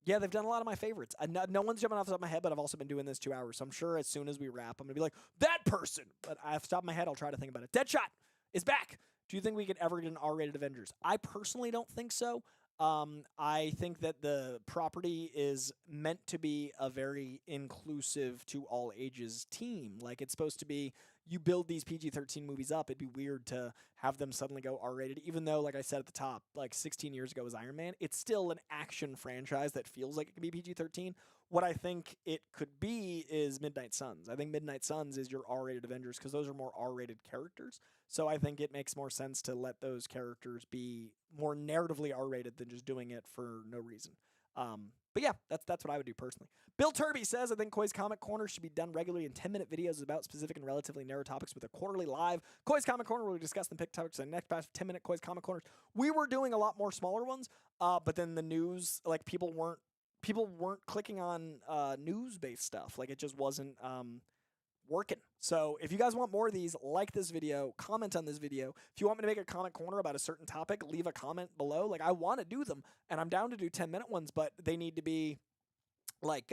Yeah, they've done a lot of my favorites. No one's jumping off the top of my head, but I've also been doing this 2 hours, so I'm sure as soon as we wrap, I'm going to be like, that person! But off the top of my head, I'll try to think about it. Deadshot is back! Do you think we could ever get an R-rated Avengers? I personally don't think so. I think that the property is meant to be a very inclusive to all ages team. Like, it's supposed to be, you build these PG-13 movies up, it'd be weird to have them suddenly go R-rated, even though, like I said at the top, like 16 years ago was Iron Man. It's still an action franchise that feels like it could be PG-13. What I think it could be is Midnight Suns. I think Midnight Suns is your R-rated Avengers because those are more R-rated characters. So I think it makes more sense to let those characters be more narratively R-rated than just doing it for no reason. But yeah, that's what I would do personally. Bill Turby says, I think Koi's Comic Corner should be done regularly in 10-minute videos about specific and relatively narrow topics with a quarterly live Koi's Comic Corner where we discuss and pick topics in the next batch of 10-minute Koi's Comic Corners. We were doing a lot more smaller ones, but then the news, like people weren't clicking on news-based stuff. Like it just wasn't working. So if you guys want more of these, like this video, comment on this video. If you want me to make a comic corner about a certain topic, leave a comment below. Like I want to do them, and I'm down to do 10-minute ones, but they need to be like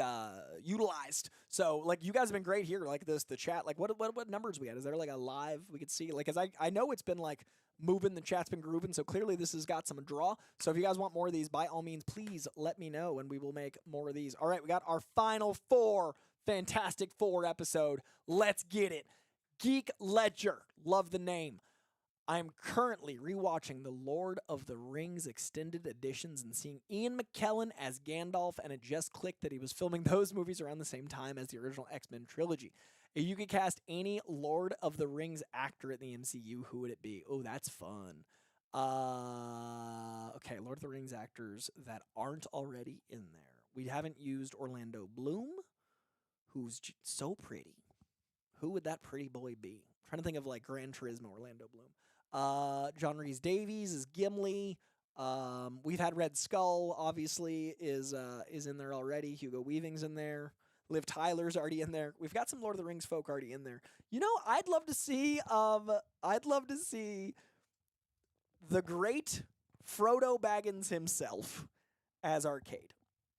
utilized. So like you guys have been great here. Like the chat. Like what numbers we had? Is there like a live we could see? Like as I know it's been like moving, the chat's been grooving, so clearly this has got some draw. So if you guys want more of these, by all means, please let me know, and we will make more of these. All right, we got our final 4 Fantastic Four episode. Let's get it. Geek Ledger. Love the name. I'm currently rewatching the Lord of the Rings extended editions and seeing Ian McKellen as Gandalf, and it just clicked that he was filming those movies around the same time as the original X-Men trilogy. If you could cast any Lord of the Rings actor in the MCU, who would it be? Oh, that's fun. Okay, Lord of the Rings actors that aren't already in there. We haven't used Orlando Bloom, who's so pretty. Who would that pretty boy be? I'm trying to think of like Gran Turismo Orlando Bloom. John Rhys-Davies is Gimli. We've had Red Skull, obviously, is in there already. Hugo Weaving's in there. Liv Tyler's already in there. We've got some Lord of the Rings folk already in there. You know, I'd love to see the great Frodo Baggins himself as Arcade.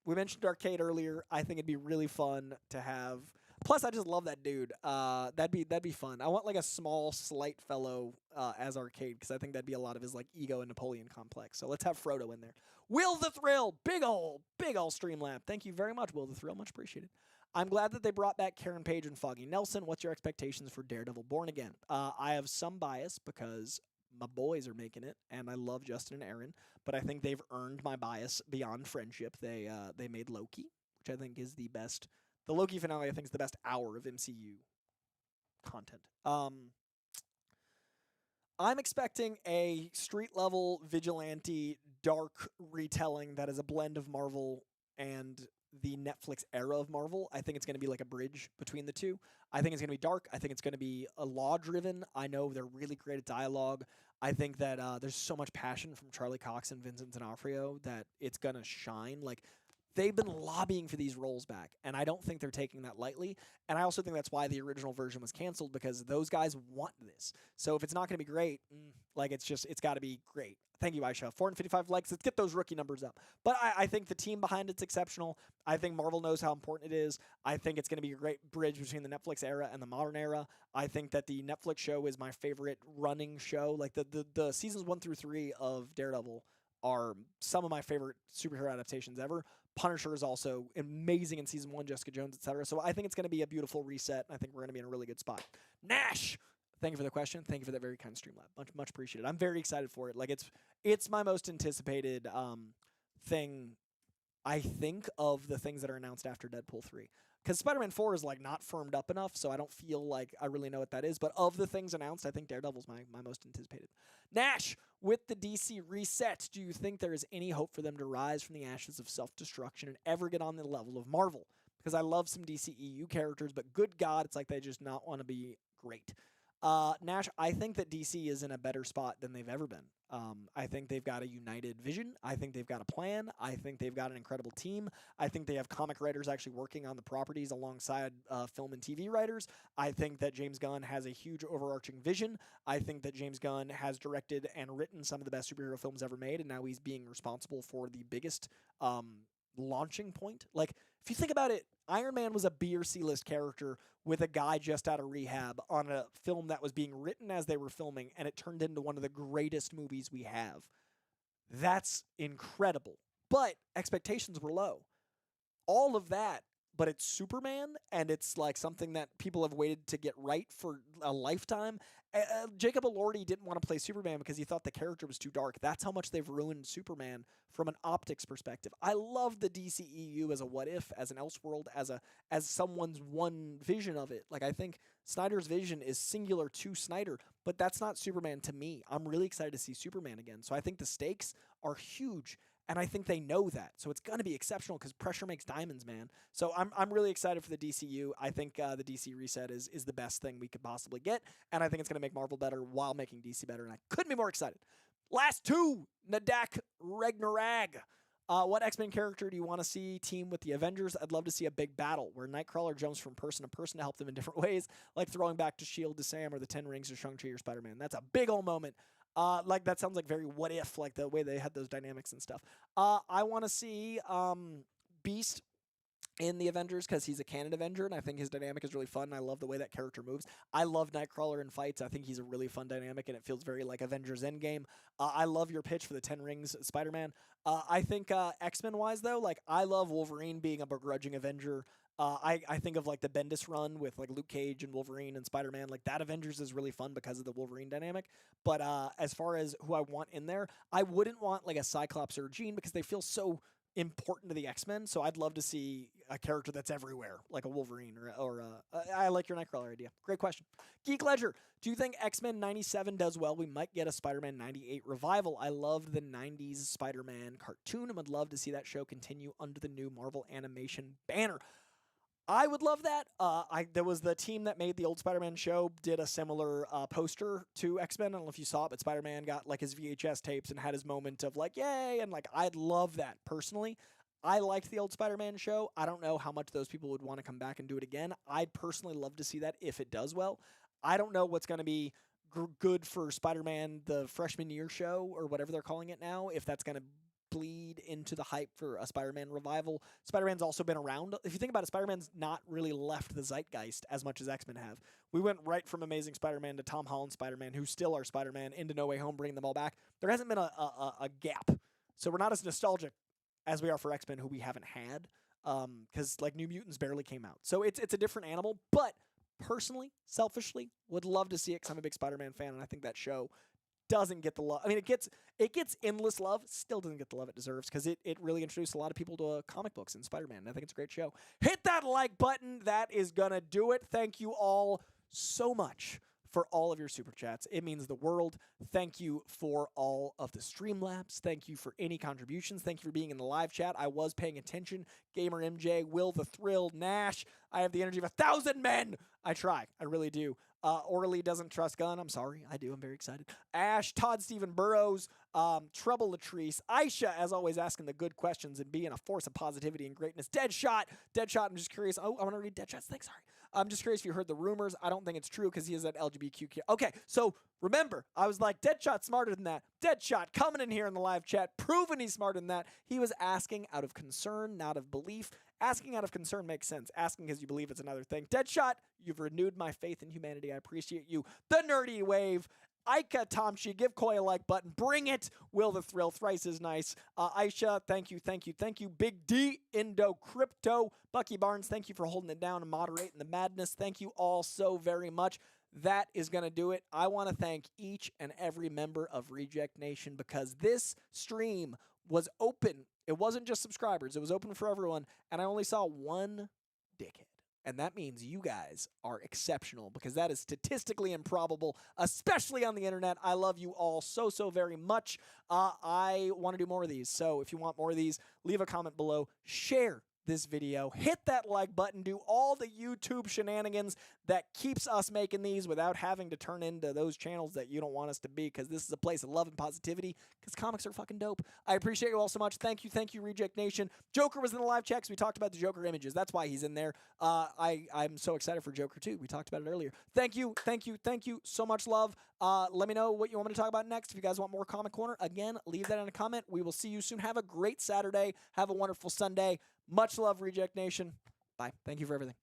We mentioned Arcade earlier. I think it'd be really fun to have. Plus, I just love that dude. That'd be fun. I want like a small, slight fellow as Arcade because I think that'd be a lot of his like ego and Napoleon complex. So let's have Frodo in there. Will the Thrill, big ol' Streamlab. Thank you very much, Will the Thrill. Much appreciated. I'm glad that they brought back Karen Page and Foggy Nelson. What's your expectations for Daredevil Born Again? I have some bias because my boys are making it, and I love Justin and Aaron, but I think they've earned my bias beyond friendship. They made Loki, which I think is the best. The Loki finale, I think, is the best hour of MCU content. I'm expecting a street-level vigilante dark retelling that is a blend of Marvel and the Netflix era of Marvel. I think it's going to be like a bridge between the two. I think it's going to be dark. I think it's going to be a law-driven. I know they're really great at dialogue. I think that there's so much passion from Charlie Cox and Vincent D'Onofrio that it's going to shine. Like, they've been lobbying for these roles back, and I don't think they're taking that lightly. And I also think that's why the original version was canceled, because those guys want this. So if it's not going to be great, it's got to be great. Thank you, Aisha. 455 likes. Let's get those rookie numbers up. But I think the team behind it's exceptional. I think Marvel knows how important it is. I think it's going to be a great bridge between the Netflix era and the modern era. I think that the Netflix show is my favorite running show. Like the seasons 1 through 3 of Daredevil are some of my favorite superhero adaptations ever. Punisher is also amazing in season 1, Jessica Jones, etc. So I think it's going to be a beautiful reset. I think we're going to be in a really good spot. Nash, thank you for the question. Thank you for that very kind Streamlab. Much appreciated. I'm very excited for it. Like it's my most anticipated thing, I think, of the things that are announced after Deadpool 3. Because Spider-Man 4 is like not firmed up enough, so I don't feel like I really know what that is. But of the things announced, I think Daredevil's my most anticipated. Nash, with the DC reset, do you think there is any hope for them to rise from the ashes of self-destruction and ever get on the level of Marvel? Because I love some DCEU characters, but good God, it's like they just not want to be great. Nash, I think that DC is in a better spot than they've ever been. I think they've got a united vision. I think they've got a plan. I think they've got an incredible team. I think they have comic writers actually working on the properties alongside film and TV writers. I think that James Gunn has a huge overarching vision. I think that James Gunn has directed and written some of the best superhero films ever made, and now he's being responsible for the biggest launching point. Like, if you think about it, Iron Man was a B or C list character with a guy just out of rehab on a film that was being written as they were filming, and it turned into one of the greatest movies we have. That's incredible. But expectations were low. All of that, but it's Superman, and it's like something that people have waited to get right for a lifetime. Jacob Elordi didn't want to play Superman because he thought the character was too dark. That's how much they've ruined Superman from an optics perspective. I love the DCEU as a what if, as an Elseworld, as someone's one vision of it. Like, I think Snyder's vision is singular to Snyder, but that's not Superman to me. I'm really excited to see Superman again. So I think the stakes are huge. And I think they know that. So it's going to be exceptional because pressure makes diamonds, man. So I'm really excited for the DCU. I think the DC reset is the best thing we could possibly get. And I think it's going to make Marvel better while making DC better. And I couldn't be more excited. Last two, Nadak Ragnarag. What X-Men character do you want to see team with the Avengers? I'd love to see a big battle where Nightcrawler jumps from person to person to help them in different ways, like throwing back to S.H.I.E.L.D. to Sam or the Ten Rings or Shang-Chi or Spider-Man. That's a big old moment. Like, that sounds like very what if, like the way they had those dynamics and stuff. I want to see Beast in the Avengers because he's a canon Avenger, and I think his dynamic is really fun. I love the way that character moves. I love Nightcrawler in fights. I think he's a really fun dynamic, and it feels very like Avengers Endgame. I love your pitch for the Ten Rings Spider-Man. I think X-Men-wise, though, like, I love Wolverine being a begrudging Avenger. I think of like the Bendis run with like Luke Cage and Wolverine and Spider-Man. Like, that Avengers is really fun because of the Wolverine dynamic. But as far as who I want in there, I wouldn't want like a Cyclops or a Jean because they feel so important to the X-Men. So I'd love to see a character that's everywhere, like a Wolverine or I like your Nightcrawler idea. Great question. Geek Ledger, do you think X-Men 97 does well? We might get a Spider-Man 98 revival. I loved the 90s Spider-Man cartoon and would love to see that show continue under the new Marvel animation banner. I would love that. There was the team that made the old Spider-Man show did a similar poster to X-Men. I don't know if you saw it, but Spider-Man got like his VHS tapes and had his moment of like, yay, and like I'd love that personally. I liked the old Spider-Man show. I don't know how much those people would want to come back and do it again. I'd personally love to see that if it does well. I don't know what's going to be good for Spider-Man the freshman year show or whatever they're calling it now, if that's going to bleed into the hype for a Spider-Man revival. Spider-Man's also been around. If you think about it, Spider-Man's not really left the zeitgeist as much as X-Men have. We went right from Amazing Spider-Man to Tom Holland Spider-Man, who still are Spider-Man, into No Way Home, bringing them all back. There hasn't been a gap. So we're not as nostalgic as we are for X-Men, who we haven't had, because like New Mutants barely came out. So it's a different animal, but personally, selfishly, would love to see it because I'm a big Spider-Man fan, and I think that show doesn't get the love. I mean, it gets endless love, still doesn't get the love it deserves because it really introduced a lot of people to comic books and Spider-Man, and I think it's a great show. Hit that like button. That is going to do it. Thank you all so much for all of your super chats. It means the world. Thank you for all of the Streamlabs. Thank you for any contributions. Thank you for being in the live chat. I was paying attention. Gamer MJ, Will the Thrill, Nash. I have the energy of 1,000 men. I try. I really do. Orly doesn't trust Gun. I'm sorry. I do. I'm very excited. Ash, Todd Stephen Burrows, Trouble Latrice, Aisha, as always, asking the good questions and being a force of positivity and greatness. Deadshot, I'm just curious. Oh, I want to read Deadshot's thing. Sorry. I'm just curious if you heard the rumors. I don't think it's true because he is an LGBTQ kid. Okay, so remember, I was like, Deadshot's smarter than that. Deadshot coming in here in the live chat, proving he's smarter than that. He was asking out of concern, not of belief. Asking out of concern makes sense. Asking because you believe it's another thing. Deadshot, you've renewed my faith in humanity. I appreciate you. The Nerdy Wave. Ika Tomshi, give Koi a like button. Bring it. Will the Thrill, thrice is nice. Aisha, thank you. Big D, Indo Crypto. Bucky Barnes, thank you for holding it down and moderating the madness. Thank you all so very much. That is going to do it. I want to thank each and every member of Reject Nation because this stream was open. It wasn't just subscribers. It was open for everyone, and I only saw one dickhead. And that means you guys are exceptional because that is statistically improbable, especially on the internet. I love you all so very much. I want to do more of these. So if you want more of these, leave a comment below. Share this video. Hit that like button. Do all the YouTube shenanigans that keeps us making these without having to turn into those channels that you don't want us to be because this is a place of love and positivity because comics are fucking dope. I appreciate you all so much. Thank you, Reject Nation. Joker was in the live chat because we talked about the Joker images. That's why he's in there. I'm so excited for Joker too. We talked about it earlier. Thank you so much, love. Let me know what you want me to talk about next. If you guys want more Comic Corner, again, leave that in a comment. We will see you soon. Have a great Saturday. Have a wonderful Sunday. Much love, Reject Nation. Bye. Thank you for everything.